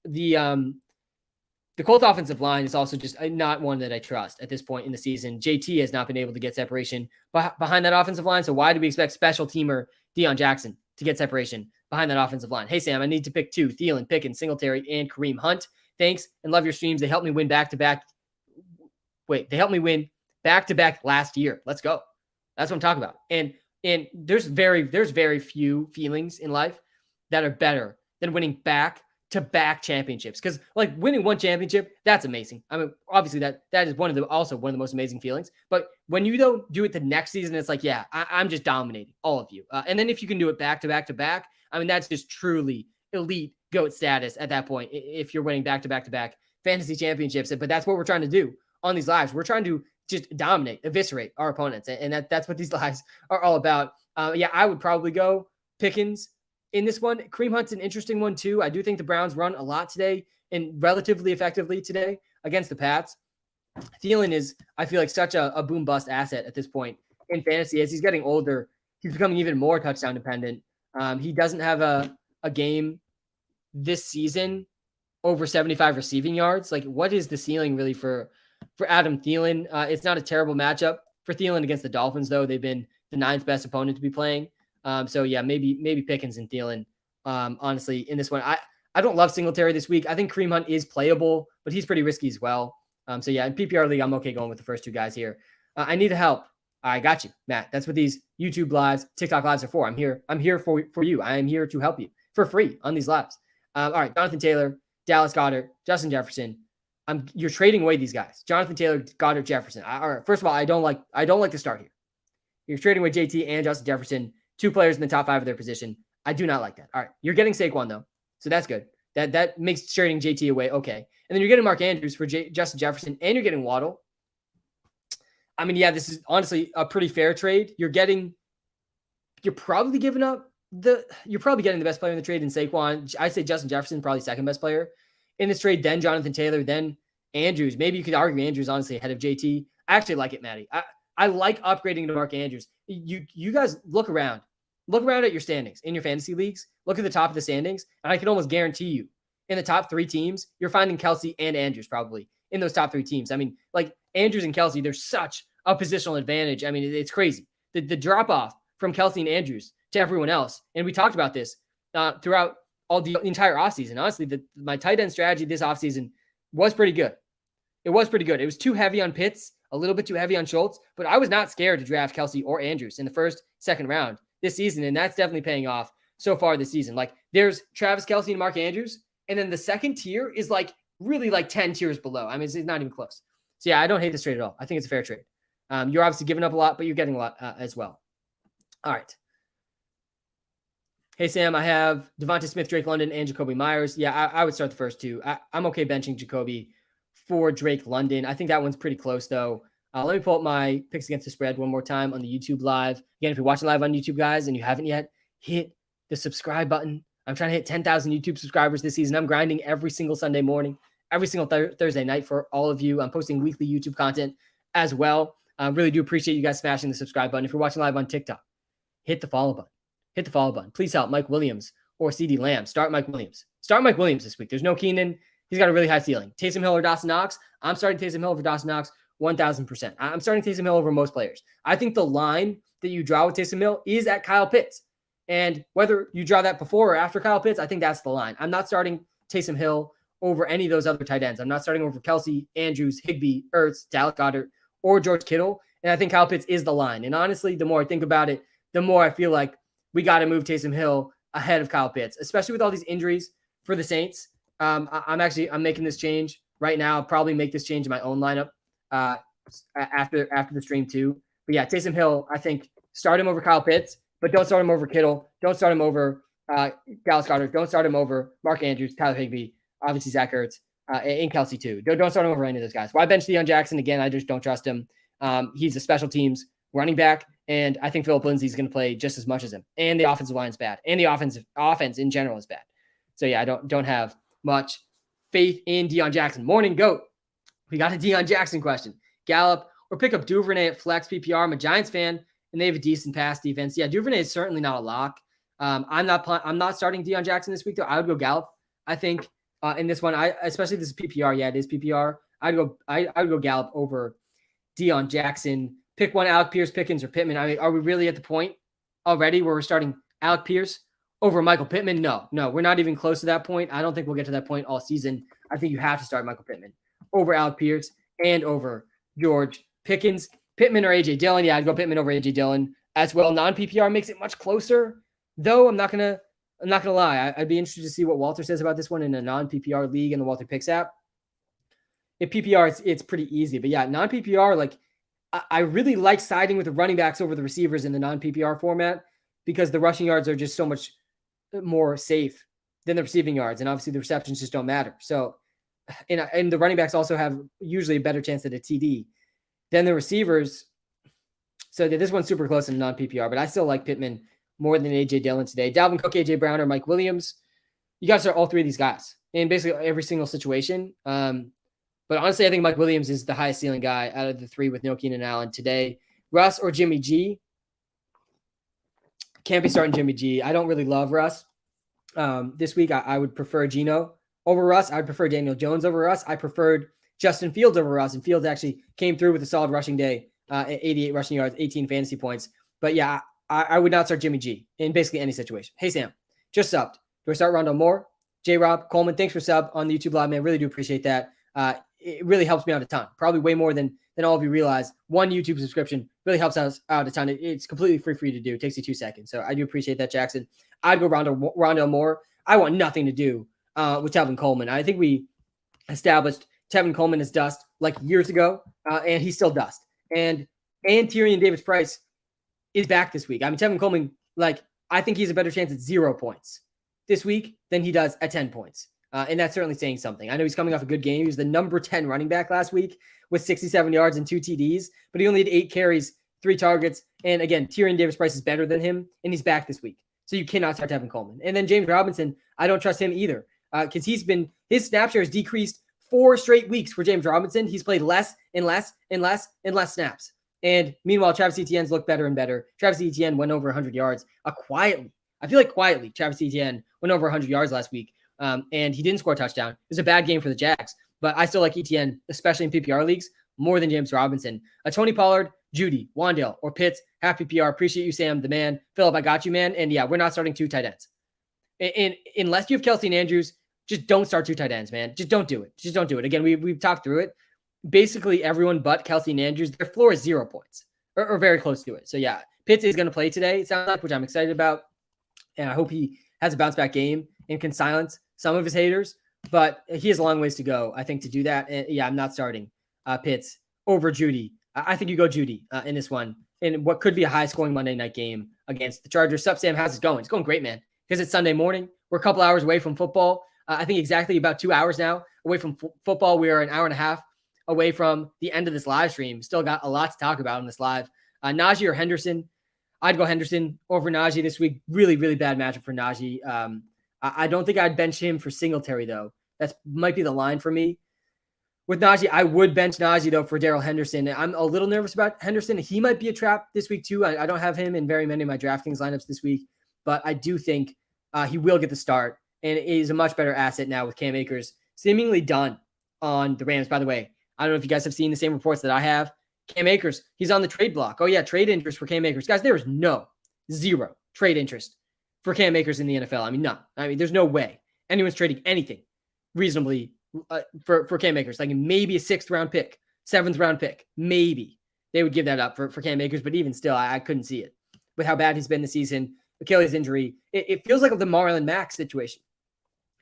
the Colts offensive line is also just not one that I trust at this point in the season. JT has not been able to get separation behind that offensive line. So why do we expect special teamer Dion Jackson to get separation behind that offensive line? Hey, Sam, I need to pick 2, Thielen, Pickens, Singletary, and Kareem Hunt. Thanks and love your streams. They helped me win back-to-back. They helped me win back-to-back last year. Let's go. That's what I'm talking about. And there's very few feelings in life that are better than winning back-to-back championships. Because like winning one championship, that's amazing. I mean, obviously that is also one of the most amazing feelings. But when you don't do it the next season, it's like, yeah, I'm just dominating all of you. And then if you can do it back-to-back, I mean, that's just truly elite GOAT status at that point if you're winning back-to-back fantasy championships. But that's what we're trying to do on these lives. We're trying to just dominate, eviscerate our opponents. And that's what these lives are all about. Yeah, I would probably go Pickens in this one. Kareem Hunt's an interesting one too. I do think the Browns run a lot today and relatively effectively today against the Pats. Thielen is, I feel like, such a boom-bust asset at this point in fantasy. As he's getting older, he's becoming even more touchdown dependent. He doesn't have a game this season over 75 receiving yards. Like, what is the ceiling really for Adam Thielen? It's not a terrible matchup for Thielen against the Dolphins, though. They've been the 9th best opponent to be playing. So yeah, maybe Pickens and Thielen, honestly, in this one. I don't love Singletary this week. I think Kareem Hunt is playable, but he's pretty risky as well. So yeah, in PPR league, I'm okay going with the first 2 guys here. I need help. I got you, Matt. That's what these YouTube lives, TikTok lives are for. I'm here for you. I am here to help you for free on these lives. All right, Jonathan Taylor, Dallas Goedert, Justin Jefferson. You're trading away these guys. Jonathan Taylor, Goddard, Jefferson. All right, first of all, I don't like the start here. You're trading with JT and Justin Jefferson, 2 players in the top 5 of their position. I do not like that. All right, you're getting Saquon though, so that's good. That makes trading JT away okay. And then you're getting Mark Andrews for Justin Jefferson, and you're getting Waddle. I mean, yeah, this is honestly a pretty fair trade. You're probably getting the best player in the trade in Saquon. I say Justin Jefferson, probably second best player in this trade, then Jonathan Taylor, then Andrews. Maybe you could argue Andrews honestly ahead of JT. I actually like it, Maddie. I like upgrading to Mark Andrews. You guys look around at your standings in your fantasy leagues. Look at the top of the standings, and I can almost guarantee you in the top 3 teams, you're finding Kelsey and Andrews probably in those top 3 teams. I mean, like Andrews and Kelsey, there's such a positional advantage. I mean, it's crazy. The drop off from Kelsey and Andrews to everyone else, and we talked about this throughout all the entire offseason. Honestly, my tight end strategy this offseason was pretty good. It was pretty good. It was too heavy on Pitts, a little bit too heavy on Schultz, but I was not scared to draft Kelsey or Andrews in the first, second round this season, and that's definitely paying off so far this season. Like, there's Travis Kelsey and Mark Andrews, and then the second tier is like really like 10 tiers below. I mean, it's not even close. So yeah, I don't hate this trade at all. I think it's a fair trade. You're obviously giving up a lot, but you're getting a lot as well. All right. Hey, Sam, I have Devonta Smith, Drake London, and Jacoby Myers. Yeah, I would start the first 2. I'm okay benching Jacoby for Drake London. I think that one's pretty close, though. Let me pull up my picks against the spread one more time on the YouTube live. Again, if you're watching live on YouTube, guys, and you haven't yet, hit the subscribe button. I'm trying to hit 10,000 YouTube subscribers this season. I'm grinding every single Sunday morning, every single Thursday night for all of you. I'm posting weekly YouTube content as well. I really do appreciate you guys smashing the subscribe button. If you're watching live on TikTok, hit the follow button. Hit the follow button. Please help Mike Williams or CeeDee Lamb. Start Mike Williams. Start Mike Williams this week. There's no Keenan. He's got a really high ceiling. Taysom Hill or Dawson Knox. I'm starting Taysom Hill over Dawson Knox 1,000%. I'm starting Taysom Hill over most players. I think the line that you draw with Taysom Hill is at Kyle Pitts. And whether you draw that before or after Kyle Pitts, I think that's the line. I'm not starting Taysom Hill over any of those other tight ends. I'm not starting over Kelsey, Andrews, Higbee, Ertz, Dallas Goedert, or George Kittle. And I think Kyle Pitts is the line. And honestly, the more I think about it, the more I feel like we got to move Taysom Hill ahead of Kyle Pitts, especially with all these injuries for the Saints. I'm making this change right now. I'll probably make this change in my own lineup after the stream too. But yeah, Taysom Hill, I think start him over Kyle Pitts, but don't start him over Kittle. Don't start him over Dallas Goedert. Don't start him over Mark Andrews, Tyler Higbee, obviously Zach Ertz, and Kelsey too. Don't start him over any of those guys. Why bench Dion Jackson? Again, I just don't trust him. He's a special teams running back, and I think Phillip Lindsay's going to play just as much as him. And the offensive line's bad, and the offense in general is bad. So yeah, I don't have much faith in Dion Jackson. Morning goat. We got a Dion Jackson question. Gallup or pick up Duvernay at flex PPR. I'm a Giants fan, and they have a decent pass defense. Yeah, Duvernay is certainly not a lock. I'm not starting Dion Jackson this week though. I would go Gallup. I think in this one, especially if this is PPR. Yeah, it is PPR. I'd go Gallup over Dion Jackson. Pick one, Alec Pierce, Pickens, or Pittman. I mean, are we really at the point already where we're starting Alec Pierce over Michael Pittman? No, we're not even close to that point. I don't think we'll get to that point all season. I think you have to start Michael Pittman over Alec Pierce and over George Pickens. Pittman or A.J. Dillon. Yeah, I'd go Pittman over A.J. Dillon as well. Non-PPR makes it much closer, though. I'm not gonna lie. I'd be interested to see what Walter says about this one in a non-PPR league in the WalterPicks app. If PPR, it's pretty easy. But yeah, non-PPR, like I really like siding with the running backs over the receivers in the non-PPR format because the rushing yards are just so much more safe than the receiving yards. And obviously the receptions just don't matter. So, and the running backs also have usually a better chance at a TD than the receivers. So this one's super close in non-PPR, but I still like Pittman more than A.J. Dillon today. Dalvin Cook, A.J. Brown, or Mike Williams. You got to start all three of these guys in basically every single situation. But honestly, I think Mike Williams is the highest ceiling guy out of the three with no Keenan Allen today. Russ or Jimmy G? Can't be starting Jimmy G. I don't really love Russ. This week, I would prefer Geno over Russ. I would prefer Daniel Jones over Russ. I preferred Justin Fields over Russ, and Fields actually came through with a solid rushing day, 88 rushing yards, 18 fantasy points. But yeah, I would not start Jimmy G in basically any situation. Hey, Sam, just subbed. Do I start Rondell Moore? J-Rob Coleman, thanks for sub on the YouTube live, man. Really do appreciate that. It really helps me out a ton. Probably way more than all of you realize. One YouTube subscription really helps us out a ton. It's completely free for you to do. It takes you 2 seconds. So I do appreciate that, Jackson. I'd go Rondell Moore. I want nothing to do with Tevin Coleman. I think we established Tevin Coleman is dust like years ago, and he's still dust. And Tyrion Davis-Price is back this week. I mean, Tevin Coleman, I think he's a better chance at 0 points this week than he does at 10 points. And that's certainly saying something. I know he's coming off a good game. He was the number 10 running back last week with 67 yards and 2 TDs, but he only had 8 carries, 3 targets. And again, Tyrion Davis-Price is better than him, and he's back this week. So you cannot start Tevin Coleman. And then James Robinson, I don't trust him either, because his snap share has decreased 4 straight weeks for James Robinson. He's played less and less and less and less snaps. And meanwhile, Travis Etienne's looked better and better. Travis Etienne went over 100 yards quietly. I feel like quietly, Travis Etienne went over 100 yards last week, and he didn't score a touchdown. It was a bad game for the Jags, but I still like Etienne, especially in PPR leagues, more than James Robinson. Tony Pollard, Judy, Wandale, or Pitts, half PPR. Appreciate you, Sam, the man. Philip, I got you, man. And yeah, we're not starting 2 tight ends. And unless you have Kelsey and Andrews, just don't start 2 tight ends, man. Just don't do it. Just don't do it. Again, we've talked through it. Basically, everyone but Kelsey and Andrews, their floor is 0 points or very close to it. So yeah, Pitts is going to play today, it sounds like, which I'm excited about. And I hope he has a bounce back game and can silence some of his haters. But he has a long ways to go, I think, to do that. And yeah, I'm not starting Pitts over Judy. I think you go Judy in this one, in what could be a high-scoring Monday night game against the Chargers. Sup, Sam? How's it going? It's going great, man, because it's Sunday morning. We're a couple hours away from football. I think exactly about 2 hours now away from football. We are an hour and a half away from the end of this live stream. Still got a lot to talk about in this live. Najee or Henderson? I'd go Henderson over Najee this week. Really, really bad matchup for Najee. I don't think I'd bench him for Singletary, though. That might be the line for me. With Najee, I would bench Najee, though, for Darrell Henderson. I'm a little nervous about Henderson. He might be a trap this week, too. I don't have him in very many of my DraftKings lineups this week, but I do think he will get the start, and is a much better asset now with Cam Akers seemingly done on the Rams. By the way, I don't know if you guys have seen the same reports that I have. Cam Akers, he's on the trade block. Oh, yeah, trade interest for Cam Akers. Guys, there is zero trade interest for Cam Akers in the NFL. I mean, none. I mean, there's no way anyone's trading anything reasonably for Cam Akers. Like maybe a 6th round pick, 7th round pick. Maybe they would give that up for Cam Akers, but even still, I couldn't see it. With how bad he's been this season, Achilles injury, it feels like the Marlon Mack situation.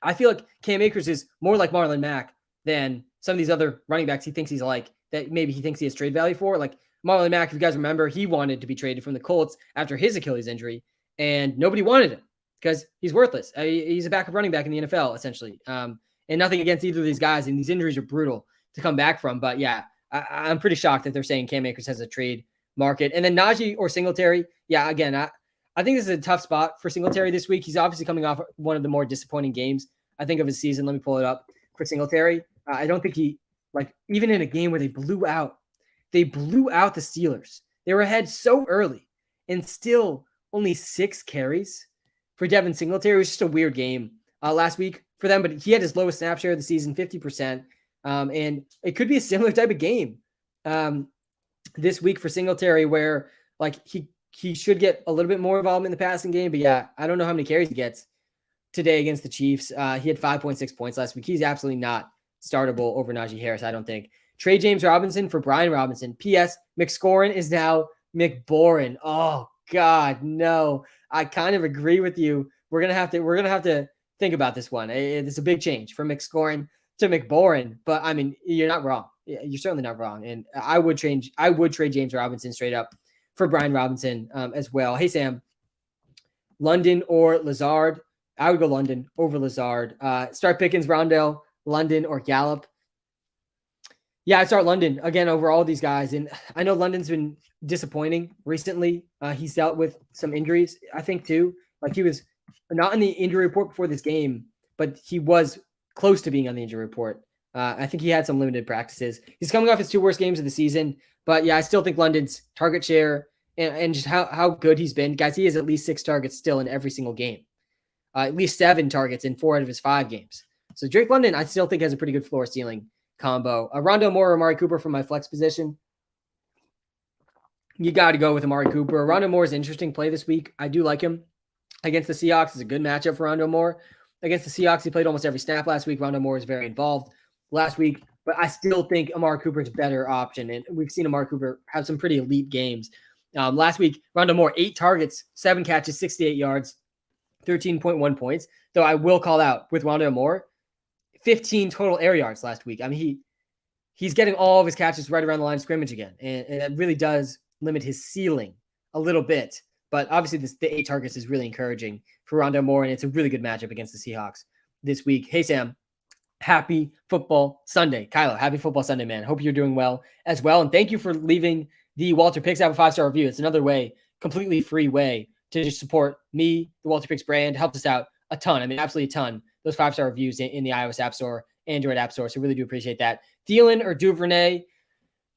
I feel like Cam Akers is more like Marlon Mack than some of these other running backs he thinks he's like, that maybe he thinks he has trade value for. Like Marlon Mack, if you guys remember, he wanted to be traded from the Colts after his Achilles injury, and nobody wanted him because he's worthless. He's a backup running back in the NFL, essentially. And nothing against either of these guys, and these injuries are brutal to come back from. But yeah, I'm pretty shocked that they're saying Cam Akers has a trade market. And then Najee or Singletary, yeah, again, I think this is a tough spot for Singletary this week. He's obviously coming off one of the more disappointing games, I think, of his season. Let me pull it up for Singletary. I don't think he, even in a game where they blew out the Steelers. They were ahead so early, and still only 6 carries for Devin Singletary. It was just a weird game last week for them, but he had his lowest snap share of the season, 50%. And it could be a similar type of game this week for Singletary, where he should get a little bit more involvement in the passing game. But yeah, I don't know how many carries he gets today against the Chiefs. He had 5.6 points last week. He's absolutely not startable over Najee Harris, I don't think. Trade James Robinson for Brian Robinson. P.S. McScorin is now McBorin. Oh God, no. I kind of agree with you. We're gonna have to think about this one. It's a big change from McScorin to McBorin, but I mean, you're not wrong. You're certainly not wrong. And I would trade James Robinson straight up for Brian Robinson as well. Hey Sam, London or Lazard? I would go London over Lazard. Start Pickens, Rondell, London or Gallup. Yeah, I'd start London again over all these guys. And I know London's been disappointing recently. He's dealt with some injuries, I think, too. Like he was not in the injury report before this game, but he was close to being on the injury report. I think he had some limited practices. He's coming off his 2 worst games of the season. But yeah, I still think London's target share and just how good he's been. Guys, he has at least 6 targets still in every single game. At least 7 targets in 4 out of his 5 games. So Drake London, I still think has a pretty good floor ceiling combo. Rondell Moore or Amari Cooper for my flex position. You got to go with Amari Cooper. Rondell Moore is an interesting play this week. I do like him against the Seahawks. It's a good matchup for Rondell Moore. Against the Seahawks, he played almost every snap last week. Rondell Moore is very involved last week, but I still think Amari Cooper is a better option. And we've seen Amari Cooper have some pretty elite games. Last week, Rondell Moore, 8 targets, 7 catches, 68 yards, 13.1 points. Though I will call out with Rondale Moore, 15 total air yards last week. I mean, he's getting all of his catches right around the line of scrimmage again. And that really does limit his ceiling a little bit. But obviously, the 8 targets is really encouraging for Rondale Moore, and it's a really good matchup against the Seahawks this week. Hey, Sam, happy football Sunday. Kylo, happy football Sunday, man. Hope you're doing well as well. And thank you for leaving the WalterPicks app a 5-star review. It's another way, completely free way to just support me, the WalterPicks brand. Helps us out a ton. I mean, absolutely a ton. Those 5-star reviews in the iOS App Store, Android App Store. So really do appreciate that. Thielen or Duvernay?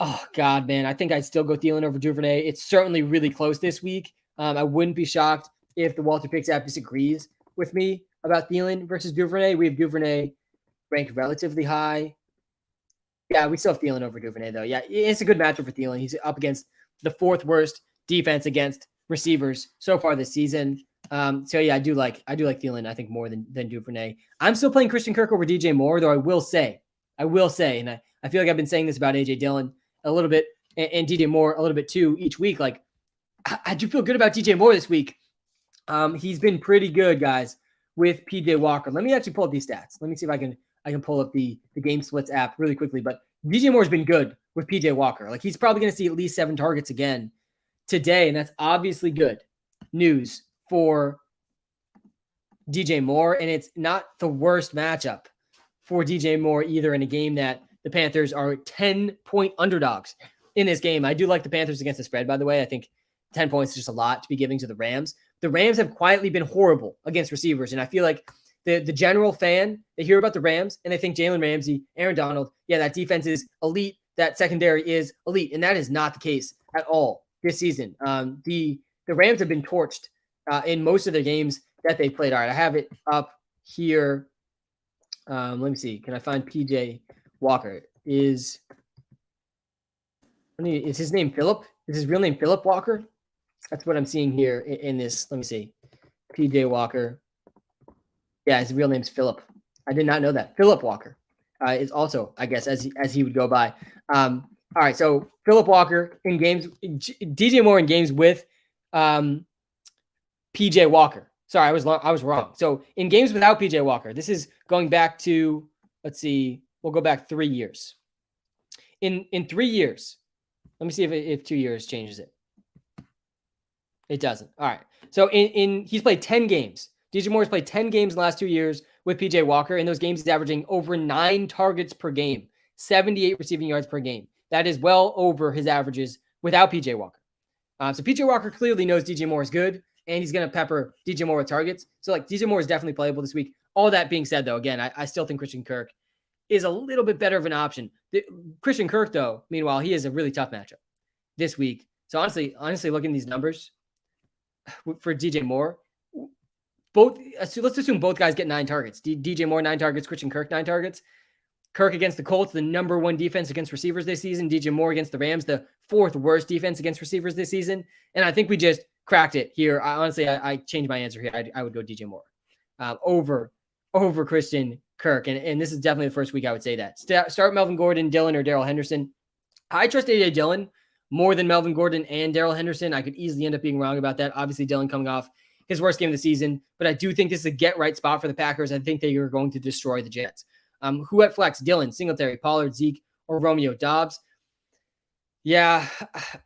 Oh, God, man. I think I'd still go Thielen over Duvernay. It's certainly really close this week. I wouldn't be shocked if the WalterPicks app disagrees with me about Thielen versus Duvernay. We have Duvernay ranked relatively high. Yeah, we still have Thielen over Duvernay, though. Yeah, it's a good matchup for Thielen. He's up against the 4th worst defense against receivers so far this season. So yeah, I do like Thielen, I think, more than Duvernay. I'm still playing Christian Kirk over DJ Moore, though I will say, and I feel like I've been saying this about AJ Dillon a little bit and DJ Moore a little bit too each week. Like, I do feel good about DJ Moore this week. He's been pretty good, guys, with PJ Walker. Let me actually pull up these stats. Let me see if I can pull up the Game Splits app really quickly. But DJ Moore's been good with PJ Walker. Like, he's probably going to see at least 7 targets again today, and that's obviously good news for DJ Moore. And it's not the worst matchup for DJ Moore either, in a game that the Panthers are 10-point underdogs in this game. I do like the Panthers against the spread, by the way. I think 10 points is just a lot to be giving to the Rams. The Rams have quietly been horrible against receivers, and I feel like the general fan, they hear about the Rams, and they think Jalen Ramsey, Aaron Donald, yeah, that defense is elite, that secondary is elite, and that is not the case at all this season. The Rams have been torched in most of their games that they played. All right, I have it up here. Let me see. Can I find PJ Walker? Is his name Philip? Is his real name Philip Walker? That's what I'm seeing here in this. Let me see. PJ Walker. Yeah, his real name's Philip. I did not know that. Philip Walker is also, I guess, as he would go by. All right, so Philip Walker in games, DJ Moore in games with PJ Walker. Sorry, I was wrong. So in games without PJ Walker, this is going back to, let's see, we'll go back 3 years. In 3 years, let me see if 2 years changes it. It doesn't. All right. So he's played 10 games. DJ Moore's played 10 games in the last 2 years with PJ Walker. In those games, he's averaging over 9 targets per game, 78 receiving yards per game. That is well over his averages without PJ Walker. So PJ Walker clearly knows DJ Moore is good, and he's going to pepper DJ Moore with targets. So like DJ Moore is definitely playable this week. All that being said, though, again, I still think Christian Kirk is a little bit better of an option. Christian Kirk, though, meanwhile, he is a really tough matchup this week. So honestly, looking at these numbers for DJ Moore, let's assume both guys get 9 targets. DJ Moore 9 targets, Christian Kirk 9 targets. Kirk against the Colts, the number 1 defense against receivers this season. DJ Moore against the Rams, the 4th worst defense against receivers this season. And I think we just cracked it here. I changed my answer here. I would go DJ Moore over Christian Kirk. And this is definitely the first week I would say that. Start Melvin Gordon, Dillon, or Darrell Henderson. I trust AJ Dillon more than Melvin Gordon and Darrell Henderson. I could easily end up being wrong about that. Obviously, Dillon coming off his worst game of the season, but I do think this is a get-right spot for the Packers. I think they are going to destroy the Jets. Who at flex? Dillon, Singletary, Pollard, Zeke, or Romeo Doubs? Yeah,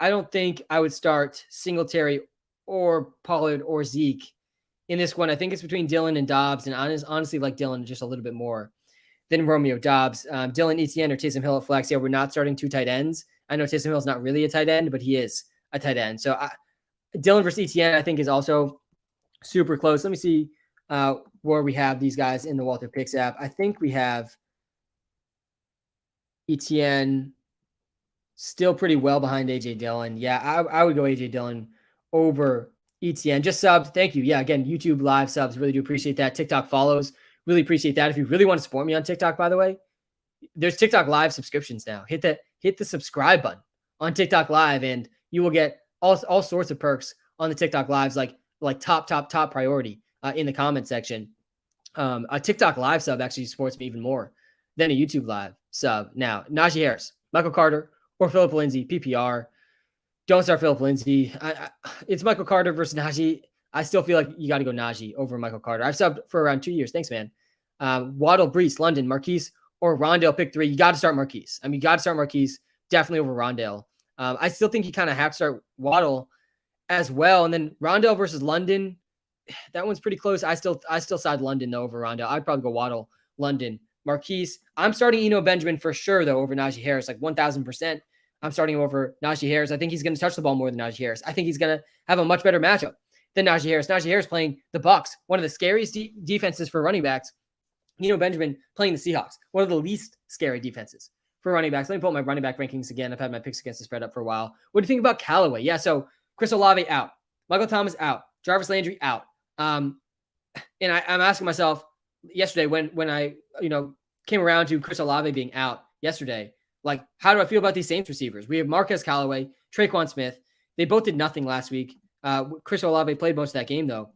I don't think I would start Singletary or Pollard or Zeke in this one. I think it's between Dillon and Doubs, and honestly like Dillon just a little bit more than Romeo Doubs. Dillon, Etienne, or Taysom Hill at flex. Yeah, we're not starting 2 tight ends. I know Taysom Hill's not really a tight end, but he is a tight end. So Dillon versus Etienne, I think, is also super close. Let me see where we have these guys in the WalterPicks app. I think we have Etienne still pretty well behind AJ Dillon. Yeah, I would go AJ Dillon over Etienne. Just subbed. Thank you. Yeah, again, YouTube live subs. Really do appreciate that. TikTok follows. Really appreciate that. If you really want to support me on TikTok, by the way, there's TikTok live subscriptions now. Hit the subscribe button on TikTok live, and you will get all sorts of perks on the TikTok lives, like top priority in the comment section. A TikTok live sub actually supports me even more than a YouTube live sub. Now, Najee Harris, Michael Carter, or Phillip Lindsay, PPR. Don't start Phillip Lindsay. It's Michael Carter versus Najee. I still feel like you got to go Najee over Michael Carter. I've subbed for around 2 years. Thanks, man. Waddle, Brees, London, Marquise, or Rondale pick 3. You got to start Marquise. I mean, you got to start Marquise definitely over Rondale. I still think you kind of have to start Waddle as well. And then Rondale versus London, that one's pretty close. I still side London though over Rondale. I'd probably go Waddle, London, Marquise. I'm starting Eno Benjamin for sure though over Najee Harris, like 1,000%. I'm starting over Najee Harris. I think he's going to touch the ball more than Najee Harris. I think he's going to have a much better matchup than Najee Harris. Najee Harris playing the Bucs, one of the scariest defenses for running backs. Eno Benjamin playing the Seahawks, one of the least scary defenses for running backs. Let me pull up my running back rankings again. I've had my picks against the spread up for a while. What do you think about Callaway? Yeah, so Chris Olave out. Michael Thomas out. Jarvis Landry out. And I'm asking myself yesterday when I came around to Chris Olave being out yesterday, like, how do I feel about these Saints receivers? We have Marquez Callaway, Traquan Smith. They both did nothing last week. Chris Olave played most of that game, though.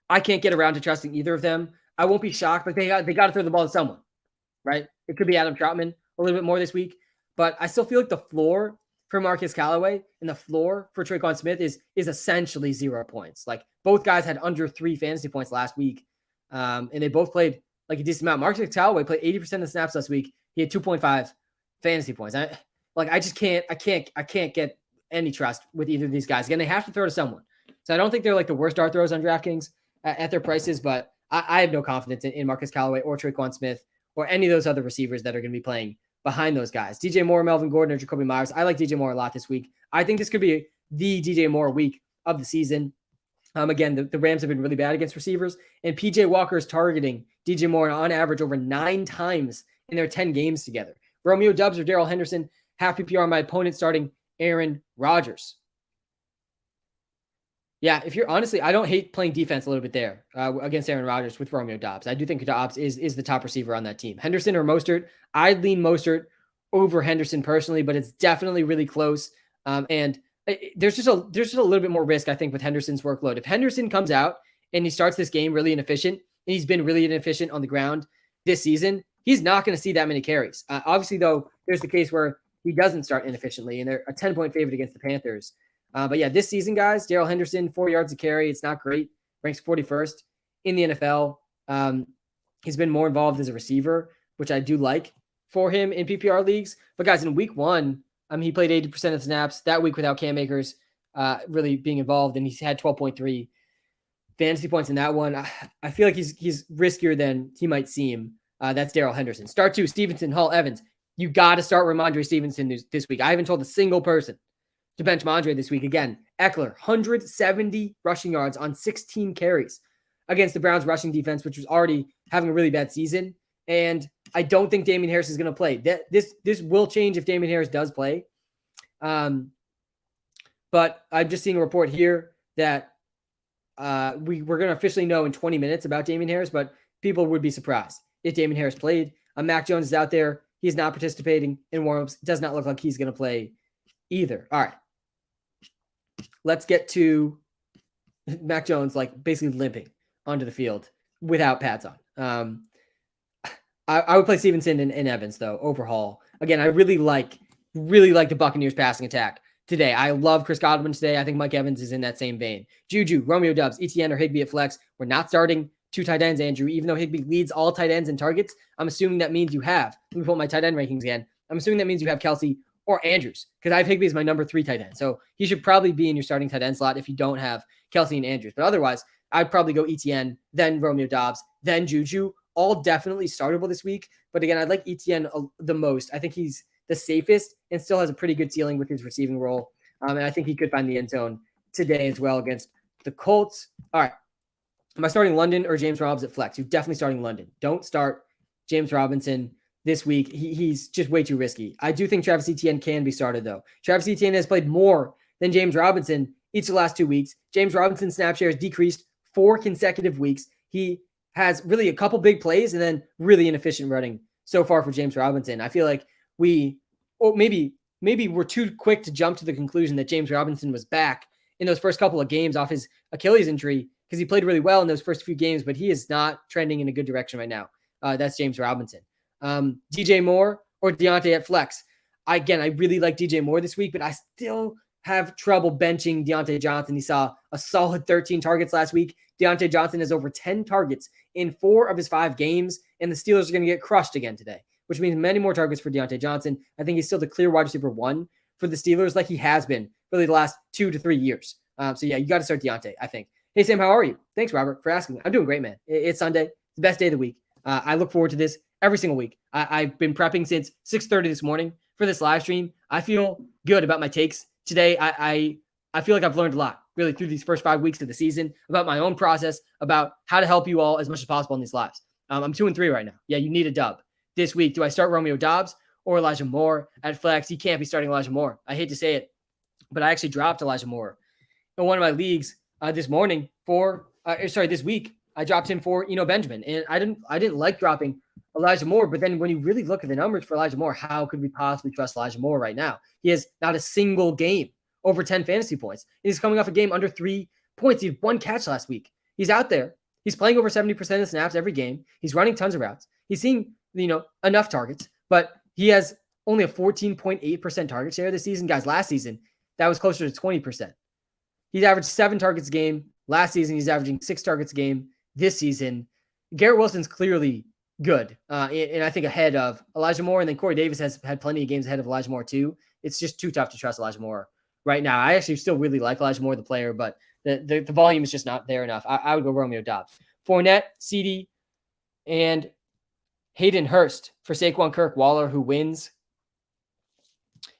I can't get around to trusting either of them. I won't be shocked, but they got to throw the ball to someone, right? It could be Adam Troutman a little bit more this week, but I still feel like the floor for Marquez Callaway and the floor for Traquan Smith is essentially 0 points. Like, both guys had under 3 fantasy points last week, and they both played like a decent amount. Marquez Callaway played 80% of the snaps last week. He had 2.5 fantasy points. I just can't get any trust with either of these guys. Again, they have to throw to someone. So I don't think they're like the worst dart throws on DraftKings at their prices, but I have no confidence in Marquez Callaway or Traquan Smith or any of those other receivers that are going to be playing behind those guys. DJ Moore, Melvin Gordon, or Jacoby Myers. I like DJ Moore a lot this week. I think this could be the DJ Moore week of the season. Again, the Rams have been really bad against receivers, and PJ Walker is targeting DJ Moore on average over 9 times in their 10 games together. Romeo Doubs or Darrell Henderson, half PPR. My opponent starting Aaron Rodgers. Yeah, if you're honestly, I don't hate playing defense a little bit there against Aaron Rodgers with Romeo Doubs. I do think Doubs is the top receiver on that team. Henderson or Mostert, I'd lean Mostert over Henderson personally, but it's definitely really close. And there's just a little bit more risk, I think, with Henderson's workload. If Henderson comes out and he starts this game really inefficient, and he's been really inefficient on the ground this season, he's not going to see that many carries. Obviously, though, there's the case where he doesn't start inefficiently, and they're a 10-point favorite against the Panthers. But yeah, this season, guys, Darrell Henderson, 4 yards a carry. It's not great. Ranks 41st in the NFL. He's been more involved as a receiver, which I do like for him in PPR leagues. But guys, in week 1, he played 80% of snaps that week without Cam Akers really being involved, and he's had 12.3 fantasy points in that one. I feel like he's riskier than he might seem. That's Darrell Henderson. Start 2, Stevenson, Hall, Evans. You got to start Ramondre Stevenson this week. I haven't told a single person to bench Mondre this week. Again, Eckler, 170 rushing yards on 16 carries against the Browns rushing defense, which was already having a really bad season. And I don't think Damian Harris is going to play. This will change if Damian Harris does play. But I'm just seeing a report here that we're going to officially know in 20 minutes about Damian Harris, but people would be surprised if Damian Harris played. Mac Jones is out there. He's not participating in warmups. It does not look like he's going to play either. All right. Let's get to Mac Jones, like basically limping onto the field without pads on. I would play Stevenson and Evans though over Hall. Again, I really like the Buccaneers passing attack today. I love Chris Godwin today. I think Mike Evans is in that same vein. Juju, Romeo Doubs, ETN, or Higbee at flex. We're not starting 2 tight ends, Andrew. Even though Higbee leads all tight ends in targets, I'm assuming that means you have. Let me pull my tight end rankings again. I'm assuming that means you have Kelsey or Andrews, because I have Higbee as my number 3 tight end. So he should probably be in your starting tight end slot if you don't have Kelsey and Andrews. But otherwise, I'd probably go ETN, then Romeo Doubs, then Juju. All definitely startable this week. But again, I'd like ETN the most. I think he's the safest and still has a pretty good ceiling with his receiving role. And I think he could find the end zone today as well against the Colts. All right. Am I starting London or James Robinson at flex? You're definitely starting London. Don't start James Robinson this week. He's just way too risky. I do think Travis Etienne can be started, though. Travis Etienne has played more than James Robinson each of the last 2 weeks. James Robinson's snap share has decreased 4 consecutive weeks. He has really a couple big plays and then really inefficient running so far for James Robinson. I feel like maybe we're too quick to jump to the conclusion that James Robinson was back in those first couple of games off his Achilles injury, because he played really well in those first few games, but he is not trending in a good direction right now. That's James Robinson. DJ Moore or Deontay at flex. I really like DJ Moore this week, but I still have trouble benching Deontay Johnson. He saw a solid 13 targets last week. Deontay Johnson has over 10 targets in 4 of his 5 games, and the Steelers are going to get crushed again today, which means many more targets for Deontay Johnson. I think he's still the clear wide receiver 1 for the Steelers, like he has been really the last 2 to 3 years. So yeah, you got to start Deontay, I think. Hey, Sam, how are you? Thanks, Robert, for asking me. I'm doing great, man. It's Sunday. It's the best day of the week. I look forward to this every single week. I've been prepping since 6:30 this morning for this live stream. I feel good about my takes today. I feel like I've learned a lot really through these first 5 weeks of the season about my own process, about how to help you all as much as possible in these lives. I'm 2-3 right now. Yeah, you need a dub this week. Do I start Romeo Doubs or Elijah Moore at flex? You can't be starting Elijah Moore. I hate to say it, but I actually dropped Elijah Moore in one of my leagues this week. I dropped him for Benjamin, and I didn't like dropping Elijah Moore. But then when you really look at the numbers for Elijah Moore, how could we possibly trust Elijah Moore right now? He has not a single game over 10 fantasy points. He's coming off a game under 3 points. He had 1 catch last week. He's out there. He's playing over 70% of the snaps every game. He's running tons of routes. He's seeing enough targets, but he has only a 14.8% target share this season. Guys, last season, that was closer to 20%. He's averaged 7 targets a game. Last season, he's averaging 6 targets a game. This season, Garrett Wilson's clearly good, and I think ahead of Elijah Moore, and then Corey Davis has had plenty of games ahead of Elijah Moore too. It's just too tough to trust Elijah Moore right now. I actually still really like Elijah Moore, the player, but the volume is just not there enough. I would go Romeo Doubs. Fournette, CD, and Hayden Hurst for Saquon, Kirk, Waller, who wins.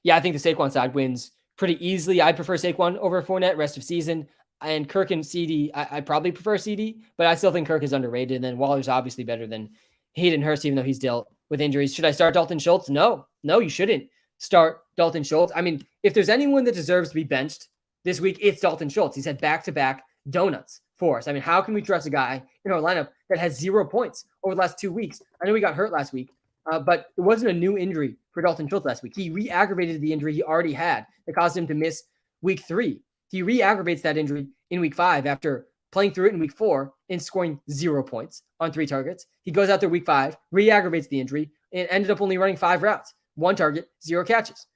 Yeah, I think the Saquon side wins pretty easily. I'd prefer Saquon over Fournette rest of season. And Kirk and CD, I probably prefer CD, but I still think Kirk is underrated. And then Waller's obviously better than Hayden Hurst, even though he's dealt with injuries. Should I start Dalton Schultz? No, you shouldn't start Dalton Schultz. I mean, if there's anyone that deserves to be benched this week, it's Dalton Schultz. He's had back-to-back donuts for us. I mean, how can we trust a guy in our lineup that has 0 points over the last 2 weeks? I know he got hurt last week, but it wasn't a new injury for Dalton Schultz last week. He re-aggravated the injury he already had that caused him to miss week 3. He re-aggravates that injury in week 5 after playing through it in week 4 and scoring 0 points on 3 targets. He goes out there week 5, re-aggravates the injury, and ended up only running 5 routes, 1 target, 0 catches.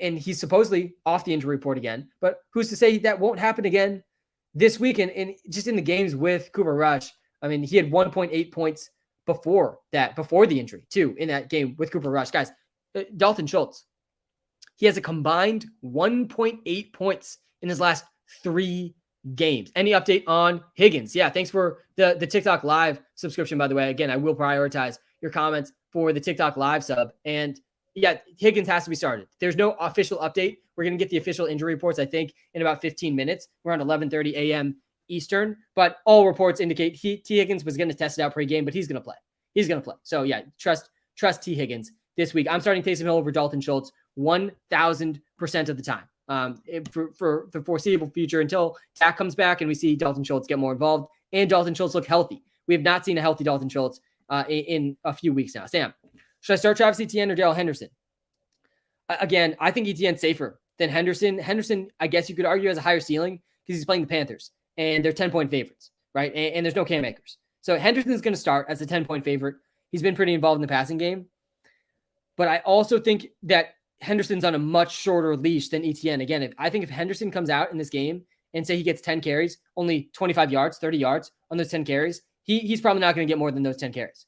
And he's supposedly off the injury report again, but who's to say that won't happen again this week? And just in the games with Cooper Rush, I mean, he had 1.8 points before the injury too, in that game with Cooper Rush. Guys, Dalton Schultz, he has a combined 1.8 points in his last 3 games. Any update on Higgins? Yeah, thanks for the TikTok live subscription, by the way. Again, I will prioritize your comments for the TikTok live sub. And yeah, Higgins has to be started. There's no official update. We're going to get the official injury reports, I think, in about 15 minutes, around 11:30 a.m. Eastern. But all reports indicate T. Higgins was going to test it out pre-game, but he's going to play. He's going to play. So yeah, trust T. Higgins this week. I'm starting Taysom Hill over Dalton Schultz 1,000% of the time. For the foreseeable future until Dak comes back and we see Dalton Schultz get more involved and Dalton Schultz look healthy. We have not seen a healthy Dalton Schultz in a few weeks now. Sam, should I start Travis Etienne or Darrell Henderson? Again, I think Etienne's safer than Henderson. Henderson, I guess you could argue, has a higher ceiling because he's playing the Panthers and they're 10-point favorites, right? And there's no Cam Akers. So Henderson's going to start as a 10-point favorite. He's been pretty involved in the passing game. But I also think that Henderson's on a much shorter leash than Etienne. Again, I think if Henderson comes out in this game and say he gets 10 carries, only 25 yards, 30 yards on those 10 carries, he's probably not going to get more than those 10 carries.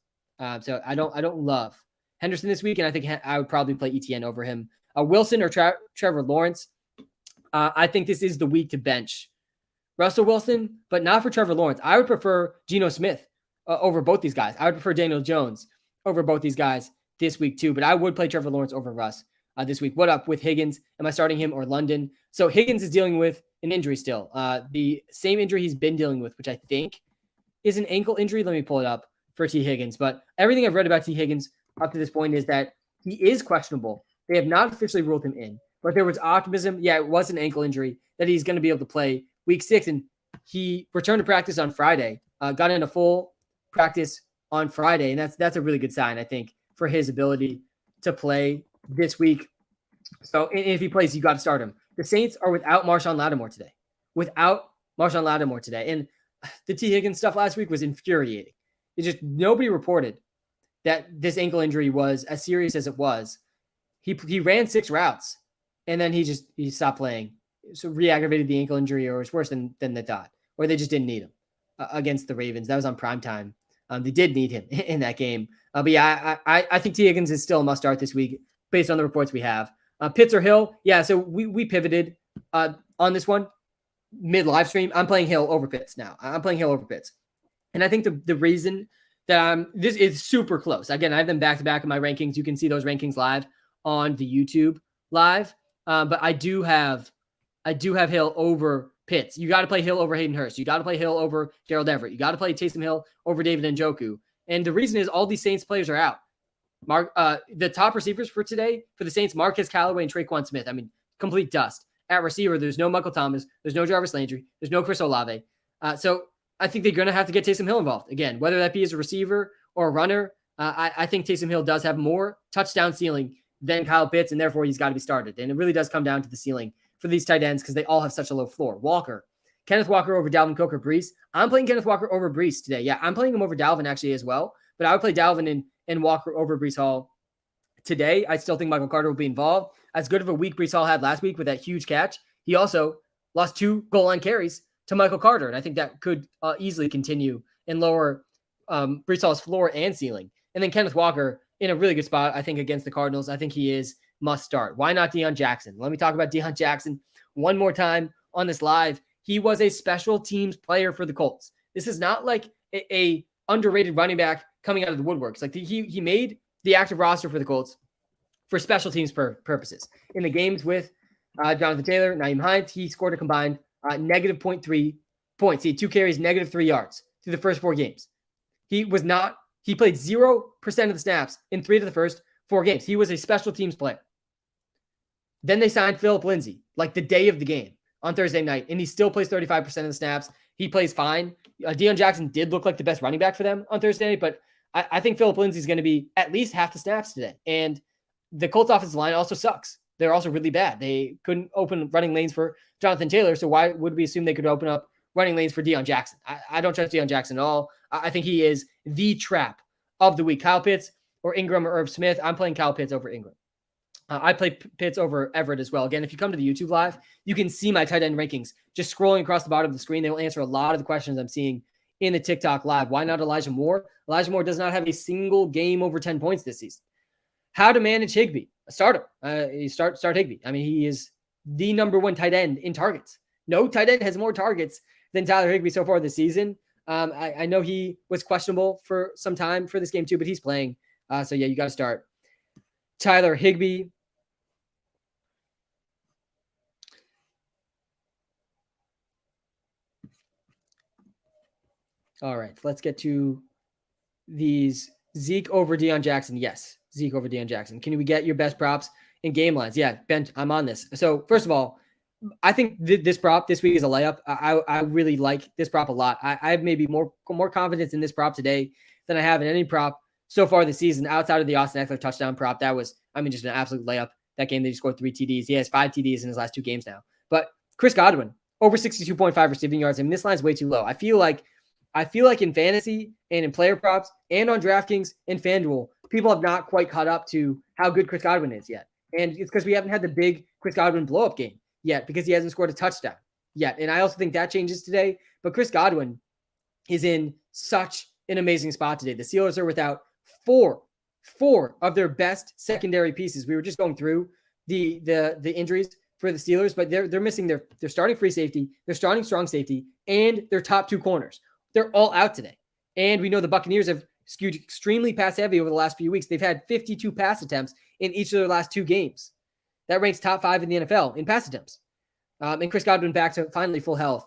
So I don't love Henderson this week, and I think I would probably play Etienne over him. Wilson or Trevor Lawrence, I think this is the week to bench Russell Wilson, but not for Trevor Lawrence. I would prefer Geno Smith over both these guys. I would prefer Daniel Jones over both these guys this week too, but I would play Trevor Lawrence over Russ this week. What up with Higgins? Am I starting him or London? So Higgins is dealing with an injury still. The same injury he's been dealing with, which I think is an ankle injury. Let me pull it up for T. Higgins. But everything I've read about T. Higgins up to this point is that he is questionable. They have not officially ruled him in, but there was optimism. Yeah, it was an ankle injury that he's going to be able to play week 6. And he returned to practice on Friday, got into full practice on Friday. And that's a really good sign, I think, for his ability to play this week. So if he plays, you got to start him. The Saints are without Marshawn Lattimore today. And the T. Higgins stuff last week was infuriating. It just, nobody reported that this ankle injury was as serious as it was. He ran 6 routes and then he stopped playing. So re-aggravated the ankle injury, or it's worse than they thought, or they just didn't need him against the Ravens. That was on prime time. They did need him in that game. But yeah, I think T. Higgins is still a must start this week based on the reports we have. Pitts or Hill? Yeah, so we pivoted on this one mid live stream. I'm playing Hill over Pitts now. I'm playing Hill over Pitts. And I think the reason that this is super close. Again, I have them back to back in my rankings. You can see those rankings live on the YouTube live. But I do have Hill over Pitts. You got to play Hill over Hayden Hurst. You got to play Hill over Gerald Everett. You got to play Taysom Hill over David Njoku. And the reason is all these Saints players are out. The top receivers for today for the Saints, Marquez Callaway and Traquan Smith. I mean, complete dust. At receiver, there's no Michael Thomas. There's no Jarvis Landry. There's no Chris Olave. So I think they're going to have to get Taysom Hill involved. Again, whether that be as a receiver or a runner, I think Taysom Hill does have more touchdown ceiling than Kyle Pitts, and therefore he's got to be started. And it really does come down to the ceiling for these tight ends because they all have such a low floor. Kenneth Walker over Dalvin Cook or Brees. I'm playing Kenneth Walker over Brees today. Yeah, I'm playing him over Dalvin actually as well, but I would play Dalvin and Walker over Brees Hall today. I still think Michael Carter will be involved. As good of a week Brees Hall had last week with that huge catch, he also lost 2 goal line carries to Michael Carter, and I think that could easily continue and lower Brees Hall's floor and ceiling. And then Kenneth Walker in a really good spot, I think, against the Cardinals. I think he is must start. Why not Dion Jackson? Let me talk about Dion Jackson one more time on this live. He was a special teams player for the Colts. This is not like a underrated running back coming out of the woodworks. Like he made the active roster for the Colts for special teams purposes. In the games with Jonathan Taylor, Nyheim Hines, he scored a combined negative 0.3 points. He had 2 carries, negative 3 yards through the first 4 games. He played 0% of the snaps in 3 of the first 4 games. He was a special teams player. Then they signed Phillip Lindsay like the day of the game on Thursday night, and he still plays 35% of the snaps. He plays fine. Dion Jackson did look like the best running back for them on Thursday night, but I think Phillip Lindsay is going to be at least half the snaps today. And the Colts offensive line also sucks. They're also really bad. They couldn't open running lanes for Jonathan Taylor, so why would we assume they could open up running lanes for Dion Jackson? I don't trust Dion Jackson at all. I think he is the trap of the week. Kyle Pitts or Ingram or Irv Smith. I'm playing Kyle Pitts over Ingram. I play Pitts over Everett as well. Again, if you come to the YouTube live, you can see my tight end rankings just scrolling across the bottom of the screen. They will answer a lot of the questions I'm seeing in the TikTok live. Why not Elijah Moore? Elijah Moore does not have a single game over 10 points this season. How to manage Higbee? Start him. You start Higbee. I mean, he is the number 1 tight end in targets. No tight end has more targets than Tyler Higbee so far this season. I know he was questionable for some time for this game too, but he's playing. So yeah, you got to start Tyler Higbee. All right, let's get to these. Zeke over Dion Jackson. Yes, Zeke over Dion Jackson. Can we get your best props in game lines? Yeah, Ben, I'm on this. So first of all, I think this prop this week is a layup. I really like this prop a lot. I have maybe more confidence in this prop today than I have in any prop so far this season outside of the Austin Eckler touchdown prop. That was, just an absolute layup. That game, they scored 3 TDs. He has 5 TDs in his last 2 games now. But Chris Godwin, over 62.5 receiving yards. This line's way too low. I feel like in fantasy and in player props and on DraftKings and FanDuel, people have not quite caught up to how good Chris Godwin is yet. And it's because we haven't had the big Chris Godwin blow-up game yet because he hasn't scored a touchdown yet. And I also think that changes today. But Chris Godwin is in such an amazing spot today. The Steelers are without four of their best secondary pieces. We were just going through the injuries for the Steelers, but they're missing their starting free safety, their starting strong safety, and their top 2 corners. They're all out today. And we know the Buccaneers have skewed extremely pass heavy over the last few weeks. They've had 52 pass attempts in each of their last 2 games. That ranks top 5 in the NFL in pass attempts. And Chris Godwin back to finally full health.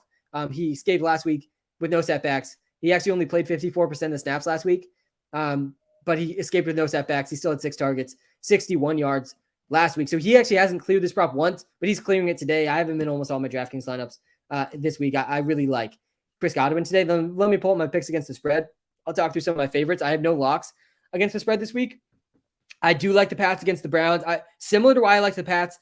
He escaped last week with no setbacks. He actually only played 54% of the snaps last week, but he escaped with no setbacks. He still had 6 targets, 61 yards last week. So he actually hasn't cleared this prop once, but he's clearing it today. I have him in almost all my DraftKings lineups this week. I really like Chris Godwin today. Then let me pull up my picks against the spread. I'll talk through some of my favorites. I have no locks against the spread this week. I do like the Pats against the Browns. Similar to why I liked the Pats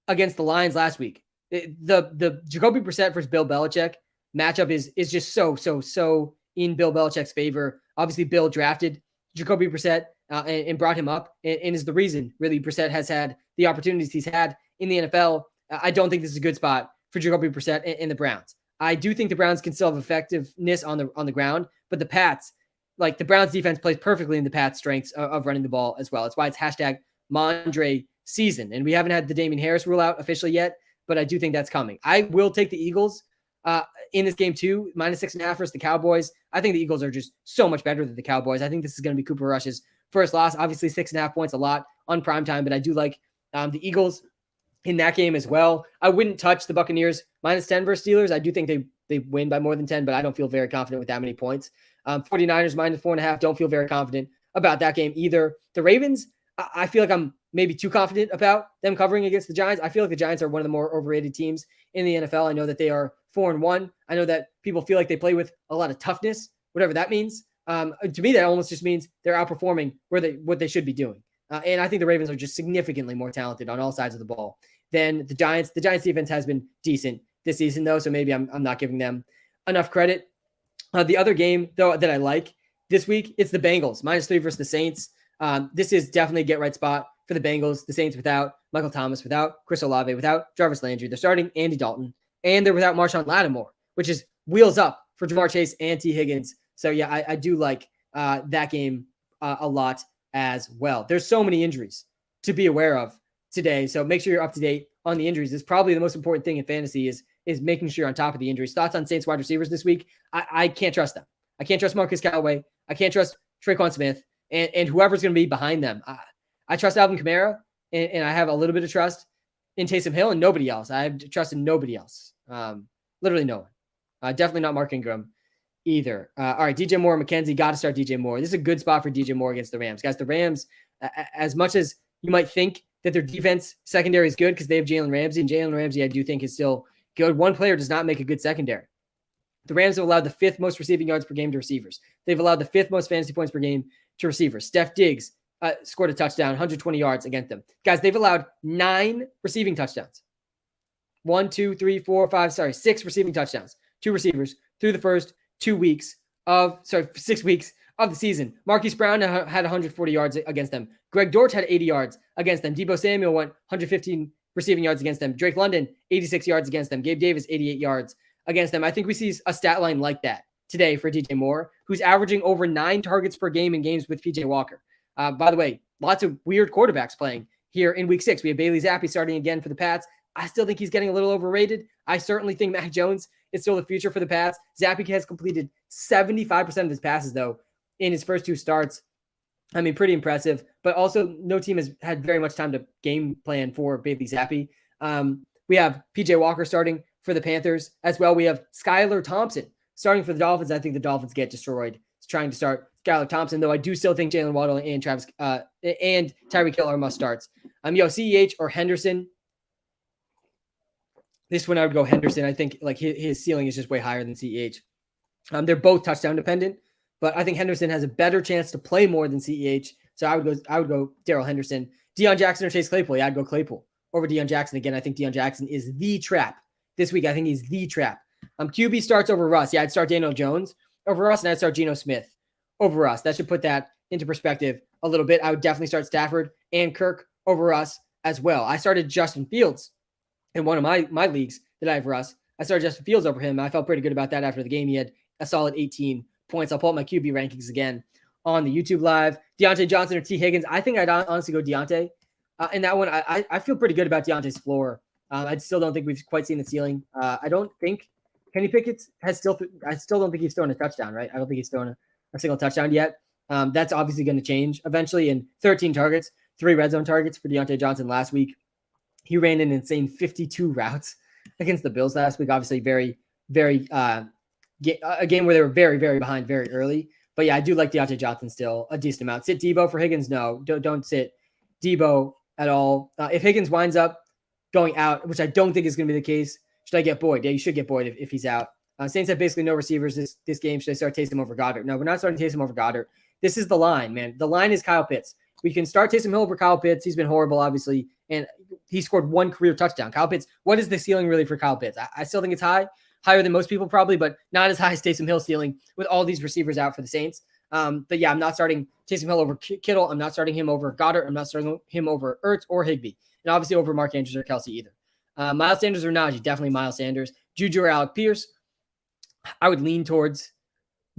against the Lions last week. The Jacoby Brissett versus Bill Belichick matchup is just so in Bill Belichick's favor. Obviously, Bill drafted Jacoby Brissett and brought him up and is the reason, really, Brissett has had the opportunities he's had in the NFL, I don't think this is a good spot for Jacoby Brissett and the Browns. I do think the Browns can still have effectiveness on the ground, but the Pats, like the Browns defense plays perfectly in the Pats' strengths of running the ball as well. That's why it's hashtag Mondre season. And we haven't had the Damien Harris rule out officially yet, but I do think that's coming. I will take the Eagles in this game too, -6.5 versus the Cowboys. I think the Eagles are just so much better than the Cowboys. I think this is going to be Cooper Rush's first loss. Obviously 6.5 points, a lot on primetime, but I do like the Eagles in that game as well. I wouldn't touch the Buccaneers -10 versus Steelers. I do think they win by more than 10, but I don't feel very confident with that many points. 49ers -4.5. Don't feel very confident about that game either. The Ravens, I feel like I'm maybe too confident about them covering against the Giants. I feel like the Giants are one of the more overrated teams in the NFL. I know that they are 4-1. I know that people feel like they play with a lot of toughness, whatever that means. To me, that almost just means they're outperforming what they should be doing. And I think the Ravens are just significantly more talented on all sides of the ball than the Giants. The Giants defense has been decent this season, though, so maybe I'm not giving them enough credit. The other game, though, that I like this week, it's the Bengals, -3 versus the Saints. This is definitely a get-right spot for the Bengals. The Saints without Michael Thomas, without Chris Olave, without Jarvis Landry. They're starting Andy Dalton, and they're without Marshawn Lattimore, which is wheels up for Jamar Chase and T. Higgins. So, yeah, I do like that game a lot as well. There's so many injuries to be aware of today, so make sure you're up to date on the injuries. It's probably the most important thing in fantasy is making sure you're on top of the injuries. Thoughts on Saints wide receivers this week? I can't trust them. I can't trust Marcus Callaway. I can't trust Traquan Smith and whoever's going to be behind them. I trust Alvin Kamara, and I have a little bit of trust in Taysom Hill and nobody else. I have trust in nobody else. Literally no one. Definitely not Mark Ingram either. All right, DJ Moore, McKenzie, got to start DJ Moore. This is a good spot for DJ Moore against the Rams. Guys, the Rams, as much as you might think that their defense secondary is good because they have Jalen Ramsey, and Jalen Ramsey I do think is still good. One player does not make a good secondary. The Rams have allowed the 5th most receiving yards per game to receivers. They've allowed the 5th most fantasy points per game to receivers. Steph Diggs scored a touchdown, 120 yards against them. Guys, they've allowed 9 receiving touchdowns. 6 receiving touchdowns. 2 receivers through the first 6 weeks of the season. Marquise Brown had 140 yards against them. Greg Dortch had 80 yards against them. Deebo Samuel went 115 receiving yards against them. Drake London, 86 yards against them. Gabe Davis, 88 yards against them. I think we see a stat line like that today for DJ Moore, who's averaging over 9 targets per game in games with PJ Walker. By the way, lots of weird quarterbacks playing here in week 6. We have Bailey Zappi starting again for the Pats. I still think he's getting a little overrated. I certainly think Mac Jones is still the future for the Pats. Zappi has completed 75% of his passes, though, in his first 2 starts. I mean, pretty impressive, but also no team has had very much time to game plan for Bailey Zappi. We have PJ Walker starting for the Panthers as well. We have Skylar Thompson starting for the Dolphins. I think the Dolphins get destroyed. It's trying to start Skylar Thompson, though I do still think Jalen Waddle and Tyreek Hill are must starts. CEH or Henderson. This one I would go Henderson. I think like his ceiling is just way higher than CEH. They're both touchdown dependent, but I think Henderson has a better chance to play more than CEH. So I would go Darrell Henderson. Deion Jackson or Chase Claypool. Yeah, I'd go Claypool over Deion Jackson. Again, I think Deion Jackson is the trap this week. I think he's the trap. QB starts over Russ. Yeah, I'd start Daniel Jones over Russ, and I'd start Geno Smith over Russ. That should put that into perspective a little bit. I would definitely start Stafford and Kirk over Russ as well. I started Justin Fields in one of my leagues that I have Russ. I started Justin Fields over him. I felt pretty good about that after the game. He had a solid 18 points. I'll pull up my QB rankings again on the YouTube live. Deontay Johnson or T. Higgins. I think I'd honestly go Deontay. In that one, I feel pretty good about Deontay's floor. I still don't think we've quite seen the ceiling. I don't think Kenny Pickett I still don't think he's thrown a touchdown, right? I don't think he's thrown a single touchdown yet. That's obviously going to change eventually. And 13 targets, 3 red zone targets for Deontay Johnson last week. He ran an insane 52 routes against the Bills last week. Obviously, very, very a game where they were very, very behind very early. But yeah, I do like Deontay Johnson still a decent amount. Sit Debo for Higgins? No, don't sit Debo at all. If Higgins winds up going out, which I don't think is going to be the case, should I get Boyd? Yeah, you should get Boyd if he's out. Saints have basically no receivers this game. Should I start Taysom over Goddard? No, we're not starting Taysom over Goddard. This is the line, man. The line is Kyle Pitts. We can start Taysom Hill over Kyle Pitts. He's been horrible, obviously, and he scored 1 career touchdown. Kyle Pitts, what is the ceiling really for Kyle Pitts? I still think it's higher than most people probably, but not as high as Taysom Hill's ceiling with all these receivers out for the Saints. But yeah, I'm not starting Taysom Hill over Kittle. I'm not starting him over Goddard. I'm not starting him over Ertz or Higbee. and obviously over Mark Andrews or Kelsey either. Miles Sanders or Najee, definitely Miles Sanders. Juju or Alec Pierce, I would lean towards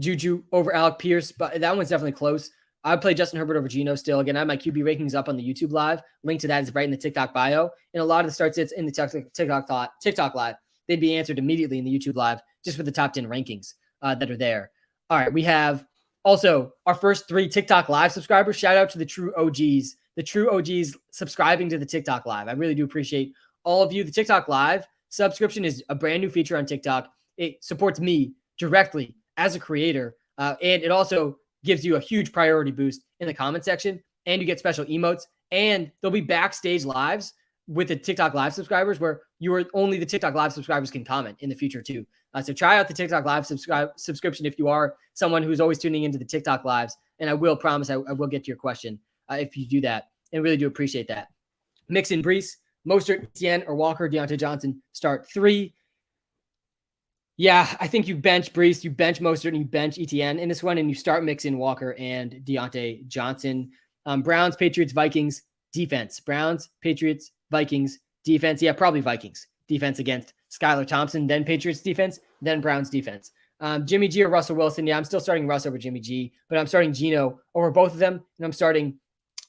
Juju over Alec Pierce, but that one's definitely close. I would play Justin Herbert over Geno still. Again, I have my QB rankings up on the YouTube Live. Link to that is right in the TikTok bio. And a lot of the start sits in the TikTok Live. They'd be answered immediately in the YouTube Live just for the top 10 rankings that are there. All right, we have also our first 3 TikTok Live subscribers. Shout out to the true OGs subscribing to the TikTok Live. I really do appreciate all of you. The TikTok Live subscription is a brand new feature on TikTok. It supports me directly as a creator, and it also gives you a huge priority boost in the comment section, and you get special emotes, and there'll be backstage lives with the TikTok Live subscribers where only the TikTok Live subscribers can comment in the future too. So try out the TikTok Live subscription if you are someone who's always tuning into the TikTok Lives, and I will promise I will get to your question if you do that, and really do appreciate that. Mixon, Breece, Mostert, Etienne, or Walker, Deontay Johnson, start 3. Yeah, I think you bench Breece, you bench Mostert, and you bench Etienne in this one, and you start Mixon, Walker, and Deontay Johnson. Browns, Patriots, Vikings, defense. Browns, Patriots, Vikings, defense. Yeah, probably Vikings. Defense against Skylar Thompson, then Patriots defense, then Browns defense. Jimmy G or Russell Wilson. Yeah, I'm still starting Russ over Jimmy G, but I'm starting Geno over both of them, and I'm starting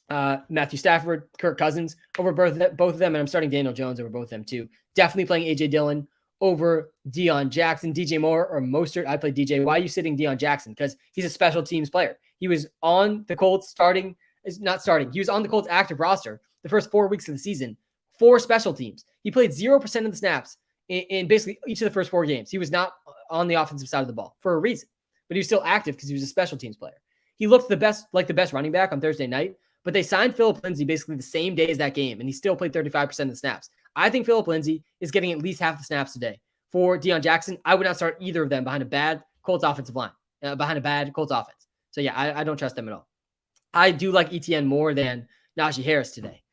Matthew Stafford, Kirk Cousins over both of them, and I'm starting Daniel Jones over both of them too. Definitely playing A.J. Dillon over Dion Jackson. DJ Moore or Mostert. I play DJ. Why are you sitting Dion Jackson? Because he's a special teams player. He was on the Colts He was on the Colts active roster the first 4 weeks of the season for special teams. He played 0% of the snaps in basically each of the first 4 games. He was not on the offensive side of the ball for a reason, but he was still active because he was a special teams player. He looked the best running back on Thursday night, but they signed Phillip Lindsay basically the same day as that game, and he still played 35% of the snaps. I think Phillip Lindsay is getting at least half the snaps today. For Dion Jackson, I would not start either of them behind a bad Colts offensive line, behind a bad Colts offense. So yeah, I don't trust them at all. I do like ETN more than Najee Harris today,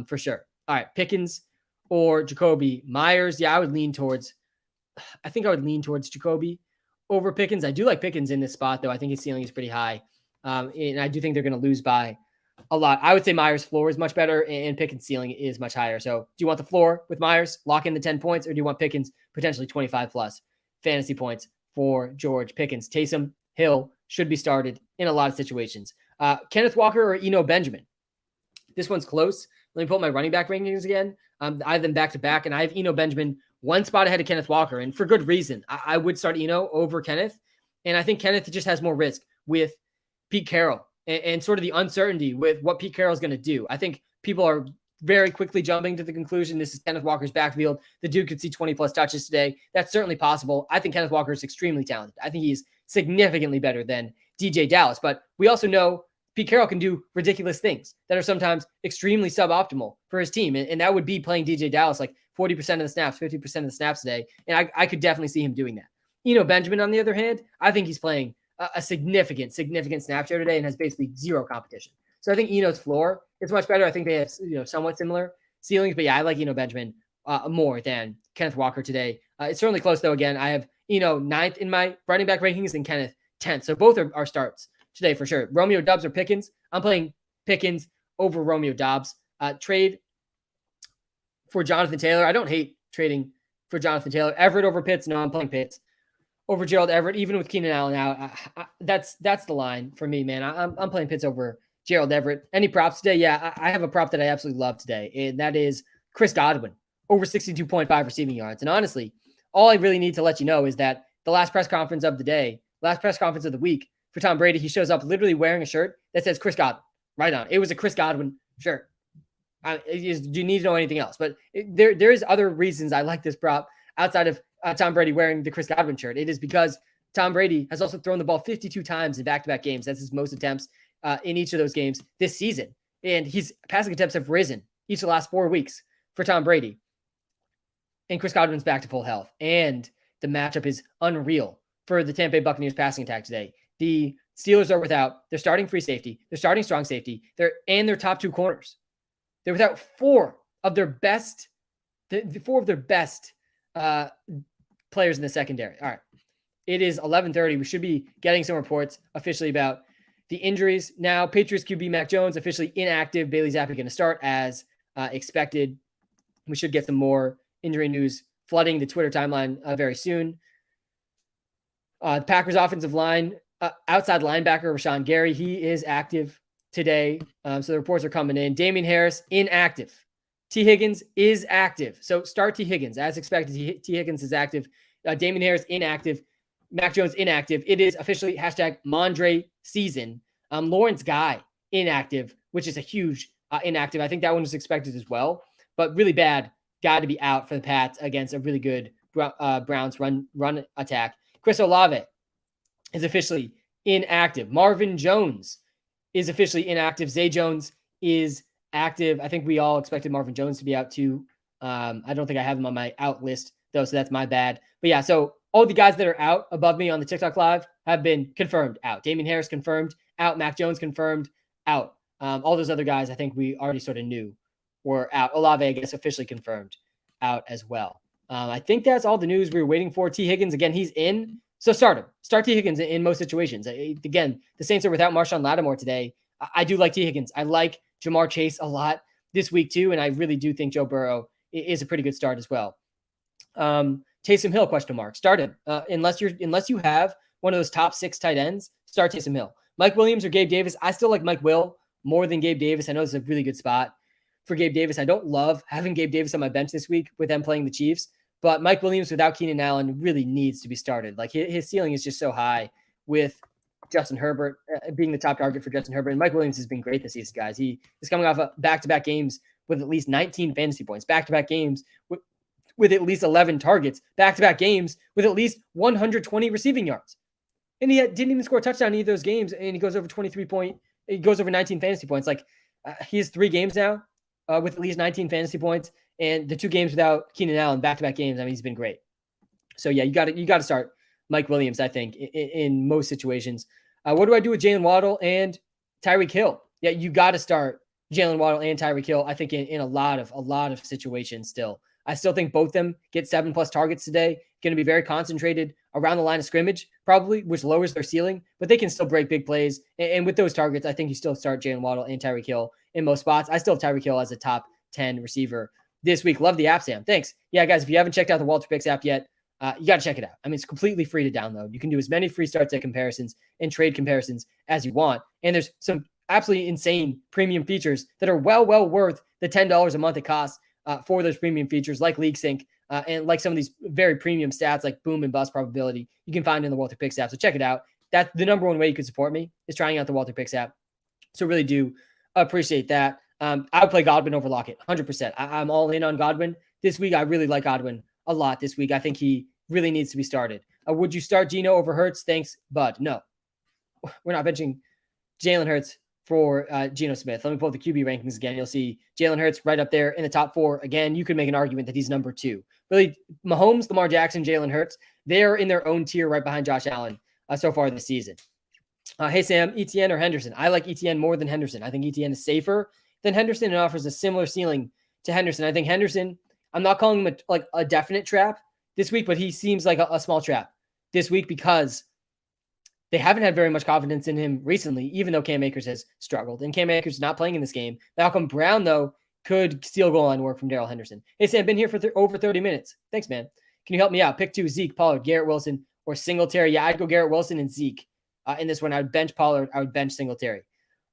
for sure. All right, Pickens or Jacoby Myers. Yeah, I would lean towards Jacoby over Pickens. I do like Pickens in this spot, though. I think his ceiling is pretty high. And I do think they're going to lose by a lot. I would say Myers' floor is much better and Pickens' ceiling is much higher. So do you want the floor with Myers, lock in the 10 points, or do you want Pickens potentially 25 plus fantasy points for George Pickens? Taysom Hill should be started in a lot of situations. Kenneth Walker or Eno Benjamin. This one's close. Let me pull up my running back rankings again. I have them back to back, and I have Eno Benjamin one spot ahead of Kenneth Walker, and for good reason. I would start Eno over Kenneth, and I think Kenneth just has more risk with Pete Carroll and sort of the uncertainty with what Pete Carroll is going to do. I think people are very quickly jumping to the conclusion this is Kenneth Walker's backfield. The dude could see 20 plus touches today. That's certainly possible. I think Kenneth Walker is extremely talented. I think he's significantly better than DJ Dallas, but we also know Pete Carroll can do ridiculous things that are sometimes extremely suboptimal for his team. And that would be playing DJ Dallas like 40% of the snaps, 50% of the snaps today. And I could definitely see him doing that. Eno Benjamin, on the other hand, I think he's playing a significant snap share today and has basically zero competition. So I think Eno's floor is much better. I think they have somewhat similar ceilings, but yeah, I like Eno Benjamin more than Kenneth Walker today. It's certainly close though. Again, I have Eno 9th in my running back rankings and Kenneth 10th. So both are starts today for sure. Romeo Doubs or Pickens. I'm playing Pickens over Romeo Doubs. Trade for Jonathan Taylor. I don't hate trading for Jonathan Taylor. Everett over Pitts. No, I'm playing Pitts over Gerald Everett, even with Keenan Allen out. That's the line for me, man. I'm playing Pitts over Gerald Everett. Any props today? Yeah, I have a prop that I absolutely love today, and that is Chris Godwin over 62.5 receiving yards. And honestly, all I really need to let you know is that the last press conference of the week for Tom Brady, he shows up literally wearing a shirt that says Chris Godwin right on. It was a Chris Godwin shirt. Do you need to know anything else? But there is other reasons I like this prop outside of Tom Brady wearing the Chris Godwin shirt. It is because Tom Brady has also thrown the ball 52 times in back-to-back games. That's his most attempts in each of those games this season. And his passing attempts have risen each of the last 4 weeks for Tom Brady. And Chris Godwin's back to full health. And the matchup is unreal for the Tampa Bay Buccaneers passing attack today. The Steelers are without their starting free safety, their starting strong safety, their top 2 corners. They're without four of their best players in the secondary. All right. It is 11:30. We should be getting some reports officially about the injuries. Now, Patriots QB Mac Jones officially inactive. Bailey Zappi going to start as expected. We should get some more injury news flooding the Twitter timeline very soon. The Packers offensive line, outside linebacker Rashawn Gary, he is active today. So the reports are coming in. Damian Harris, inactive. T. Higgins is active. So start T. Higgins. As expected, T. Higgins is active. Damian Harris, inactive. Mac Jones, inactive. It is officially hashtag Mondre season. Lawrence Guy, inactive, which is a huge inactive. I think that one was expected as well. But really bad guy to be out for the Pats against a really good Browns run attack. Chris Olave is officially inactive. Marvin Jones is officially inactive. Zay Jones is active. I think we all expected Marvin Jones to be out too. I don't think I have him on my out list though, so that's my bad. But yeah, so all the guys that are out above me on the TikTok live have been confirmed out. Damian Harris confirmed out. Mac Jones confirmed out. All those other guys I think we already sort of knew were out. Olave, I guess, officially confirmed out as well. I think that's all the news we were waiting for. T. Higgins, again, he's in. So start him. Start T. Higgins in most situations. Again, the Saints are without Marshawn Lattimore today. I do like T. Higgins. I like Jamar Chase a lot this week too, and I really do think Joe Burrow is a pretty good start as well. Taysom Hill, question mark. Start him. Unless you have one of those top 6 tight ends, start Taysom Hill. Mike Williams or Gabe Davis. I still like Mike Will more than Gabe Davis. I know it's a really good spot for Gabe Davis. I don't love having Gabe Davis on my bench this week with them playing the Chiefs, but Mike Williams without Keenan Allen really needs to be started. Like his ceiling is just so high with Justin Herbert being the top target for Justin Herbert. And Mike Williams has been great this season, guys. He is coming off back-to-back games with at least 19 fantasy points, back-to-back games with at least 11 targets, back-to-back games with at least 120 receiving yards. And he didn't even score a touchdown in either of those games, and he goes over 19 fantasy points. Like he has 3 games now with at least 19 fantasy points, and the 2 games without Keenan Allen, back-to-back games. I mean, he's been great. So yeah, you got to start Mike Williams, I think, in most situations. What do I do with Jalen Waddle and Tyreek Hill? Yeah, you got to start Jalen Waddle and Tyreek Hill, I think, in a lot of situations still. I still think both of them get 7+ targets today. Going to be very concentrated around the line of scrimmage, probably, which lowers their ceiling, but they can still break big plays. And with those targets, I think you still start Jalen Waddle and Tyreek Hill in most spots. I still have Tyreek Hill as a top 10 receiver this week. Love the app, Sam. Thanks. Yeah, guys, if you haven't checked out the WalterPicks app yet, you got to check it out. I mean, it's completely free to download. You can do as many free start set comparisons and trade comparisons as you want. And there's some absolutely insane premium features that are well worth the $10 a month it costs for those premium features like League Sync and like some of these very premium stats like boom and bust probability you can find in the WalterPicks app. So check it out. That's the number one way you can support me is trying out the WalterPicks app. So really do appreciate that. I would play Godwin over Lockett, 100%. I'm all in on Godwin this week. I really like Godwin a lot this week. I think he really needs to be started. Would you start Geno over Hurts? Thanks, bud. No, we're not benching Jalen Hurts for Geno Smith. Let me pull up the QB rankings again. You'll see Jalen Hurts right up there in the top 4. Again, you could make an argument that he's number 2. Really, Mahomes, Lamar Jackson, Jalen Hurts, they're in their own tier right behind Josh Allen so far this season. Hey, Sam, Etienne or Henderson? I like Etienne more than Henderson. I think Etienne is safer than Henderson and offers a similar ceiling to Henderson. I think Henderson, I'm not calling him a definite trap this week, but he seems like a small trap this week because they haven't had very much confidence in him recently, even though Cam Akers has struggled. And Cam Akers is not playing in this game. Malcolm Brown, though, could steal goal line work from Darrell Henderson. Hey, Sam, been here for over 30 minutes. Thanks, man. Can you help me out? Pick 2, Zeke, Pollard, Garrett Wilson, or Singletary. Yeah, I'd go Garrett Wilson and Zeke. In this one, I would bench Pollard. I would bench Singletary.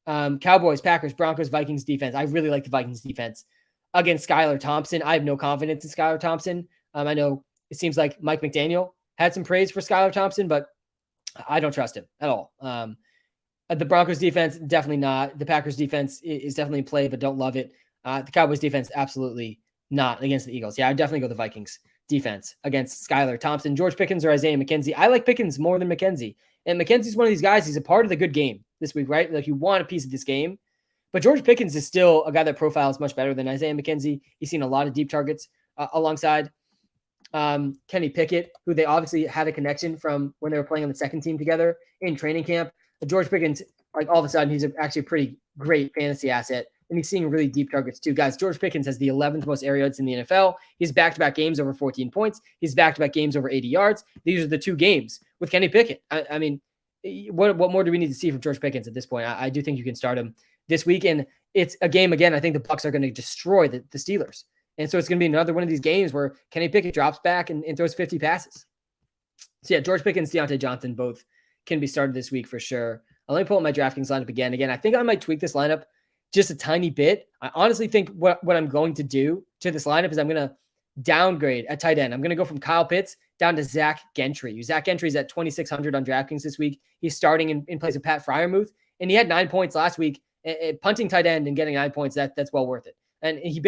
Cowboys, Packers, Broncos, Vikings defense. I really like the Vikings defense against Skylar Thompson. I have no confidence in Skylar Thompson. I know it seems like Mike McDaniel had some praise for Skylar Thompson, but I don't trust him at all. The Broncos defense, definitely not. The Packers defense is definitely in play, but don't love it. The Cowboys defense, absolutely not against the Eagles. Yeah, I'd definitely go the Vikings defense against Skylar Thompson. George Pickens or Isaiah McKenzie. I like Pickens more than McKenzie. And McKenzie's one of these guys, he's a part of the good game this week, right? Like you want a piece of this game. But George Pickens is still a guy that profiles much better than Isaiah McKenzie. He's seen a lot of deep targets alongside Kenny Pickett, who they obviously had a connection from when they were playing on the second team together in training camp. But George Pickens, like all of a sudden, he's actually a pretty great fantasy asset. And he's seeing really deep targets too. Guys, George Pickens has the 11th most air yards in the NFL. He's back-to-back games over 14 points. He's back-to-back games over 80 yards. These are the 2 games with Kenny Pickett. I mean, what more do we need to see from George Pickens at this point? I do think you can start him this week. And it's a game, again, I think the Bucs are going to destroy the Steelers. And so it's going to be another one of these games where Kenny Pickett drops back and throws 50 passes. So yeah, George Pickens, Deontay Johnson, both can be started this week for sure. Let me pull up my DraftKings lineup again. Again, I think I might tweak this lineup just a tiny bit. I honestly think what I'm going to do to this lineup is I'm going to downgrade at tight end. I'm going to go from Kyle Pitts down to Zach Gentry. Zach Gentry is at 2,600 on DraftKings this week. He's starting in place of Pat Freiermuth, and he had 9 points last week. Punting tight end and getting 9 points, that's well worth it. And he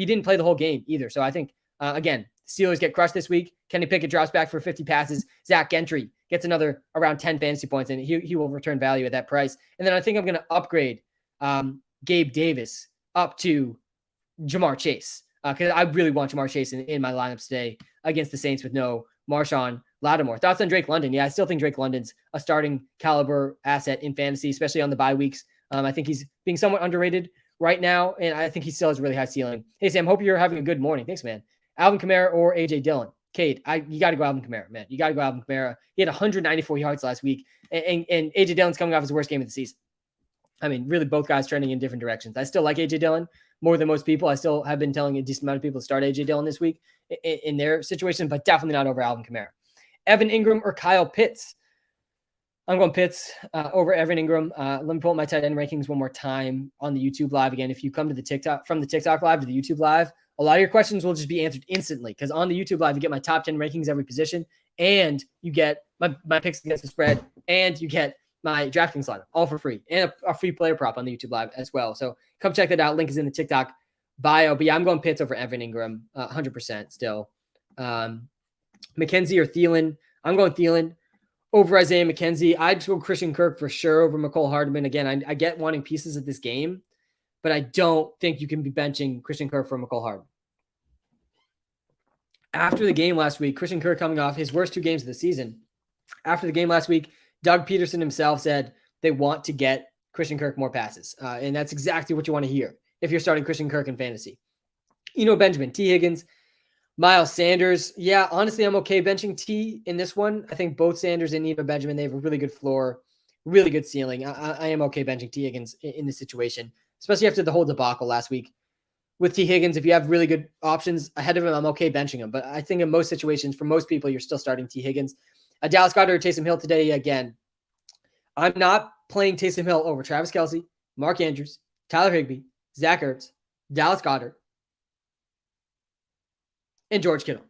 didn't play the whole game either. So I think, again, Steelers get crushed this week. Kenny Pickett drops back for 50 passes. Zach Gentry gets another around 10 fantasy points, and he will return value at that price. And then I think I'm going to upgrade Gabe Davis up to Jamar Chase, because I really want Jamar Chase in my lineups today against the Saints with no Marshawn Lattimore. Thoughts on Drake London? Yeah, I still think Drake London's a starting caliber asset in fantasy, especially on the bye weeks. I think he's being somewhat underrated right now, and I think he still has a really high ceiling. Hey, Sam, hope you're having a good morning. Thanks, man. Alvin Kamara or A.J. Dillon? Cade, you got to go Alvin Kamara, man. You got to go Alvin Kamara. He had 194 yards last week, and A.J. Dillon's coming off his worst game of the season. I mean, really both guys trending in different directions. I still like A.J. Dillon more than most people. I still have been telling a decent amount of people to start A.J. Dillon this week in their situation, but definitely not over Alvin Kamara. Evan Ingram or Kyle Pitts? I'm going Pitts over Evan Ingram. Let me pull up my tight end rankings one more time on the YouTube live. Again, if you come to the TikTok live to the YouTube live, a lot of your questions will just be answered instantly, because on the YouTube live, you get my top 10 rankings every position, and you get my picks against the spread, and you get my DraftKings lineup all for free, and a free player prop on the YouTube live as well. So come check that out. Link is in the TikTok bio. But yeah, I'm going Pitts over Evan Ingram, 100% still. McKenzie or Thielen? I'm going Thielen over Isaiah McKenzie. I'd go Christian Kirk for sure over Mecole Hardman. Again, I get wanting pieces of this game, but I don't think you can be benching Christian Kirk for Mecole Hardman. After the game last week, Christian Kirk coming off his worst 2 games of the season. After the game last week, Doug Peterson himself said they want to get Christian Kirk more passes. And that's exactly what you want to hear if you're starting Christian Kirk in fantasy. Benjamin, T. Higgins, Miles Sanders. Yeah, honestly, I'm okay benching T in this one. I think both Sanders and Eno Benjamin, they have a really good floor, really good ceiling. I am okay benching T. Higgins in this situation, especially after the whole debacle last week. With T. Higgins, if you have really good options ahead of him, I'm okay benching him. But I think in most situations, for most people, you're still starting T. Higgins. Dallas Goedert or Taysom Hill today, again. I'm not playing Taysom Hill over Travis Kelce, Mark Andrews, Tyler Higbee, Zach Ertz, Dallas Goedert, and George Kittle.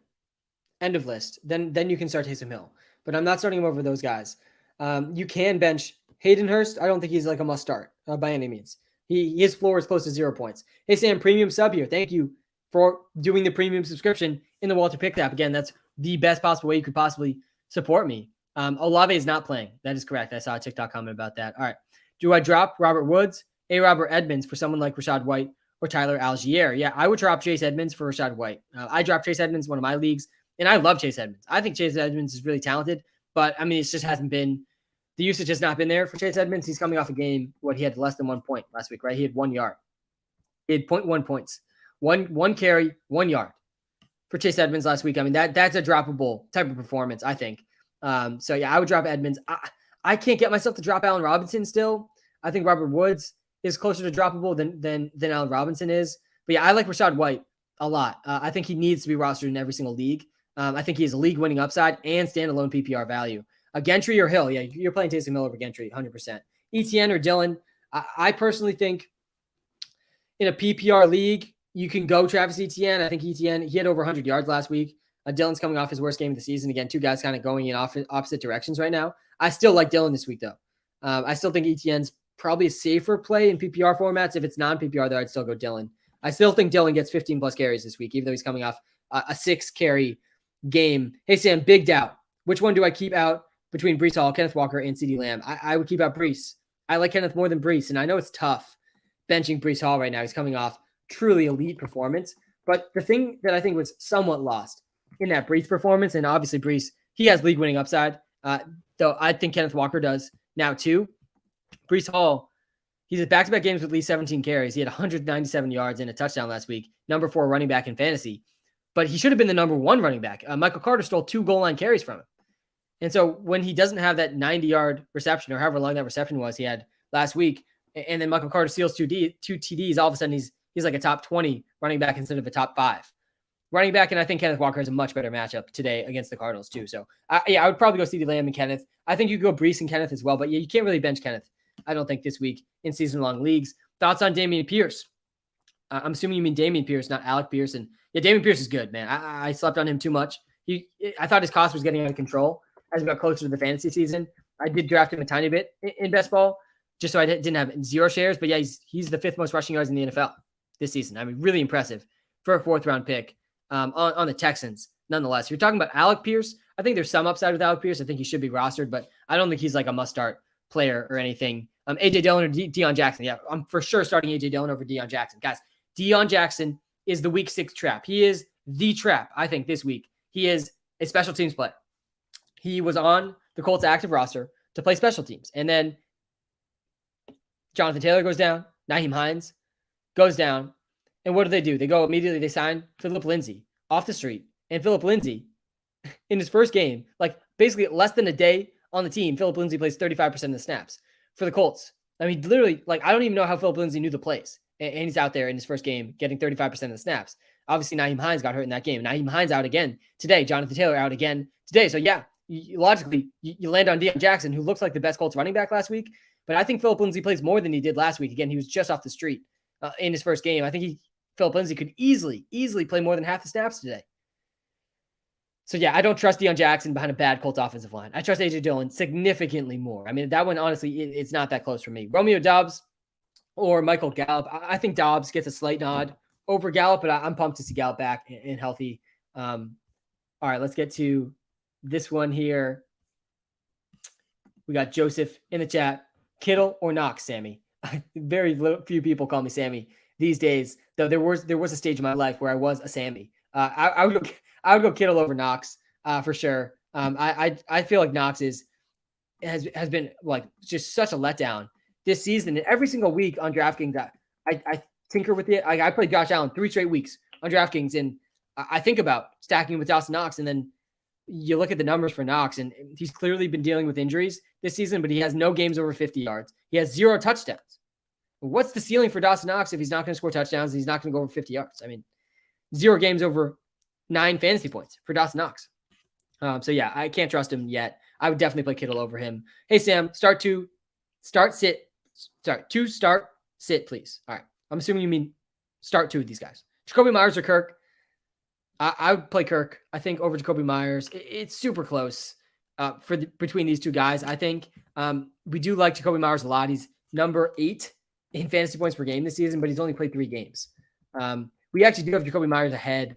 End of list. Then you can start Taysom Hill. But I'm not starting him over those guys. You can bench Hayden Hurst. I don't think he's like a must start by any means. His floor is close to 0 points. Hey, Sam, premium sub here. Thank you for doing the premium subscription in the WalterPicks app. Again, that's the best possible way you could possibly support me. Olave is not playing. That is correct. I saw a TikTok comment about that. All right. Do I drop Robert Woods, A-Rob, or Edmonds for someone like Rashad White or Tyler Algier? Yeah, I would drop Chase Edmonds for Rashad White. I dropped Chase Edmonds in one of my leagues, and I love Chase Edmonds. I think Chase Edmonds is really talented, but I mean, it just hasn't been – the usage has not been there for Chase Edmonds. He's coming off a game, he had less than 1 point last week, right? He had 1 yard. He had 0.1 points. One carry, 1 yard for Chase Edmonds last week. I mean, that's a droppable type of performance, I think. So, yeah, I would drop Edmonds. I can't get myself to drop Allen Robinson still. I think Robert Woods is closer to droppable than Allen Robinson is. But, yeah, I like Rashad White a lot. I think he needs to be rostered in every single league. I think he has a league-winning upside and standalone PPR value. Gentry or Hill? Yeah, you're playing Taysom Hill over Gentry, 100%. ETN or Dillon? I personally think in a PPR league, you can go Travis Etienne. I think Etienne, he had over 100 yards last week. Dillon's coming off his worst game of the season. Again, 2 guys kind of going in opposite directions right now. I still like Dillon this week, though. I still think Etienne's probably a safer play in PPR formats. If it's non-PPR, though, I'd still go Dillon. I still think Dillon gets 15-plus carries this week, even though he's coming off a 6-carry game. Hey, Sam, big doubt. Which one do I keep out between Breece Hall, Kenneth Walker, and CeeDee Lamb? I would keep out Breece. I like Kenneth more than Breece, and I know it's tough benching Breece Hall right now. He's coming off truly elite performance. But the thing that I think was somewhat lost in that Breece performance, and obviously Breece, he has league-winning upside, though I think Kenneth Walker does now too. Breece Hall, he's at back-to-back games with at least 17 carries. He had 197 yards and a touchdown last week, number 4 running back in fantasy. But he should have been the number 1 running back. Michael Carter stole 2 goal line carries from him. And so when he doesn't have that 90-yard reception or however long that reception was he had last week, And then Michael Carter steals two TDs. All of a sudden, he's like a top 20 running back instead of a top 5 running back. And I think Kenneth Walker has a much better matchup today against the Cardinals too. So I would probably go CeeDee Lamb and Kenneth. I think you could go Brees and Kenneth as well, but yeah, you can't really bench Kenneth, I don't think, this week in season-long leagues. Thoughts on Dameon Pierce? I'm assuming you mean Dameon Pierce, not Alec Pierce. And yeah, Dameon Pierce is good, man. I slept on him too much. I thought his cost was getting out of control as we got closer to the fantasy season. I did draft him a tiny bit in best ball, just so I didn't have 0 shares. But yeah, he's the 5th most rushing yards in the NFL this season. I mean, really impressive for a 4th-round pick on the Texans. Nonetheless, you're talking about Alec Pierce. I think there's some upside with Alec Pierce. I think he should be rostered, but I don't think he's like a must-start player or anything. AJ Dillon or Dion Jackson. Yeah, I'm for sure starting AJ Dillon over Dion Jackson. Guys, Dion Jackson is the week 6 trap. He is the trap, I think, this week. He is a special teams player. He was on the Colts active roster to play special teams. And then Jonathan Taylor goes down. Nyheim Hines goes down. And what do? They go immediately, they sign Philip Lindsay off the street. And Philip Lindsay, in his first game, like basically less than a day on the team, Philip Lindsay plays 35% of the snaps for the Colts. I mean, literally, like, I don't even know how Philip Lindsay knew the plays. And he's out there in his first game getting 35% of the snaps. Obviously, Nyheim Hines got hurt in that game. Nyheim Hines out again today. Jonathan Taylor out again today. So, yeah, logically, you land on Dion Jackson, who looks like the best Colts running back last week. But I think Philip Lindsay plays more than he did last week. Again, he was just off the street in his first game. I think Philip Lindsay could easily play more than half the snaps today. So, yeah, I don't trust Dion Jackson behind a bad Colts offensive line. I trust AJ Dillon significantly more. I mean, that one, honestly, it's not that close for me. Romeo Doubs or Michael Gallup. I think Doubs gets a slight nod over Gallup, but I'm pumped to see Gallup back and healthy. All right, let's get to this one here. We got Joseph in the chat. Kittle or Knox, Sammy? Very few people call me Sammy these days, though there was a stage in my life where I was a Sammy. I would go Kittle over Knox for sure. I feel like Knox has been like just such a letdown this season. And every single week on DraftKings, I tinker with it. I play Josh Allen 3 straight weeks on DraftKings, and I think about stacking with Dawson Knox, and then you look at the numbers for Knox, and he's clearly been dealing with injuries this season, but he has no games over 50 yards. He has 0 touchdowns. What's the ceiling for Dawson Knox if he's not going to score touchdowns and he's not going to go over 50 yards? I mean, 0 games over 9 fantasy points for Dawson Knox. So yeah, I can't trust him yet. I would definitely play Kittle over him. Hey, Sam, start, sit, please. All right. I'm assuming you mean start 2 of these guys. Jacoby Myers or Kirk? I would play Kirk, I think, over Jacoby Myers. It's super close between these 2 guys. I think we do like Jacoby Myers a lot. He's number 8 in fantasy points per game this season, but he's only played 3 games. We actually do have Jacoby Myers ahead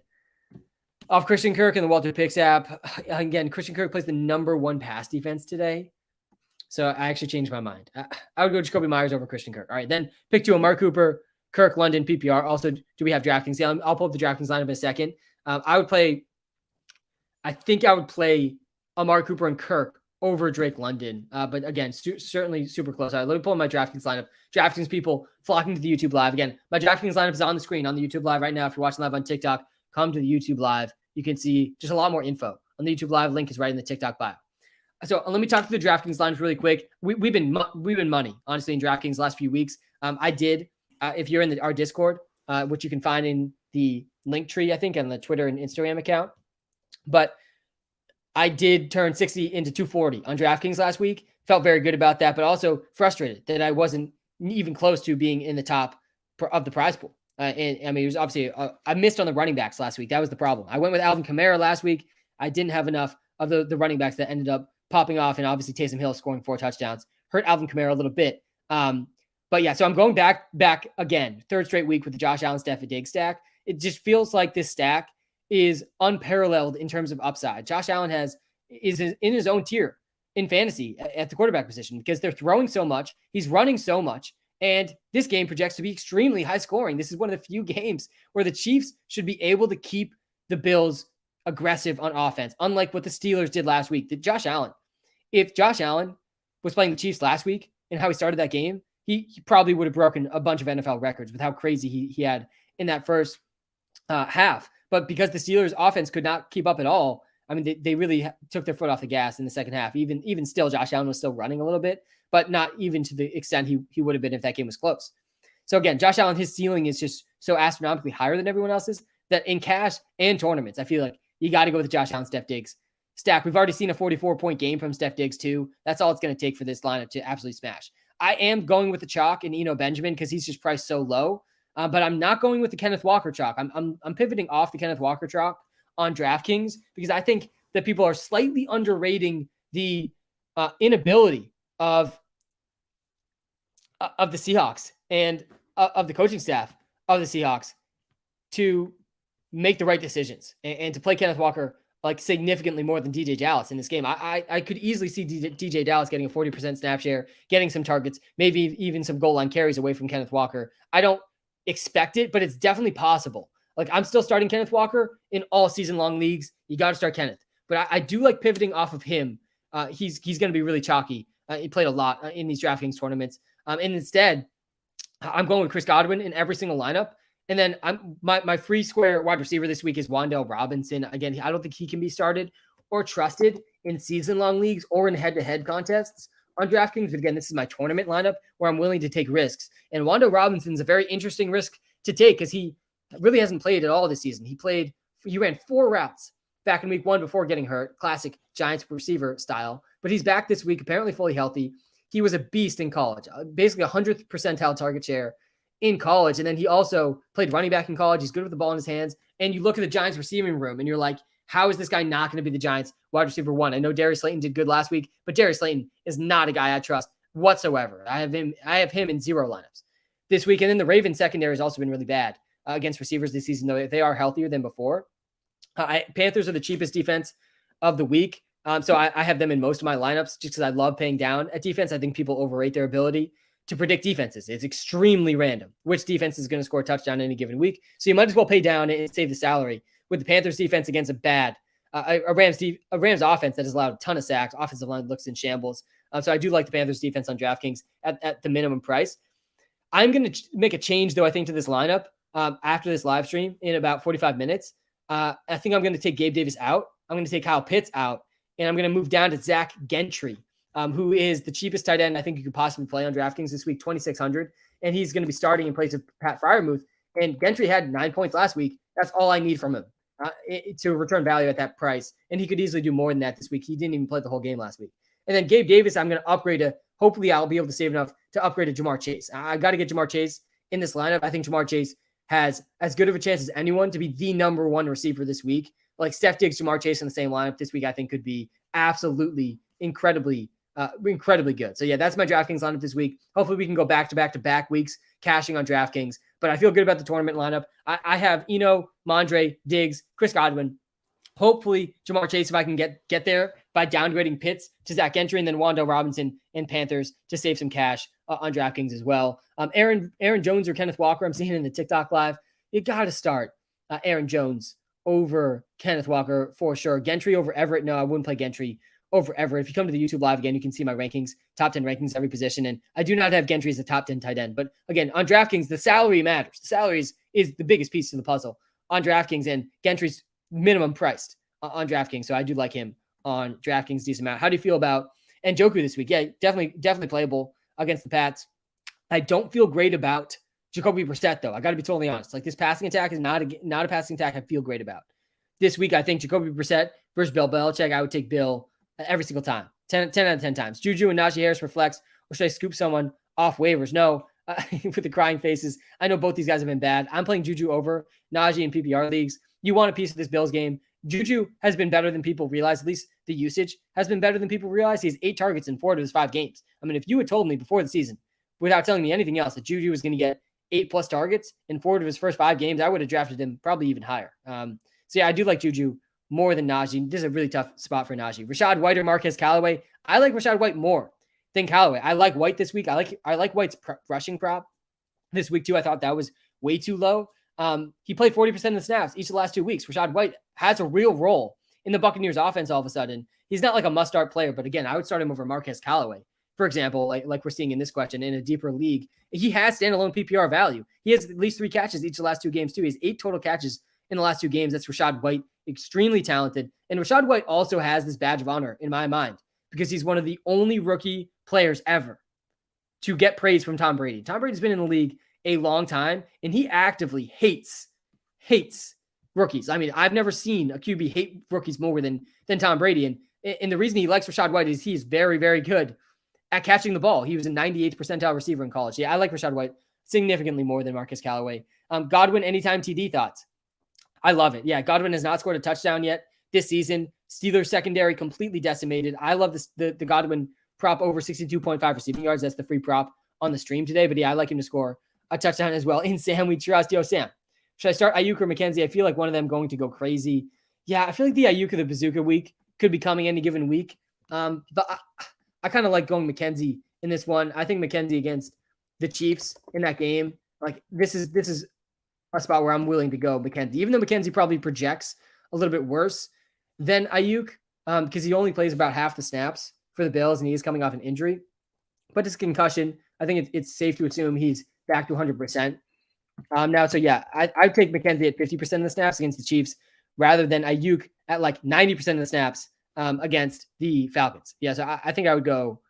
of Christian Kirk in the WalterPicks app. Again, Christian Kirk plays the number 1 pass defense today. So I actually changed my mind. I would go Jacoby Myers over Christian Kirk. All right, then pick 2: Amari Cooper, Kirk, London, PPR. Also, do we have DraftKings? Yeah, I'll pull up the DraftKings lineup in a second. I think I would play Amari Cooper and Kirk over Drake London. But again, certainly super close. All right, let me pull up my DraftKings lineup. DraftKings people flocking to the YouTube live. Again, my DraftKings lineup is on the screen on the YouTube live right now. If you're watching live on TikTok, come to the YouTube live. You can see just a lot more info on the YouTube live. Link is right in the TikTok bio. So let me talk through the DraftKings lineup really quick. We've been money, honestly, in DraftKings the last few weeks. I did, if you're in our Discord, which you can find in the link tree, I think, on the Twitter and Instagram account. But I did turn 60 into 240 on DraftKings last week. Felt very good about that, but also frustrated that I wasn't even close to being in the top of the prize pool. And I mean, it was obviously, I missed on the running backs last week. That was the problem. I went with Alvin Kamara last week. I didn't have enough of the running backs that ended up popping off, and obviously Taysom Hill scoring 4 touchdowns hurt Alvin Kamara a little bit. But yeah, so I'm going back again, 3rd straight week with the Josh Allen, Stefon Diggs stack. It just feels like this stack is unparalleled in terms of upside. Josh Allen is in his own tier in fantasy at the quarterback position because they're throwing so much, he's running so much, and this game projects to be extremely high scoring. This is one of the few games where the Chiefs should be able to keep the Bills aggressive on offense, unlike what the Steelers did last week. If Josh Allen was playing the Chiefs last week and how he started that game, he probably would have broken a bunch of NFL records with how crazy he had in that first half. But because the Steelers offense could not keep up at all, I mean, they really took their foot off the gas in the second half. Even still, Josh Allen was still running a little bit. but not even to the extent he would have been if that game was close. So again, Josh Allen, his ceiling is just so astronomically higher than everyone else's that in cash and tournaments, I feel like you got to go with the Josh Allen, Steph Diggs stack. We've already seen a 44-point game from Steph Diggs too. That's all it's going to take for this lineup to absolutely smash. I am going with the chalk and Eno Benjamin because he's just priced so low, but I'm not going with the Kenneth Walker chalk. I'm pivoting off the Kenneth Walker chalk on DraftKings because I think that people are slightly underrating the inability of the Seahawks and of the coaching staff of the Seahawks to make the right decisions and to play Kenneth Walker like significantly more than DJ Dallas in this game. I could easily see DJ Dallas getting a 40% snap share, getting some targets, maybe even some goal line carries away from Kenneth Walker. I don't expect it, but it's definitely possible. Like I'm still starting Kenneth Walker in all season long leagues. You got to start Kenneth, but I do like pivoting off of him. He's going to be really chalky. He played a lot in these DraftKings tournaments. And instead, I'm going with Chris Godwin in every single lineup. And then my free square wide receiver this week is Wan'Dale Robinson. Again, I don't think he can be started or trusted in season-long leagues or in head-to-head contests on DraftKings. But again, this is my tournament lineup where I'm willing to take risks. And Wan'Dale Robinson's a very interesting risk to take because he really hasn't played at all this season. He ran 4 routes back in week 1 before getting hurt, classic Giants receiver style. But he's back this week, apparently fully healthy. He was a beast in college, basically 100th percentile target share in college. And then he also played running back in college. He's good with the ball in his hands. And you look at the Giants receiving room and you're like, how is this guy not going to be the Giants wide receiver 1? I know Darius Slayton did good last week, but Darius Slayton is not a guy I trust whatsoever. I have him in 0 lineups this week. And then the Ravens secondary has also been really bad against receivers this season, though they are healthier than before. Panthers are the cheapest defense of the week. So I have them in most of my lineups just because I love paying down at defense. I think people overrate their ability to predict defenses. It's extremely random which defense is going to score a touchdown in any given week. So you might as well pay down and save the salary with the Panthers defense against a Rams offense that has allowed a ton of sacks. Offensive line looks in shambles. So I do like the Panthers defense on DraftKings at the minimum price. I'm going to make a change though, I think, to this lineup after this live stream in about 45 minutes. I think I'm going to take Gabe Davis out. I'm going to take Kyle Pitts out, and I'm going to move down to Zach Gentry, who is the cheapest tight end I think you could possibly play on DraftKings this week, 2,600, and he's going to be starting in place of Pat Freiermuth. And Gentry had 9 points last week. That's all I need from him to return value at that price, and he could easily do more than that this week. He didn't even play the whole game last week. And then Gabe Davis, I'm going to upgrade to. Hopefully, I'll be able to save enough to upgrade to Jamar Chase. I got to get Jamar Chase in this lineup. I think Jamar Chase has as good of a chance as anyone to be the number 1 receiver this week. Like Steph Diggs, Jamar Chase in the same lineup this week, I think could be absolutely incredibly good. So yeah, that's my DraftKings lineup this week. Hopefully we can go back-to-back weeks cashing on DraftKings, but I feel good about the tournament lineup. I have Eno, Mondre, Diggs, Chris Godwin. Hopefully Jamar Chase, if I can get there by downgrading Pitts to Zach Gentry, and then Wan'Dale Robinson and Panthers to save some cash on DraftKings as well. Aaron Jones or Kenneth Walker, I'm seeing in the TikTok live. You got to start Aaron Jones over Kenneth Walker for sure. Gentry over Everett. No, I wouldn't play Gentry over Everett. If you come to the YouTube live again, you can see my rankings, top 10 rankings, every position. And I do not have Gentry as a top 10 tight end. But again, on DraftKings, the salary matters. The salary is the biggest piece to the puzzle on DraftKings, and Gentry's minimum priced on DraftKings. So I do like him on DraftKings decent amount. How do you feel about Njoku this week? Yeah, definitely playable against the Pats. I don't feel great about Jacoby Brissett, though. I got to be totally honest. Like, this passing attack is not a passing attack I feel great about. This week, I think Jacoby Brissett versus Bill Belichick, I would take Bill every single time. 10 out of 10 times. Juju and Najee Harris for flex, or should I scoop someone off waivers? No, with the crying faces. I know both these guys have been bad. I'm playing Juju over Najee in PPR leagues. You want a piece of this Bills game. Juju has been better than people realize. At least the usage has been better than people realize. He has 8 targets in 4 of his 5 games. I mean, if you had told me before the season, without telling me anything else, that Juju was going to get 8+ targets in 4 of his first 5 games, I would have drafted him probably even higher. So yeah, I do like Juju more than Najee. This is a really tough spot for Najee. Rashad White or Marquez Callaway. I like Rashad White more than Callaway. I like White this week. I like White's rushing prop this week too. I thought that was way too low. He played 40% of the snaps each of the last 2 weeks. Rashad White has a real role in the Buccaneers offense all of a sudden. He's not like a must-start player, but again, I would start him over Marquez Callaway, for example, like we're seeing in this question in a deeper league. He has standalone PPR value. He has at least 3 catches each of the last 2 games too. He has 8 total catches in the last 2 games. That's Rashad White, extremely talented. And Rashad White also has this badge of honor in my mind because he's one of the only rookie players ever to get praise from Tom Brady. Tom Brady's been in the league a long time, and he actively hates rookies. I mean, I've never seen a QB hate rookies more than Tom Brady. And the reason he likes Rachaad White is he's very, very good at catching the ball. He was a 98th percentile receiver in college. Yeah, I like Rachaad White significantly more than Marcus Callaway. Godwin, anytime TD thoughts. I love it. Yeah, Godwin has not scored a touchdown yet this season. Steelers secondary completely decimated. I love this, the Godwin prop over 62.5 receiving yards. That's the free prop on the stream today. But yeah, I like him to score a touchdown as well. In Sam, we trust. Yo, Sam, should I start Ayuk or McKenzie? I feel like one of them going to go crazy. Yeah, I feel like the Ayuk or the Bazooka week could be coming any given week. But I kind of like going McKenzie in this one. I think McKenzie against the Chiefs in that game, like this is a spot where I'm willing to go McKenzie, even though McKenzie probably projects a little bit worse than Ayuk because he only plays about half the snaps for the Bills and he is coming off an injury. But his concussion, I think it's safe to assume he's back to 100%. Now, so yeah, I'd take McKenzie at 50% of the snaps against the Chiefs rather than Ayuk at like 90% of the snaps against the Falcons. Yeah, so I think I would go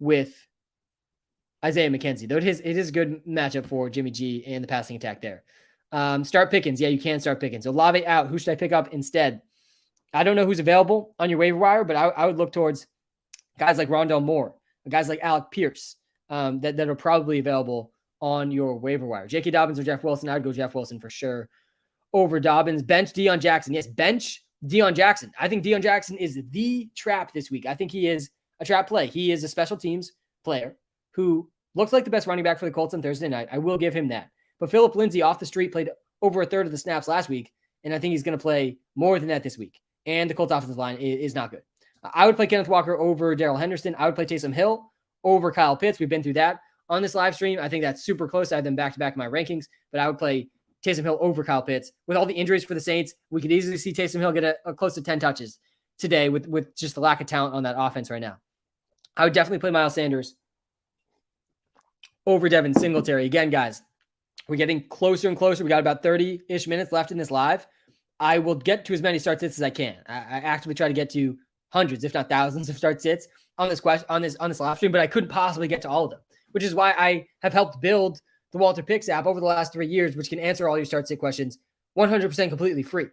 with Isaiah McKenzie, though it is a good matchup for Jimmy G and the passing attack there. Start Pickens. Yeah, you can start Pickens. Olave out. Who should I pick up instead? I don't know who's available on your waiver wire, but I would look towards guys like Rondell Moore, guys like Alec Pierce that are probably available on your waiver wire. J.K. Dobbins or Jeff Wilson. I would go Jeff Wilson for sure over Dobbins. Bench Dion Jackson. Yes, bench Dion Jackson. I think Dion Jackson is the trap this week. I think he is a trap play. He is a special teams player who looks like the best running back for the Colts on Thursday night. I will give him that. But Phillip Lindsay off the street played over a third of the snaps last week, and I think he's going to play more than that this week. And the Colts offensive line is not good. I would play Kenneth Walker over Darrell Henderson. I would play Taysom Hill over Kyle Pitts. We've been through that on this live stream. I think that's super close. I had them back-to-back in my rankings, but I would play Taysom Hill over Kyle Pitts. With all the injuries for the Saints, we could easily see Taysom Hill get a close to 10 touches today with just the lack of talent on that offense right now. I would definitely play Miles Sanders over Devin Singletary. Again, guys, we're getting closer and closer. We got about 30-ish minutes left in this live. I will get to as many start sits as I can. I actively try to get to hundreds, if not thousands, of start sits on this live stream, but I couldn't possibly get to all of them, which is why I have helped build the WalterPicks app over the last 3 years, which can answer all your start sit questions 100% completely free.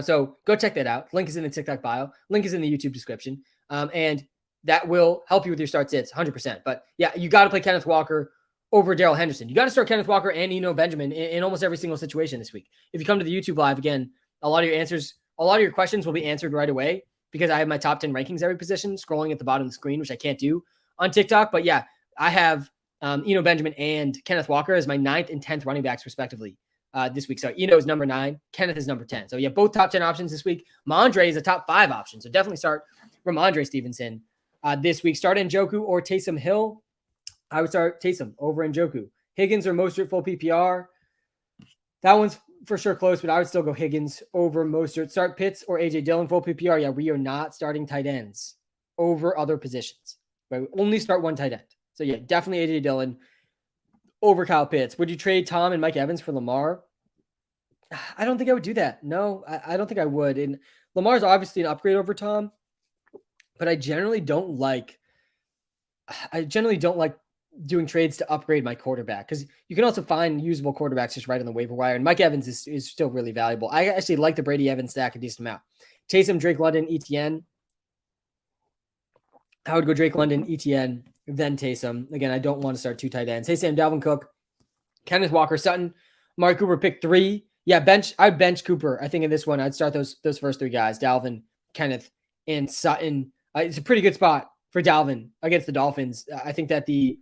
So go check that out. Link is in the TikTok bio. Link is in the YouTube description. And that will help you with your start sits 100%. But yeah, you got to play Kenneth Walker over Darrell Henderson. You got to start Kenneth Walker and Eno Benjamin in almost every single situation this week. If you come to the YouTube live, again, a lot of your questions will be answered right away because I have my top 10 rankings every position scrolling at the bottom of the screen, which I can't do on TikTok. But yeah, I have Eno Benjamin and Kenneth Walker as my 9th and 10th running backs respectively this week. So Eno is number 9, Kenneth is number 10. So yeah, both top 10 options this week. Mondre is a top 5 option. So definitely start Ramondre Stevenson this week. Start Njoku or Taysom Hill. I would start Taysom over Njoku. Higgins or Mostert full PPR. That one's for sure close, but I would still go Higgins over Mostert. Start Pitts or AJ Dillon full PPR. Yeah, we are not starting tight ends over other positions. Right? We only start one tight end. So yeah, definitely AJ Dillon over Kyle Pitts. Would you trade Tom and Mike Evans for Lamar? I don't think I would do that. No, I don't think I would. And Lamar's obviously an upgrade over Tom, but I generally don't like doing trades to upgrade my quarterback because you can also find usable quarterbacks just right on the waiver wire. And Mike Evans is still really valuable. I actually like the Brady Evans stack a decent amount. Taysom, Drake London, ETN. I would go Drake London, ETN, then Taysom. Again, I don't want to start 2 tight ends. Hey, Sam, Dalvin Cook, Kenneth Walker, Sutton, Mark Cooper, pick 3. Yeah, I'd bench Cooper. I think in this one, I'd start those first 3 guys, Dalvin, Kenneth, and Sutton. It's a pretty good spot for Dalvin against the Dolphins. I think that the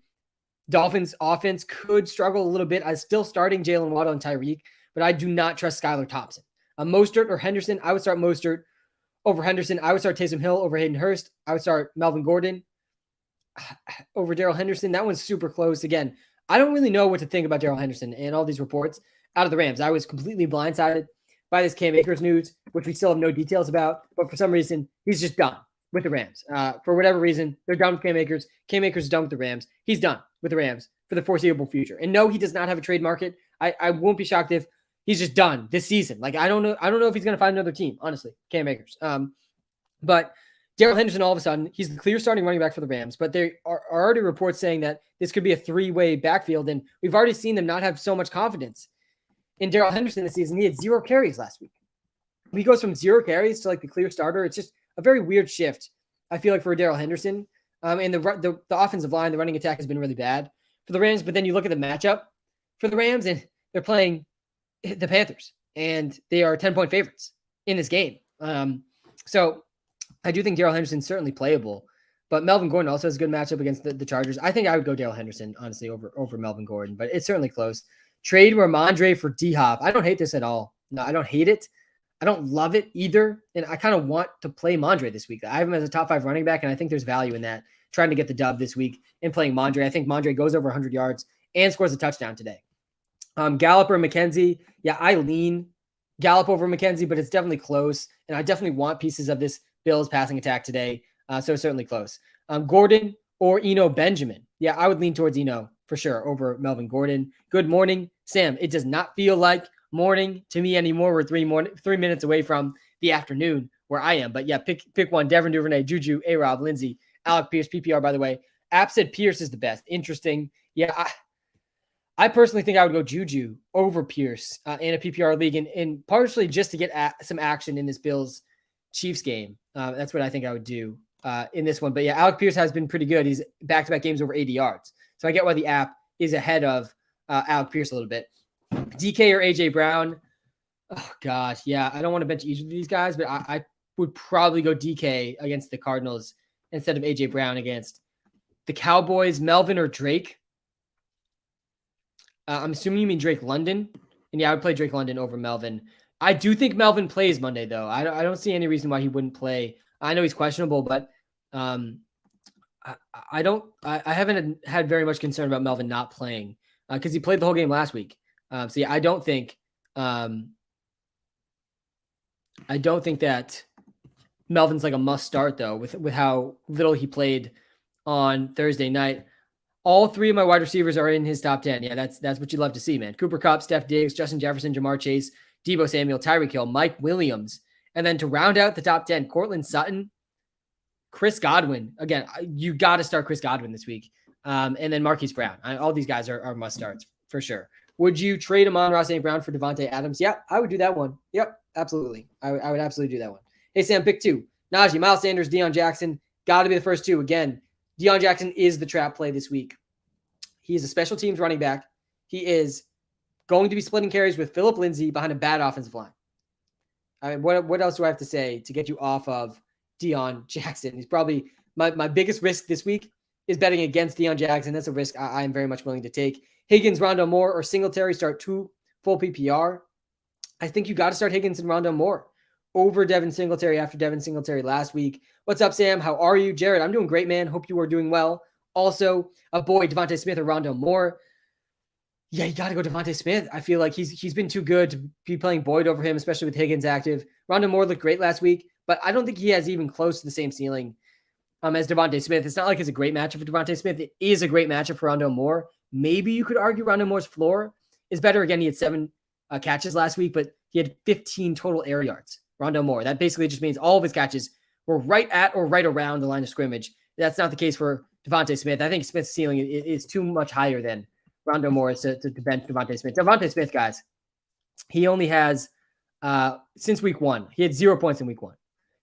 Dolphins offense could struggle a little bit. I'm still starting Jalen Waddle and Tyreek, but I do not trust Skylar Thompson. Mostert or Henderson, I would start Mostert over Henderson. I would start Taysom Hill over Hayden Hurst. I would start Melvin Gordon over Darrell Henderson. That one's super close. Again, I don't really know what to think about Darrell Henderson and all these reports out of the Rams. I was completely blindsided by this Cam Akers news, which we still have no details about, but for some reason, he's just done with the Rams. For whatever reason, they're done with Cam Akers. Cam Akers is done with the Rams. He's done with the Rams for the foreseeable future. And no, he does not have a trade market. I won't be shocked if he's just done this season. Like, I don't know if he's going to find another team, honestly, Cam Akers. But Darrell Henderson, all of a sudden, he's the clear starting running back for the Rams, but there are already reports saying that this could be a three-way backfield, and we've already seen them not have so much confidence in Darrell Henderson this season. He had 0 carries last week. He goes from 0 carries to like the clear starter. It's just a very weird shift, I feel like, for Darrell Henderson. And the offensive line, the running attack has been really bad for the Rams, but then you look at the matchup for the Rams, and they're playing the Panthers, and they are 10-point favorites in this game. So I do think Darrell Henderson's certainly playable, but Melvin Gordon also has a good matchup against the Chargers. I think I would go Darrell Henderson, honestly, over Melvin Gordon, but it's certainly close. Trade Ramondre for D-Hop. I don't hate this at all. No, I don't hate it. I don't love it either, and I kind of want to play Mondre this week. I have him as a top 5 running back, and I think there's value in that, trying to get the dub this week and playing Mondre. I think Mondre goes over 100 yards and scores a touchdown today. Gallup or McKenzie. Yeah, I lean Gallup over McKenzie, but it's definitely close, and I definitely want pieces of this Bills passing attack today, so certainly close. Gordon or Eno Benjamin. Yeah, I would lean towards Eno for sure over Melvin Gordon. Good morning, Sam. It does not feel like morning to me anymore. We're 3 minutes away from the afternoon where I am. But yeah, pick one. Devin Duvernay, Juju, A-Rob, Lindsey, Alec Pierce, PPR, by the way. App said Pierce is the best. Interesting. Yeah, I personally think I would go Juju over Pierce in a PPR league, and partially just to get some action in this Bills Chiefs game. That's what I think I would do in this one. But yeah, Alec Pierce has been pretty good. He's back-to-back games over 80 yards. So I get why the app is ahead of Alec Pierce a little bit. DK or AJ Brown. Oh gosh. Yeah. I don't want to bench each of these guys, but I would probably go DK against the Cardinals instead of AJ Brown against the Cowboys. Melvin or Drake. I'm assuming you mean Drake London. And yeah, I would play Drake London over Melvin. I do think Melvin plays Monday though. I don't see any reason why he wouldn't play. I know he's questionable, but I haven't had very much concern about Melvin not playing because he played the whole game last week. So yeah, I don't think that Melvin's like a must start though, with how little he played on Thursday night. All 3 of my wide receivers are in his top 10. Yeah, that's what you love to see, man. Cooper Kupp, Steph Diggs, Justin Jefferson, Jamar Chase, Deebo Samuel, Tyreek Hill, Mike Williams, and then to round out the top 10, Cortland Sutton, Chris Godwin. Again, you got to start Chris Godwin this week, and then Marquise Brown. All these guys are must starts for sure. Would you trade Amon-Ra St. Brown for Devontae Adams? Yeah, I would do that one. Yep, absolutely. I would absolutely do that one. Hey, Sam, pick 2. Najee, Miles Sanders, Dion Jackson. Got to be the first 2. Again, Dion Jackson is the trap play this week. He is a special teams running back. He is going to be splitting carries with Phillip Lindsay behind a bad offensive line. I mean, what else do I have to say to get you off of Dion Jackson? He's probably my biggest risk this week is betting against Dion Jackson. That's a risk I am very much willing to take. Higgins, Rondo Moore, or Singletary start 2 full PPR. I think you got to start Higgins and Rondo Moore over Devin Singletary after Devin Singletary last week. What's up, Sam? How are you? Jared, I'm doing great, man. Hope you are doing well. Also, a boy, Devontae Smith or Rondo Moore. Yeah, you got to go Devontae Smith. I feel like he's been too good to be playing Boyd over him, especially with Higgins active. Rondo Moore looked great last week, but I don't think he has even close to the same ceiling as Devontae Smith. It's not like it's a great matchup for Devontae Smith. It is a great matchup for Rondo Moore. Maybe you could argue Rondo Moore's floor is better. Again, he had 7 catches last week, but he had 15 total air yards. Rondo Moore. That basically just means all of his catches were right at or right around the line of scrimmage. That's not the case for Devontae Smith. I think Smith's ceiling is too much higher than Rondo Moore is to bench Devontae Smith. Devontae Smith, guys, he only has, since week 1, he had 0 points in week 1.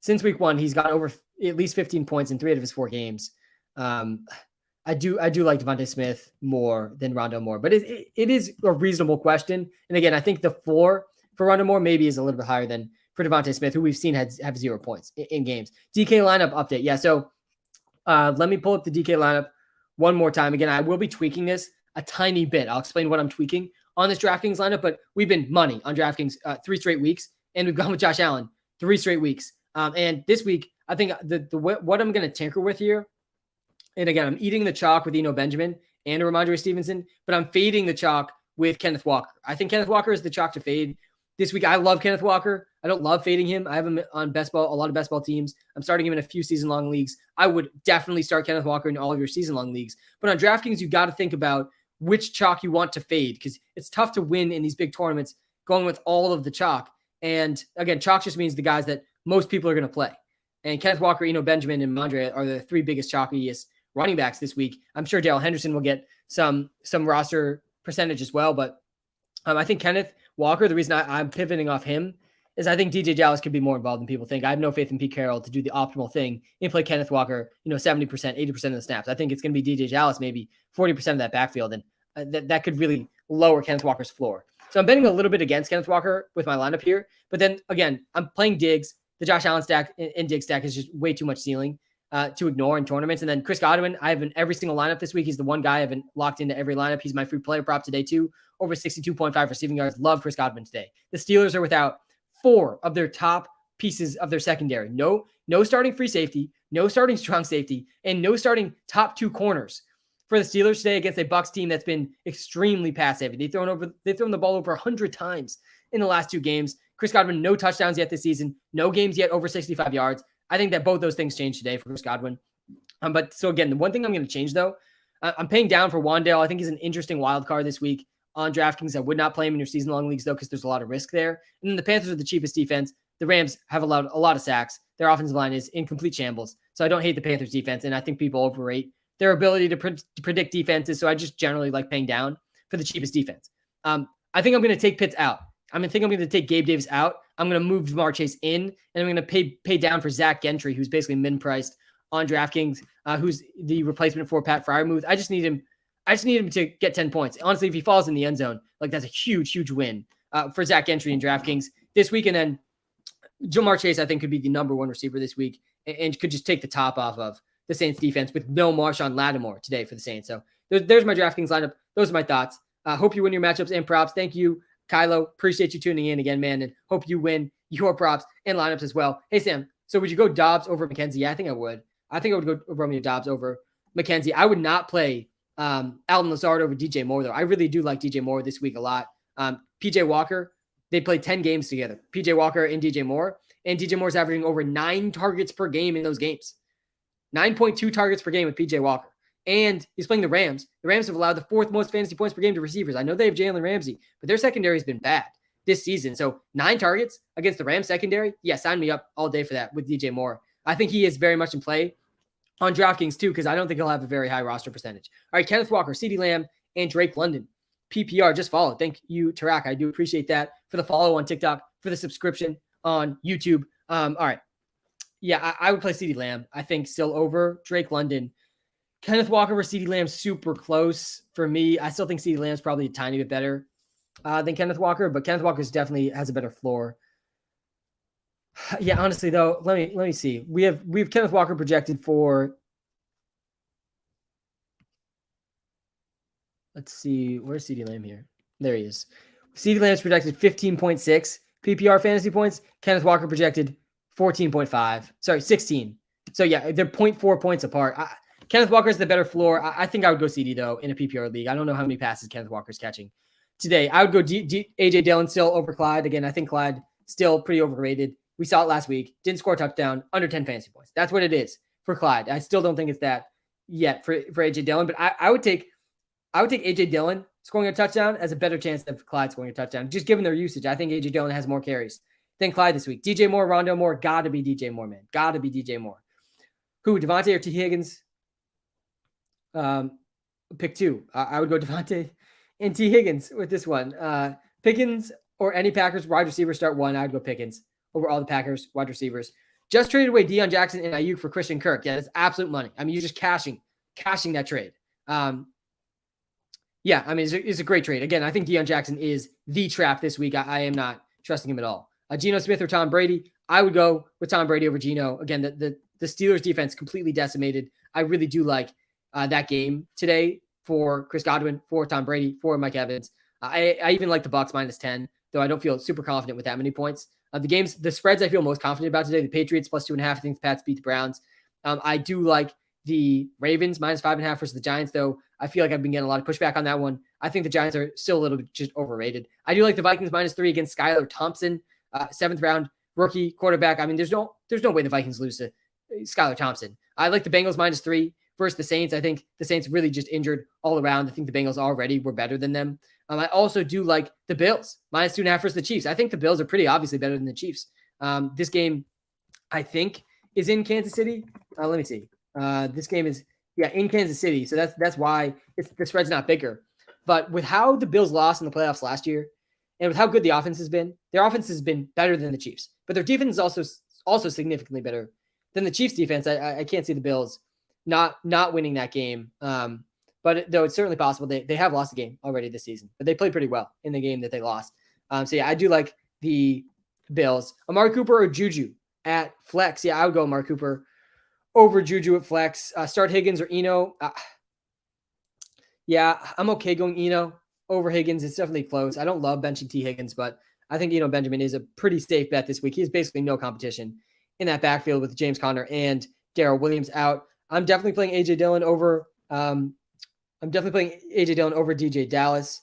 Since week 1, he's got over at least 15 points in 3 out of his 4 games. I do like Devontae Smith more than Rondo Moore, but it is a reasonable question. And again, I think the floor for Rondo Moore maybe is a little bit higher than for Devontae Smith, who we've seen have 0 points in games. DK lineup update. Yeah, so let me pull up the DK lineup one more time. Again, I will be tweaking this a tiny bit. I'll explain what I'm tweaking on this DraftKings lineup, but we've been money on DraftKings 3 straight weeks, and we've gone with Josh Allen 3 straight weeks. And this week, I think what I'm going to tinker with here, and again, I'm eating the chalk with Eno Benjamin and Ramondre Stevenson, but I'm fading the chalk with Kenneth Walker. I think Kenneth Walker is the chalk to fade this week. I love Kenneth Walker. I don't love fading him. I have him on a lot of best ball teams. I'm starting him in a few season-long leagues. I would definitely start Kenneth Walker in all of your season-long leagues. But on DraftKings, you got to think about which chalk you want to fade, because it's tough to win in these big tournaments going with all of the chalk. And again, chalk just means the guys that most people are going to play. And Kenneth Walker, Benjamin, and Mondre are the three biggest chalkiest running backs this week. I'm sure Darrell Henderson will get some roster percentage as well, but I think Kenneth Walker, the reason I'm pivoting off him is I think DJ Dallas could be more involved than people think. I have no faith in Pete Carroll to do the optimal thing and play Kenneth Walker, 70%, 80% of the snaps. I think it's going to be DJ Dallas, maybe 40% of that backfield, and that could really lower Kenneth Walker's floor. So I'm betting a little bit against Kenneth Walker with my lineup here. But then, again, I'm playing Diggs. The Josh Allen stack and Diggs stack is just way too much ceiling to ignore in tournaments. And then Chris Godwin, I have in every single lineup this week. He's the one guy I've been locked into every lineup. He's my free player prop today, too. Over 62.5 receiving yards. Love Chris Godwin today. The Steelers are without 4 of their top pieces of their secondary. No starting free safety, no starting strong safety, and no starting top 2 corners for the Steelers today against a Bucs team that's been extremely pass heavy. They've thrown the ball over 100 times in the last 2 games. Chris Godwin, no touchdowns yet this season, no games yet over 65 yards. I think that both those things change today for Chris Godwin. But so again, the one thing I'm going to change though, I'm paying down for Wan'Dale. I think he's an interesting wild card this week on DraftKings. I would not play him in your season long leagues though, because there's a lot of risk there. And then the Panthers are the cheapest defense. The Rams have allowed a lot of sacks. Their offensive line is in complete shambles. So I don't hate the Panthers defense. And I think people overrate their ability to predict defenses. So I just generally like paying down for the cheapest defense. I think I'm going to take Pitts out. I'm going to take Gabe Davis out. I'm going to move Jamar Chase in, and I'm going to pay down for Zach Gentry, who's basically min-priced on DraftKings, who's the replacement for Pat Freiermuth. I just need him to get 10 points. Honestly, if he falls in the end zone, that's a huge, huge win for Zach Gentry in DraftKings this week. And then Jamar Chase, I think, could be the number 1 receiver this week and could just take the top off of the Saints defense with no Marshawn Lattimore today for the Saints. So there's my DraftKings lineup. Those are my thoughts. Hope you win your matchups and props. Thank you, Kylo. Appreciate you tuning in again, man, and hope you win your props and lineups as well. Hey, Sam, so would you go Dobbs over McKenzie? Yeah, I think I would. I think I would go Romeo Dobbs over McKenzie. I would not play Alden Lazard over DJ Moore, though. I really do like DJ Moore this week a lot. PJ Walker, they played 10 games together. PJ Walker and DJ Moore. And DJ Moore's averaging over 9 targets per game in those games. 9.2 targets per game with PJ Walker. And he's playing the Rams. The Rams have allowed the 4th most fantasy points per game to receivers. I know they have Jalen Ramsey, but their secondary has been bad this season. So 9 targets against the Rams secondary. Yeah, sign me up all day for that with DJ Moore. I think he is very much in play on DraftKings too, because I don't think he'll have a very high roster percentage. All right, Kenneth Walker, CeeDee Lamb, and Drake London. PPR, just follow. Thank you, Tarak. I do appreciate that for the follow on TikTok, for the subscription on YouTube. All right. Yeah, I would play CeeDee Lamb. I think still over Drake London. Kenneth Walker versus CeeDee Lamb, super close for me. I still think CeeDee Lamb's probably a tiny bit better than Kenneth Walker, but Kenneth Walker definitely has a better floor. Yeah, honestly though, let me see. We have Kenneth Walker projected for. Let's see, where's CeeDee Lamb here? There he is. CeeDee Lamb's projected 15.6 PPR fantasy points. Kenneth Walker projected 14.5. Sorry, 16. So yeah, they're 0.4 points apart. Kenneth Walker's the better floor. I think I would go CD though in a PPR league. I don't know how many passes Kenneth Walker's catching today. I would go AJ Dillon still over Clyde. Again, I think Clyde still pretty overrated. We saw it last week. Didn't score a touchdown, under 10 fantasy points. That's what it is for Clyde. I still don't think it's that yet for AJ Dillon, but I would take AJ Dillon scoring a touchdown as a better chance of Clyde scoring a touchdown, just given their usage. I think AJ Dillon has more carries than Clyde this week. DJ Moore, Rondo Moore, gotta be DJ Moore, man. Gotta be DJ Moore. Who, Devontae or T. Higgins? Pick 2. I would go Devontae and T. Higgins with this one. Pickens or any Packers wide receiver start 1. I'd go Pickens over all the Packers wide receivers. Just traded away Dion Jackson and Ayuk for Christian Kirk. Yeah, that's absolute money. I mean, you're just cashing that trade. Yeah, I mean, it's a great trade. Again, I think Dion Jackson is the trap this week. I am not trusting him at all. Geno Smith or Tom Brady? I would go with Tom Brady over Geno. Again, the Steelers defense completely decimated. I really do like that game today for Chris Godwin, for Tom Brady, for Mike Evans. I even like the Bucs -10, though I don't feel super confident with that many points. The spreads I feel most confident about today, the Patriots +2.5. I think the Pats beat the Browns. I do like the Ravens -5.5 versus the Giants, though. I feel like I've been getting a lot of pushback on that one. I think the Giants are still a little bit just overrated. I do like the Vikings -3 against Skylar Thompson, 7th round rookie quarterback. I mean, there's no way the Vikings lose to Skylar Thompson. I like the Bengals -3 versus the Saints. I think the Saints really just injured all around. I think the Bengals already were better than them. I also do like the Bills -2.5 versus the Chiefs. I think the Bills are pretty obviously better than the Chiefs. This game, I think, is in Kansas City. Let me see. This game is in Kansas City, so that's why the spread's not bigger. But with how the Bills lost in the playoffs last year, and with how good the offense has been, their offense has been better than the Chiefs, but their defense is also significantly better than the Chiefs' defense. I can't see the Bills not winning that game. But though it's certainly possible, they have lost a game already this season, but they played pretty well in the game that they lost. So I do like the Bills. Amari Cooper or Juju at flex? I would go Amari Cooper over Juju at flex. Start Higgins or Eno. I'm okay going Eno over Higgins. It's definitely close. I don't love benching T. Higgins, but I think Eno Benjamin is a pretty safe bet this week. He has basically no competition in that backfield with James Conner and Darrell Williams out. I'm definitely playing A.J. Dillon over DJ Dallas.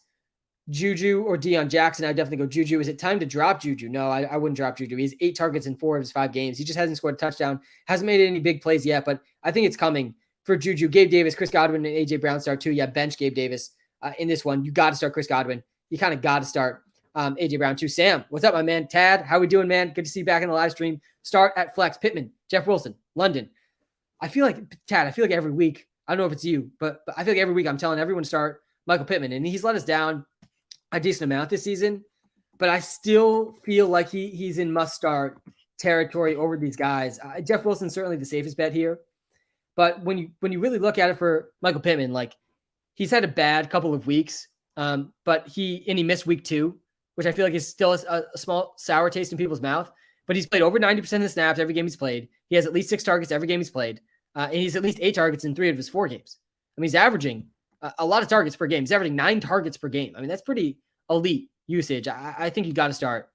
Juju or Dion Jackson, I'd definitely go Juju. Is it time to drop Juju? No, I wouldn't drop Juju. He's 8 targets in 4 of his 5 games. He just hasn't scored a touchdown, hasn't made any big plays yet, but I think it's coming for Juju. Gabe Davis, Chris Godwin, and A.J. Brown start too. Bench Gabe Davis in this one. You got to start Chris Godwin. You kind of got to start A.J. Brown too. Sam, what's up, my man? Tad, how we doing, man? Good to see you back in the live stream. Start at flex. Pittman, Jeff Wilson, London. I feel like every week, I don't know if it's you, but I feel like every week I'm telling everyone to start Michael Pittman, and he's let us down a decent amount this season, but I still feel like he's in must-start territory over these guys. Jeff Wilson's certainly the safest bet here, but when you really look at it for Michael Pittman, like he's had a bad couple of weeks, but he missed week 2, which I feel like is still a small sour taste in people's mouth. But he's played over 90% of the snaps every game he's played. He has at least 6 targets every game he's played. And he's at least 8 targets in 3 of his 4 games. I mean, he's averaging a lot of targets per game. He's averaging 9 targets per game. I mean, that's pretty elite usage. I think you got to start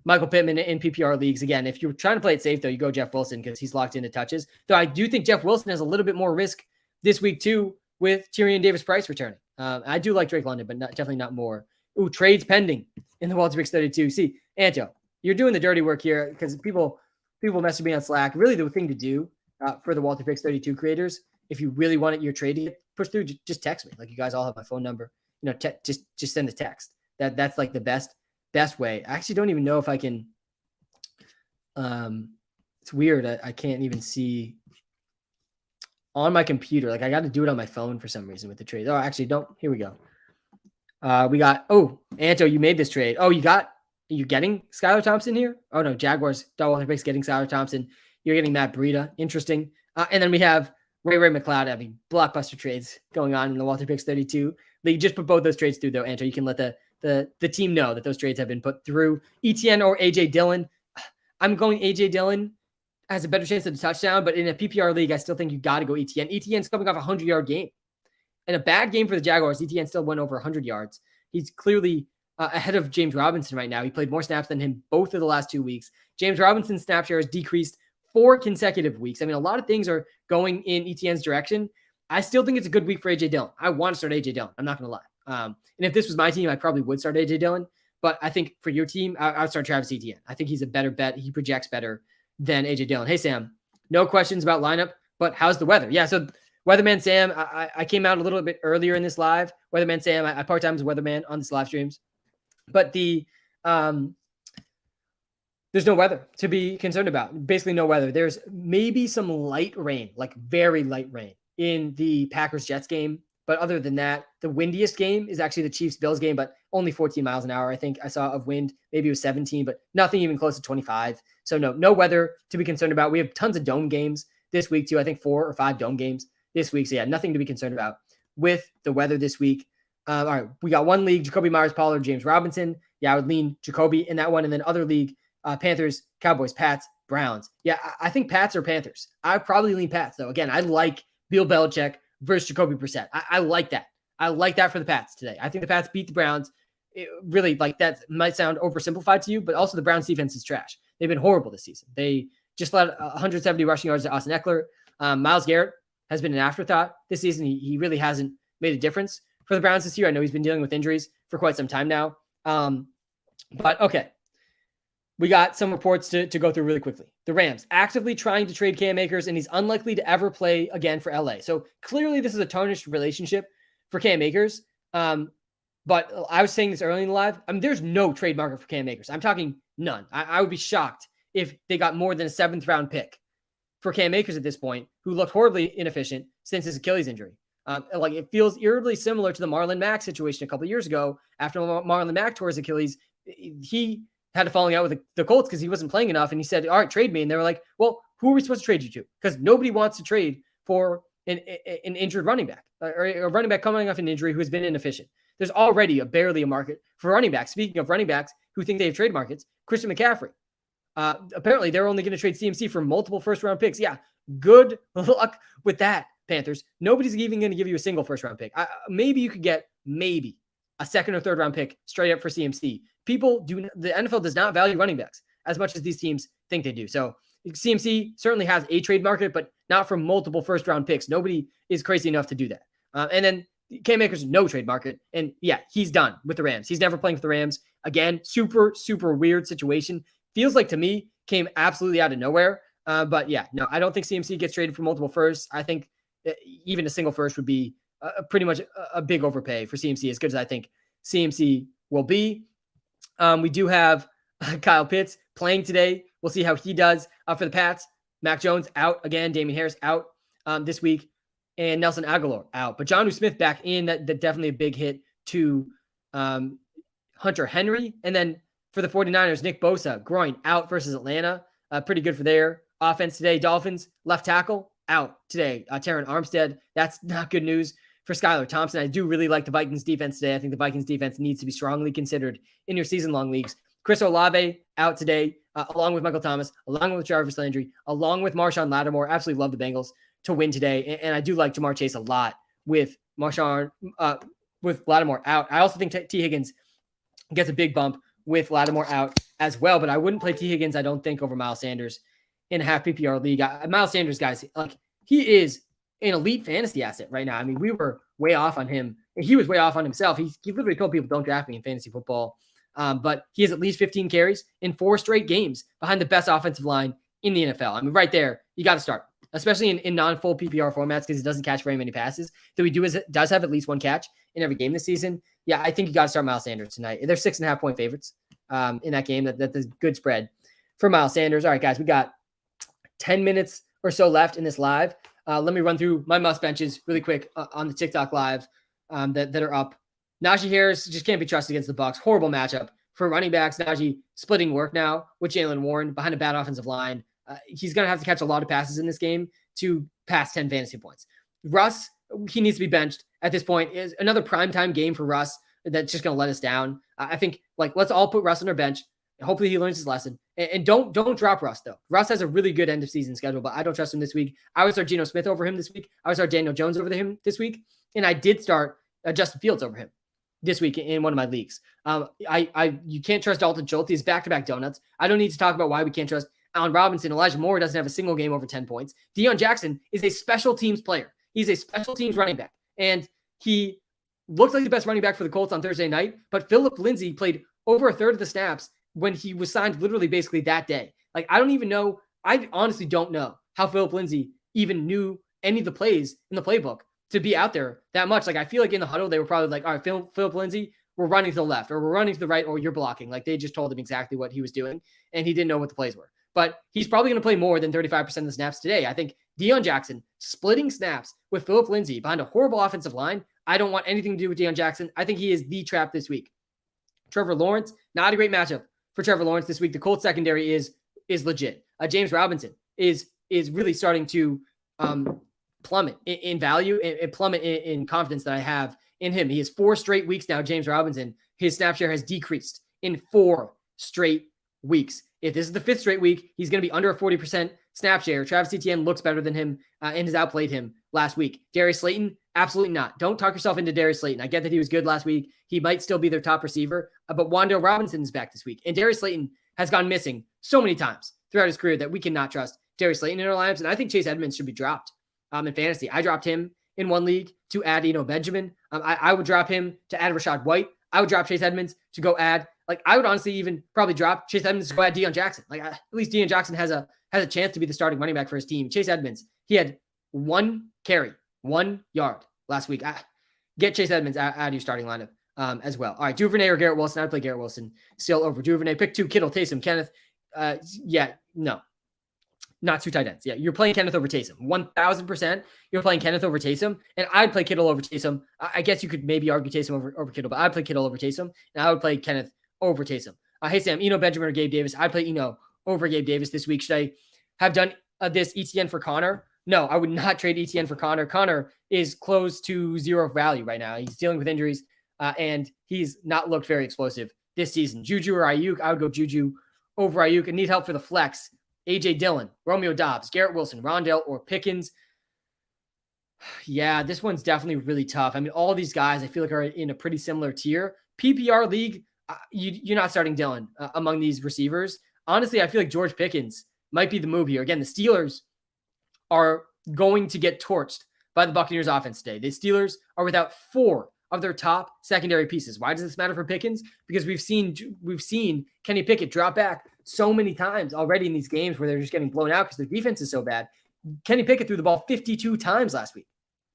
Michael Pittman in PPR leagues. Again, if you're trying to play it safe, though, you go Jeff Wilson because he's locked into touches. Though I do think Jeff Wilson has a little bit more risk this week, too, with Tyrion Davis-Price returning. I do like Drake London, but definitely not more. Ooh, trades pending in the WalterPicks 32. See, Anto, you're doing the dirty work here because people message me on Slack. Really, the thing to do for the WalterPicks 32 creators, if you really want your trade to get pushed through, just text me. Like you guys all have my phone number. Just send a text. That's like the best way. I actually don't even know if I can. It's weird. I can't even see on my computer. Like I got to do it on my phone for some reason with the trade. Oh, actually, don't. Here we go. We got. Oh, Anto, you made this trade. Oh, are you getting Skylar Thompson here? Oh no, Jaguars. WalterPicks getting Skylar Thompson. You're getting Matt Breida. Interesting. And then we have Ray McLeod having blockbuster trades going on in the WalterPicks 32. They just put both those trades through, though, Anto. You can let the team know that those trades have been put through. ETN or A.J. Dillon. I'm going A.J. Dillon has a better chance of a touchdown, but in a PPR league, I still think you got to go ETN. ETN's coming off a 100-yard game. In a bad game for the Jaguars, ETN still went over 100 yards. He's clearly ahead of James Robinson right now. He played more snaps than him both of the last 2 weeks. James Robinson's snap share has decreased 4 consecutive weeks. I mean, a lot of things are going in ETN's direction. I still think it's a good week for A.J. Dillon. I want to start A.J. Dillon. I'm not going to lie. And if this was my team, I probably would start A.J. Dillon. But I think for your team, I would start Travis Etienne. I think he's a better bet. He projects better than A.J. Dillon. Hey, Sam, no questions about lineup, but how's the weather? Yeah, so Weatherman Sam, I came out a little bit earlier in this live. Weatherman Sam, I part-time as Weatherman on this live streams. But there's no weather to be concerned about. Basically no weather. There's maybe some light rain, like very light rain in the Packers-Jets game. But other than that, the windiest game is actually the Chiefs-Bills game, but only 14 miles an hour, I think I saw of wind. Maybe it was 17, but nothing even close to 25. So no weather to be concerned about. We have tons of dome games this week too. I think 4 or 5 dome games this week. So yeah, nothing to be concerned about with the weather this week. All right, we got one league, Jacoby Myers-Pollard, James Robinson. Yeah, I would lean Jacoby in that one. And then other league, Panthers, Cowboys, Pats, Browns. Yeah, I think Pats or Panthers. I probably lean Pats, though. Again, I like Bill Belichick versus Jacoby Brissett. I like that. I like that for the Pats today. I think the Pats beat the Browns. It really, like, that might sound oversimplified to you, but also the Browns defense is trash. They've been horrible this season. They just led 170 rushing yards to Austin Eckler. Myles Garrett has been an afterthought this season. He really hasn't made a difference for the Browns this year. I know he's been dealing with injuries for quite some time now. But okay. We got some reports to go through really quickly. The Rams actively trying to trade Cam Akers, and he's unlikely to ever play again for LA. So clearly this is a tarnished relationship for Cam Akers. But I was saying this early in the live. I mean, there's no trade market for Cam Akers. I'm talking none. I would be shocked if they got more than a 7th round pick for Cam Akers at this point, who looked horribly inefficient since his Achilles injury. Like it feels eerily similar to the Marlon Mack situation a couple of years ago. After Marlon Mack tore his Achilles, he had a falling out with the Colts because he wasn't playing enough. And he said, all right, trade me. And they were like, well, who are we supposed to trade you to? Because nobody wants to trade for an injured running back or a running back coming off an injury who has been inefficient. There's already barely a market for running backs. Speaking of running backs who think they have trade markets, Christian McCaffrey. Apparently, they're only going to trade CMC for multiple first-round picks. Yeah, good luck with that, Panthers. Nobody's even going to give you a single first-round pick. Maybe you could get a second or third-round pick straight up for CMC. The NFL does not value running backs as much as these teams think they do. So CMC certainly has a trade market, but not for multiple first-round picks. Nobody is crazy enough to do that. And then Cam Akers, no trade market. And yeah, he's done with the Rams. He's never playing for the Rams. Again, super, super weird situation. Feels like to me came absolutely out of nowhere. But yeah, no, I don't think CMC gets traded for multiple firsts. I think even a single first would be pretty much a big overpay for CMC, as good as I think CMC will be. We do have Kyle Pitts playing today. We'll see how he does for the Pats. Mac Jones out again. Damian Harris out this week. And Nelson Aguilar out. But Jonnu Smith back in. That definitely a big hit to Hunter Henry. And then for the 49ers, Nick Bosa, groin out versus Atlanta. Pretty good for their offense today. Dolphins, left tackle, out today. Terran Armstead, that's not good news for Skylar Thompson. I do really like the Vikings defense today. I think the Vikings defense needs to be strongly considered in your season-long leagues. Chris Olave out today, along with Michael Thomas, along with Jarvis Landry, along with Marshawn Lattimore. Absolutely love the Bengals to win today. And I do like Jamar Chase a lot with Marshawn, with Lattimore out. I also think T. Higgins gets a big bump with Lattimore out as well, but I wouldn't play T. Higgins, I don't think, over Miles Sanders in a half PPR league. Miles Sanders, guys, like he is an elite fantasy asset right now. I mean, we were way off on him. He was way off on himself. He literally told people, don't draft me in fantasy football. But he has at least 15 carries in 4 straight games behind the best offensive line in the NFL. I mean, right there, you got to start, especially in non-full PPR formats because he doesn't catch very many passes. Though he does have at least one catch in every game this season. Yeah, I think you got to start Miles Sanders tonight. They're 6.5 point favorites in that game. That's a good spread for Miles Sanders. All right, guys, we got 10 minutes or so left in this live. Let me run through my must benches really quick on the TikTok live that are up. Najee Harris just can't be trusted against the Bucs. Horrible matchup for running backs. Najee splitting work now with Jaylen Warren behind a bad offensive line. He's going to have to catch a lot of passes in this game to pass 10 fantasy points. Russ, he needs to be benched at this point. Is another primetime game for Russ that's just going to let us down. I think let's all put Russ on our bench. Hopefully he learns his lesson. And don't drop Russ, though. Russ has a really good end of season schedule, but I don't trust him this week. I would start Geno Smith over him this week. I would start Daniel Jones over him this week. And I did start Justin Fields over him this week in one of my leagues. You can't trust Dalton Schultz. He's back-to-back donuts. I don't need to talk about why we can't trust Allen Robinson. Elijah Moore doesn't have a single game over 10 points. Dion Jackson is a special teams player. He's a special teams running back. And he looked like the best running back for the Colts on Thursday night, but Phillip Lindsay played over a third of the snaps when he was signed literally basically that day. Like, I don't even know. I honestly don't know how Phillip Lindsay even knew any of the plays in the playbook to be out there that much. Like, I feel like in the huddle, they were probably like, all right, Phillip Lindsay, we're running to the left, or we're running to the right, or you're blocking. Like, they just told him exactly what he was doing, and he didn't know what the plays were. But he's probably going to play more than 35% of the snaps today. I think Dion Jackson splitting snaps with Phillip Lindsay behind a horrible offensive line. I don't want anything to do with Dion Jackson. I think he is the trap this week. Trevor Lawrence, not a great matchup for Trevor Lawrence this week. The Colts secondary is legit. James Robinson is really starting to plummet in value and plummet in confidence that I have in him. He has 4 straight weeks now, James Robinson. His snap share has decreased in 4 straight weeks. If this is the 5th straight week, he's going to be under a 40% snap share. Travis Etienne looks better than him and has outplayed him last week. Darius Slayton, absolutely not. Don't talk yourself into Darius Slayton. I get that he was good last week. He might still be their top receiver, but Wan'Dale Robinson is back this week. And Darius Slayton has gone missing so many times throughout his career that we cannot trust Darius Slayton in our lives. And I think Chase Edmonds should be dropped in fantasy. I dropped him in one league to add Benjamin. I would drop him to add Rashad White. I would drop Chase Edmonds to go add, I would honestly even probably drop Chase Edmonds to go add Dion Jackson. At least Dion Jackson has a chance to be the starting running back for his team. Chase Edmonds, he had 1 carry, 1 yard last week. Get Chase Edmonds out of your starting lineup as well. All right, Duvernay or Garrett Wilson. I would play Garrett Wilson still over Duvernay. Pick 2, Kittle, Taysom, Kenneth. No not two tight ends. Yeah, you're playing Kenneth over Taysom. 1,000%. You're playing Kenneth over Taysom, and I'd play Kittle over Taysom. I guess you could maybe argue Taysom over Kittle, but I'd play Kittle over Taysom, and I would play Kenneth over Taysom. Hey, Sam, Benjamin or Gabe Davis. I'd play over Gabe Davis this week. Should I have done this ETN for Connor? No, I would not trade ETN for Connor. Connor is close to zero value right now. He's dealing with injuries, and he's not looked very explosive this season. Juju or Ayuk, I would go Juju over Ayuk. And need help for the flex. A.J. Dillon, Romeo Doubs, Garrett Wilson, Rondale, or Pickens. Yeah, this one's definitely really tough. I mean, all these guys I feel like are in a pretty similar tier. PPR league, you're not starting Dillon among these receivers. Honestly, I feel like George Pickens might be the move here. Again, the Steelers are going to get torched by the Buccaneers offense today. The Steelers are without 4 of their top secondary pieces. Why does this matter for Pickens? Because we've seen Kenny Pickett drop back so many times already in these games where they're just getting blown out because their defense is so bad. Kenny Pickett threw the ball 52 times last week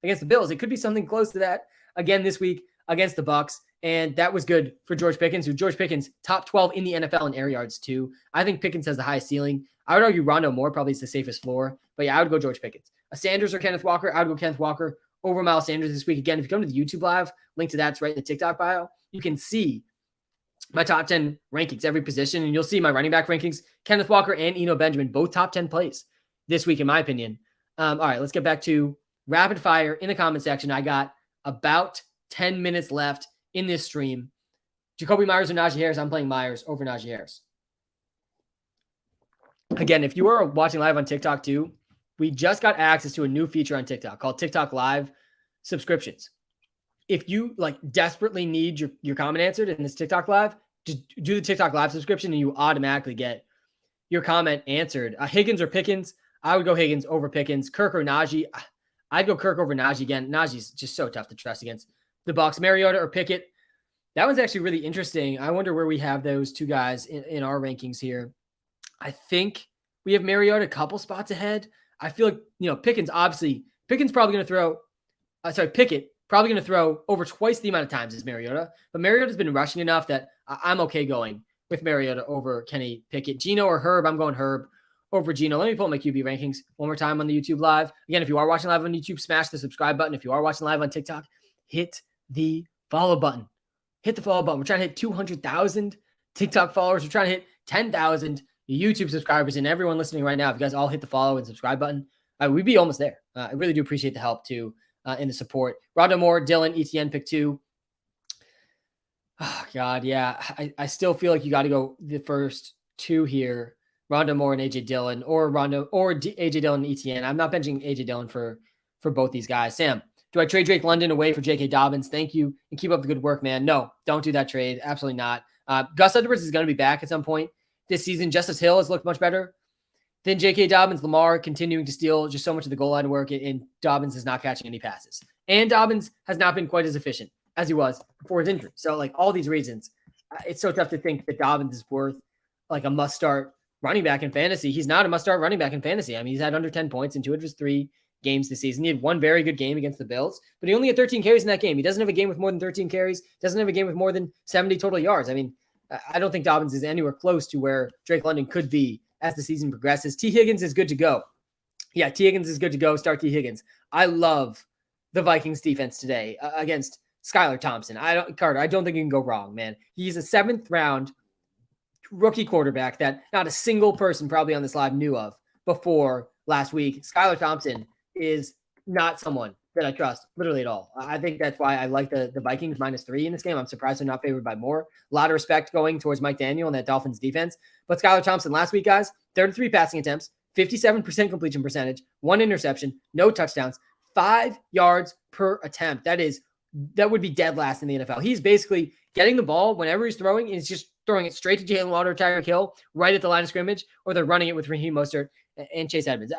against the Bills. It could be something close to that again this week against the Bucs, and that was good for George Pickens, George Pickens top 12 in the NFL in air yards too. I think Pickens has the highest ceiling. I would argue Rondo Moore probably is the safest floor, but yeah, I would go George Pickens. Sanders or Kenneth Walker, I would go Kenneth Walker over Miles Sanders this week. Again, if you come to the YouTube live, link to that's right in the TikTok bio, you can see my top 10 rankings, every position, and you'll see my running back rankings. Kenneth Walker and Benjamin, both top 10 plays this week, in my opinion. All right, let's get back to rapid fire in the comment section. I got about 10 minutes left in this stream. Jacoby Myers or Najee Harris? I'm playing Myers over Najee Harris. Again, if you are watching live on TikTok too, we just got access to a new feature on TikTok called TikTok Live subscriptions. If you desperately need your comment answered in this TikTok Live, just do the TikTok Live subscription and you automatically get your comment answered. Higgins or Pickens? I would go Higgins over Pickens. Kirk or Najee? I'd go Kirk over Najee again. Najee's just so tough to trust against the Bucs. Mariota or Pickett? That one's actually really interesting. I wonder where we have those two guys in our rankings here. I think we have Mariota a couple spots ahead. I feel like, Pickens probably going to throw, Pickett probably going to throw over twice the amount of times as Mariota, but Mariota's been rushing enough that I'm okay going with Mariota over Kenny Pickett. Geno or Herb? I'm going Herb over Geno. Let me pull up my QB rankings one more time on the YouTube live. Again, if you are watching live on YouTube, smash the subscribe button. If you are watching live on TikTok, hit the follow button. Hit the follow button. We're trying to hit 200,000 TikTok followers. We're trying to hit 10,000 YouTube subscribers, and everyone listening right now, if you guys all hit the follow and subscribe button, we'd be almost there. I really do appreciate the help too and the support. Rondo Moore, Dillon, ETN pick 2. Oh God, yeah. I still feel like you got to go the first 2 here. Rondo Moore and AJ Dillon, or AJ Dillon and ETN. I'm not benching AJ Dillon for both these guys. Sam, do I trade Drake London away for J.K. Dobbins? Thank you, and keep up the good work, man. No, don't do that trade. Absolutely not. Gus Edwards is going to be back at some point this season. Justice Hill has looked much better than J.K. Dobbins. Lamar continuing to steal just so much of the goal line work, and Dobbins is not catching any passes. And Dobbins has not been quite as efficient as he was before his injury. So, all these reasons, it's so tough to think that Dobbins is worth a must-start running back in fantasy. He's not a must-start running back in fantasy. I mean, he's had under 10 points in 2 of his 3 games this season. He had one very good game against the Bills, but he only had 13 carries in that game. He doesn't have a game with more than 13 carries, doesn't have a game with more than 70 total yards. I mean, I don't think Dobbins is anywhere close to where Drake London could be as the season progresses. T. Higgins is good to go. Yeah, T. Higgins is good to go. Start T. Higgins. I love the Vikings defense today against Skylar Thompson. I don't think you can go wrong, man. He's a 7th round rookie quarterback that not a single person probably on this live knew of before last week. Skylar Thompson is not someone that I trust literally at all. I think that's why I like the Vikings -3 in this game. I'm surprised they're not favored by more. A lot of respect going towards Mike Daniel and that Dolphins defense. But Skylar Thompson last week, guys, 33 passing attempts, 57% completion percentage, 1 interception, no touchdowns, 5 yards per attempt. That would be dead last in the NFL. He's basically getting the ball whenever he's throwing, and he's just throwing it straight to Jalen Waddle or Tyreek Hill right at the line of scrimmage, or they're running it with Raheem Mostert and Chase Edmonds.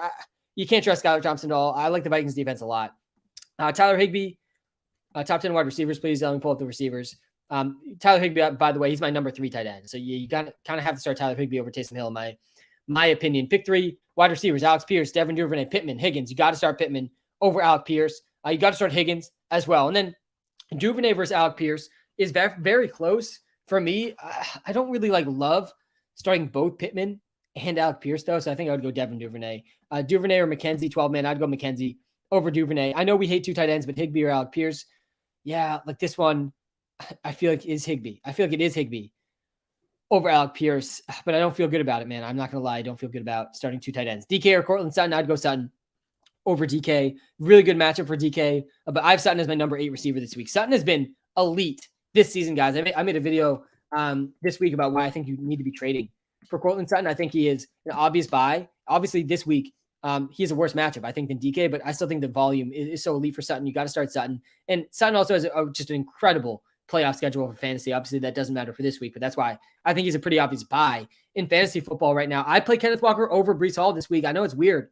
You can't trust Skylar Thompson at all. I like the Vikings defense a lot. Tyler Higbee, top 10 wide receivers, please. Let me pull up the receivers. Tyler Higbee, by the way, he's my number 3 tight end. So you got to kind of have to start Tyler Higbee over Taysom Hill, in my opinion. Pick 3 wide receivers: Alex Pierce, Devin Duvernay, Pittman, Higgins. You got to start Pittman over Alec Pierce. You got to start Higgins as well. And then Duvernay versus Alec Pierce is very, very close for me. I don't really love starting both Pittman and Alec Pierce, though. So I think I would go Devin Duvernay. Duvernay or McKenzie, 12-man. I'd go McKenzie over Duvernay. I know we hate two tight ends, but Higbee or Alec Pierce. Yeah, like this one, I feel like is Higbee. I feel like it is Higbee over Alec Pierce, but I don't feel good about it, man. I'm not going to lie. I don't feel good about starting two tight ends. DK or Cortland Sutton, I'd go Sutton over DK. Really good matchup for DK, but I have Sutton as my number 8 receiver this week. Sutton has been elite this season, guys. I made a video this week about why I think you need to be trading for Cortland Sutton. I think he is an obvious buy. Obviously, this week, he has a worse matchup, I think, than DK, but I still think the volume is so elite for Sutton. You got to start Sutton. And Sutton also has just an incredible playoff schedule for fantasy. Obviously, that doesn't matter for this week, but that's why I think he's a pretty obvious buy in fantasy football right now. I play Kenneth Walker over Breece Hall this week. I know it's weird.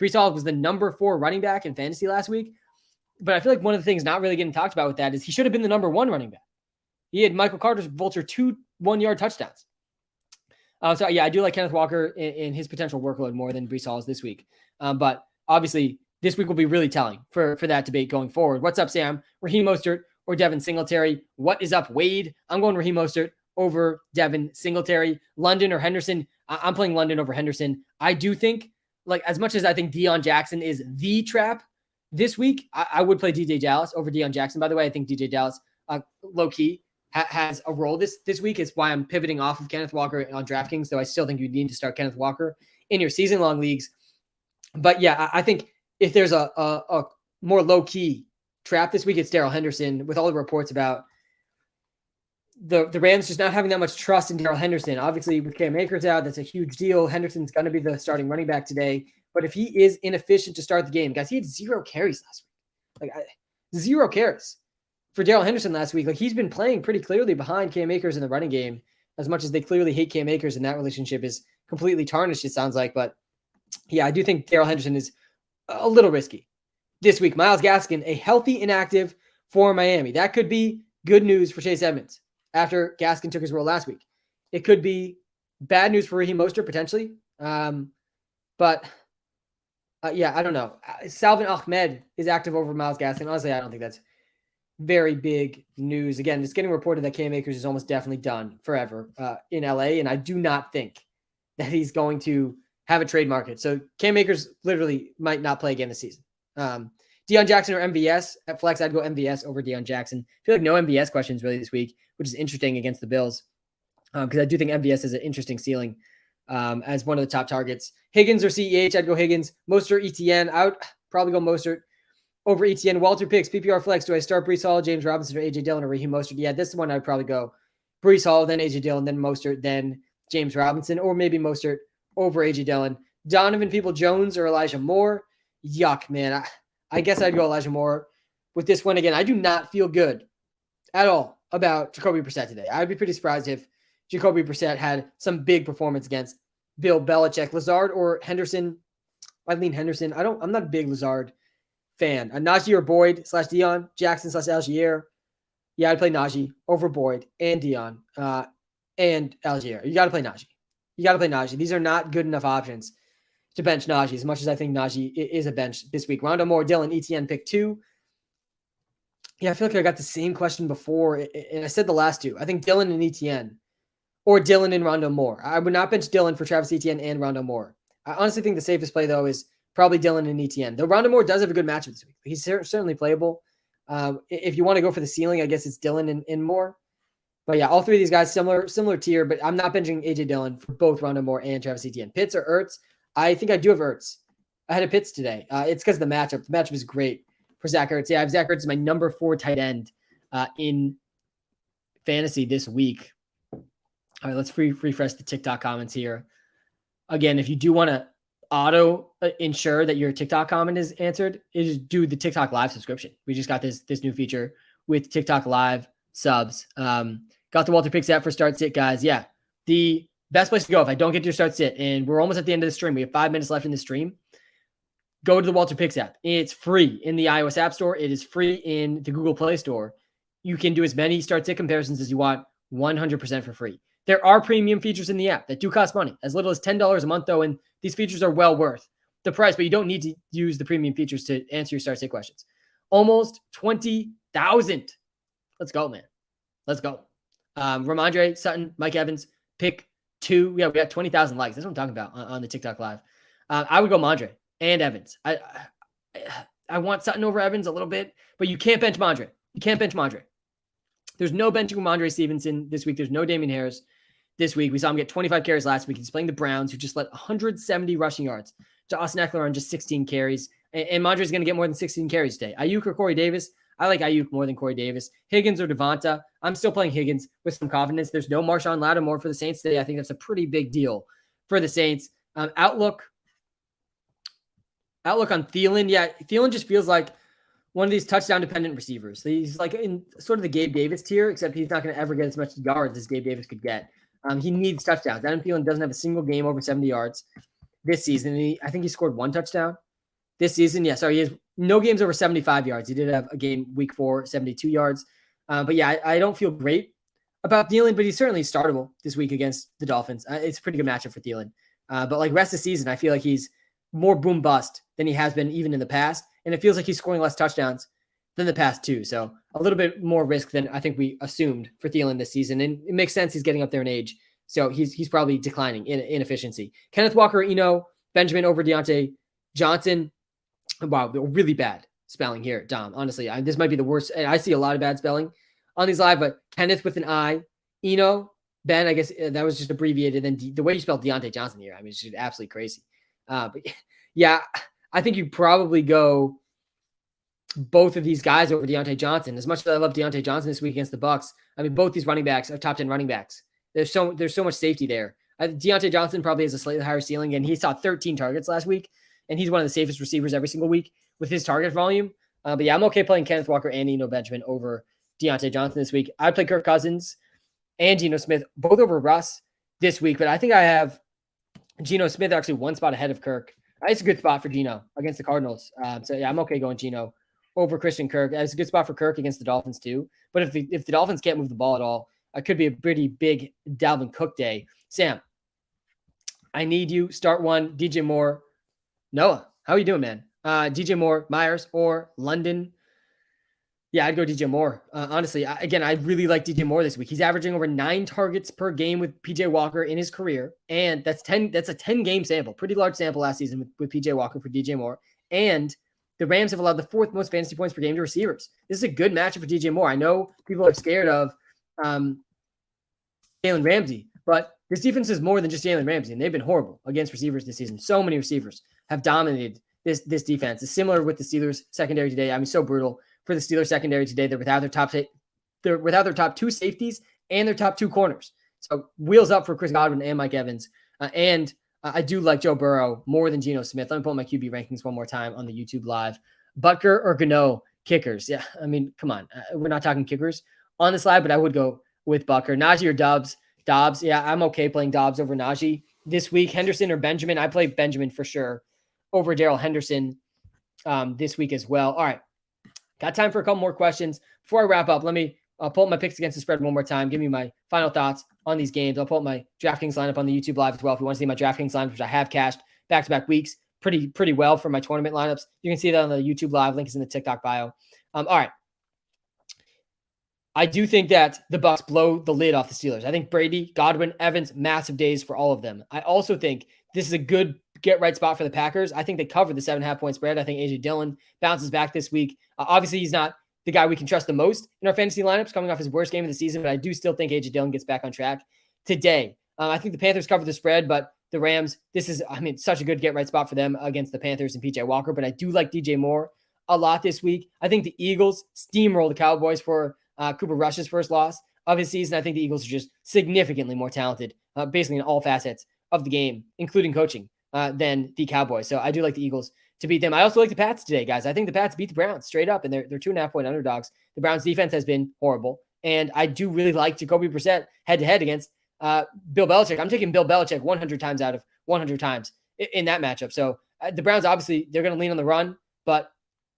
Breece Hall was the number 4 running back in fantasy last week, but I feel like one of the things not really getting talked about with that is he should have been the number 1 running back. He had Michael Carter's vulture 2 1-yard touchdowns. So, yeah, I do like Kenneth Walker in his potential workload more than Breece Hall's this week. But obviously, this week will be really telling for that debate going forward. What's up, Sam? Raheem Mostert or Devin Singletary? What is up, Wade? I'm going Raheem Mostert over Devin Singletary. London or Henderson? I'm playing London over Henderson. I do think, like, as much as I think Dion Jackson is the trap this week, I would play DJ Dallas over Dion Jackson. By the way, I think DJ Dallas, low-key, has a role this week. It's why I'm pivoting off of Kenneth Walker on DraftKings, so I still think you need to start Kenneth Walker in your season-long leagues. But, yeah, I think if there's a more low-key trap this week, it's Darrell Henderson, with all the reports about the Rams just not having that much trust in Darrell Henderson. Obviously, with Cam Akers out, that's a huge deal. Henderson's going to be the starting running back today. But if he is inefficient to start the game, guys, he had 0 carries last week. 0 carries for Darrell Henderson last week. Like, he's been playing pretty clearly behind Cam Akers in the running game, as much as they clearly hate Cam Akers, and that relationship is completely tarnished, it sounds like. But, yeah, I do think Darrell Henderson is a little risky this week. Myles Gaskin, a healthy inactive for Miami. That could be good news for Chase Edmonds after Gaskin took his role last week. It could be bad news for Raheem Mostert, potentially. But I don't know. Salvin Ahmed is active over Myles Gaskin. Honestly, I don't think that's very big news. Again, it's getting reported that Cam Akers is almost definitely done forever in LA, and I do not think that he's going to have a trade market. So Cam Akers literally might not play again this season. Dion Jackson or MVS at flex, I'd go MVS over Dion Jackson. I feel like no MVS questions really this week, which is interesting against the Bills, because I do think MVS has an interesting ceiling as one of the top targets. Higgins or CEH, I'd go Higgins. Mostert, ETN, I would probably go Mostert over ETN. WalterPicks, PPR flex, do I start Breece Hall, James Robinson, or AJ Dillon, or Raheem Mostert? Yeah, this is one I'd probably go Breece Hall, then AJ Dillon, then Mostert, then James Robinson, or maybe Mostert over AJ Dillon. Donovan Peoples-Jones or Elijah Moore? Yuck, man. I guess I'd go Elijah Moore with this one. Again, I do not feel good at all about Jacoby Brissett today. I'd be pretty surprised if Jacoby Brissett had some big performance against Bill Belichick. Lazard or Henderson? I'd lean Henderson. I'm not a big Lazard fan. Najee or Boyd / Dion, Jackson / Algier. Yeah, I'd play Najee over Boyd and Dion and Algier. You got to play Najee. These are not good enough options to bench Najee, as much as I think Najee is a bench this week. Rondo Moore, Dillon, ETN, pick 2. Yeah, I feel like I got the same question before, and I said the last 2. I think Dillon and ETN, or Dillon and Rondo Moore. I would not bench Dillon for Travis Etienne and Rondo Moore. I honestly think the safest play, though, is probably Dillon and ETN. Though Rondo Moore does have a good matchup this week. He's certainly playable. If you want to go for the ceiling, I guess it's Dillon and Moore. But yeah, all 3 of these guys, similar tier, but I'm not benching AJ Dillon for both Rondo Moore and Travis Etienne. Pitts or Ertz? I think I do have Ertz. I had a Pitts today. It's because of the matchup. The matchup is great for Zach Ertz. Yeah, I have Zach Ertz as my number 4 tight end in fantasy this week. All right, let's refresh the TikTok comments here. Again, if you do want to auto ensure that your TikTok comment is answered, is do the TikTok Live subscription. We just got this new feature with TikTok Live subs. Got the WalterPicks app for start sit, guys. Yeah, the best place to go if I don't get to your start sit, and we're almost at the end of the stream. We have 5 minutes left in the stream. Go to the WalterPicks app. It's free in the iOS App Store. It is free in the Google Play Store. You can do as many start sit comparisons as you want, 100% for free. There are premium features in the app that do cost money, as little as $10 a month, though, and these features are well worth the price, but you don't need to use the premium features to answer your start sit questions. Almost 20,000. Let's go, man. Let's go. Ramondre, Sutton, Mike Evans, pick 2. Yeah, we got 20,000 likes. That's what I'm talking about on the TikTok live. I would go Mondre and Evans. I want Sutton over Evans a little bit, but you can't bench Mondre. You can't bench Mondre. There's no benching Mondre Stevenson this week. There's no Damian Harris this week. We saw him get 25 carries last week. He's playing the Browns, who just let 170 rushing yards to Austin Eckler on just 16 carries. And Mondre's going to get more than 16 carries today. Ayuk or Corey Davis? I like Ayuk more than Corey Davis. Higgins or Devonta? I'm still playing Higgins with some confidence. There's no Marshawn Lattimore for the Saints today. I think that's a pretty big deal for the Saints. Outlook on Thielen. Yeah, Thielen just feels like one of these touchdown-dependent receivers. He's like in sort of the Gabe Davis tier, except he's not going to ever get as much yards as Gabe Davis could get. He needs touchdowns. Adam Thielen doesn't have a single game over 70 yards this season. I think he scored 1 touchdown this season. Yeah, sorry, he has no games over 75 yards. He did have a game week 4, 72 yards. But yeah, I don't feel great about Thielen, but he's certainly startable this week against the Dolphins. It's a pretty good matchup for Thielen. But like rest of the season, I feel like he's more boom bust than he has been even in the past. And it feels like he's scoring less touchdowns than the past 2. So a little bit more risk than I think we assumed for Thielen this season. And it makes sense. He's getting up there in age. So he's probably declining in efficiency. Kenneth Walker, Benjamin over Deontay Johnson. Wow, really bad spelling here, Dom. Honestly, this might be the worst. I see a lot of bad spelling on these live, but Kenneth with an I, Ben, I guess that was just abbreviated. And the way you spelled Deontay Johnson here, it's just absolutely crazy. But yeah, I think you probably go both of these guys over Deontay Johnson. As much as I love Deontay Johnson this week against the Bucs, both these running backs are top 10 running backs. There's so much safety there. Deontay Johnson probably has a slightly higher ceiling, and he saw 13 targets last week, and he's one of the safest receivers every single week with his target volume. But yeah, I'm okay playing Kenneth Walker and Benjamin over Deontay Johnson this week. I'd play Kirk Cousins and Geno Smith both over Russ this week, but I think I have Geno Smith actually one spot ahead of Kirk. It's a good spot for Geno against the Cardinals. So yeah, I'm okay going Geno over Christian Kirk. It's a good spot for Kirk against the Dolphins too. But if the Dolphins can't move the ball at all, it could be a pretty big Dalvin Cook day. Sam, I need you. Start one. DJ Moore. Noah, how are you doing, man? DJ Moore, Myers, or London. Yeah, I'd go DJ Moore. Honestly, I really like DJ Moore this week. He's averaging over 9 targets per game with PJ Walker in his career. And that's a 10-game sample. Pretty large sample last season with PJ Walker for DJ Moore. And the Rams have allowed the 4th most fantasy points per game to receivers. This is a good matchup for DJ Moore. I know people are scared of Jalen Ramsey, but this defense is more than just Jalen Ramsey, and they've been horrible against receivers this season. So many receivers have dominated this defense. It's similar with the Steelers secondary today. So brutal for the Steelers secondary today. They're without their top 2 safeties and their top 2 corners. So wheels up for Chris Godwin and Mike Evans. I do like Joe Burrow more than Geno Smith. Let me pull up my QB rankings one more time on the YouTube live. Butker or Gano kickers? Yeah, come on. We're not talking kickers on the slide, but I would go with Butker. Najee or Dobbs? Dobbs. Yeah, I'm okay playing Dobbs over Najee this week. Henderson or Benjamin? I play Benjamin for sure over Darrell Henderson this week as well. All right. Got time for a couple more questions. Before I wrap up, let me pull up my picks against the spread one more time. Give me my final thoughts on these games. I'll pull up my DraftKings lineup on the YouTube live as well. If you want to see my DraftKings lineup, which I have cashed back-to-back weeks pretty well for my tournament lineups. You can see that on the YouTube live. Link is in the TikTok bio. All right. I do think that the Bucs blow the lid off the Steelers. I think Brady, Godwin, Evans, massive days for all of them. I also think this is a good get-right spot for the Packers. I think they cover the 7.5-point spread. I think A.J. Dillon bounces back this week. Obviously, he's not the guy we can trust the most in our fantasy lineups coming off his worst game of the season, but I do still think A.J. Dillon gets back on track today. I think the Panthers cover the spread, but the Rams, this is, such a good get-right spot for them against the Panthers and P.J. Walker, but I do like DJ Moore a lot this week. I think the Eagles steamroll the Cowboys for Cooper Rush's first loss of his season. I think the Eagles are just significantly more talented, basically in all facets of the game, including coaching, than the Cowboys. So I do like the Eagles to beat them. I also like the Pats today, guys. I think the Pats beat the Browns straight up, and they're 2.5-point underdogs. The Browns defense has been horrible, and I do really like Jacoby Brissett head-to-head against Bill Belichick. I'm taking Bill Belichick 100 times out of 100 times in that matchup. So the Browns, obviously, they're going to lean on the run, but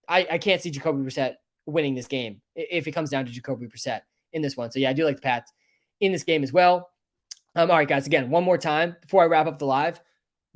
I can't see Jacoby Brissett winning this game if it comes down to Jacoby Brissett in this one. So yeah, I do like the Pats in this game as well. All right, guys, again, one more time before I wrap up the live,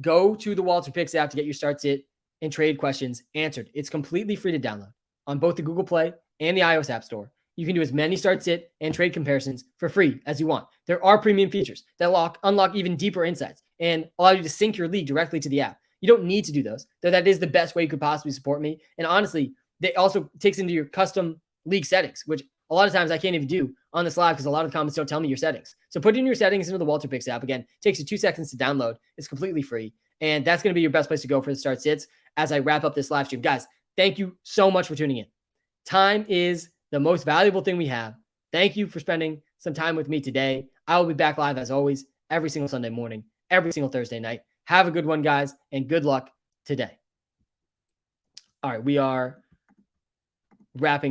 go to the WalterPicks app to get your start sit and trade questions answered. It's completely free to download on both the Google Play and the iOS App Store. You can do as many start, sit, and trade comparisons for free as you want. There are premium features that unlock even deeper insights and allow you to sync your league directly to the app. You don't need to do those, though that is the best way you could possibly support me. And honestly, they also takes into your custom league settings, which a lot of times I can't even do on this live because a lot of the comments don't tell me your settings. So put in your settings into the WalterPicks app. Again, it takes you 2 seconds to download. It's completely free. And that's going to be your best place to go for the start sits as I wrap up this live stream. Guys, thank you so much for tuning in. Time is the most valuable thing we have. Thank you for spending some time with me today. I will be back live as always every single Sunday morning, every single Thursday night. Have a good one, guys, and good luck today. All right, we are wrapping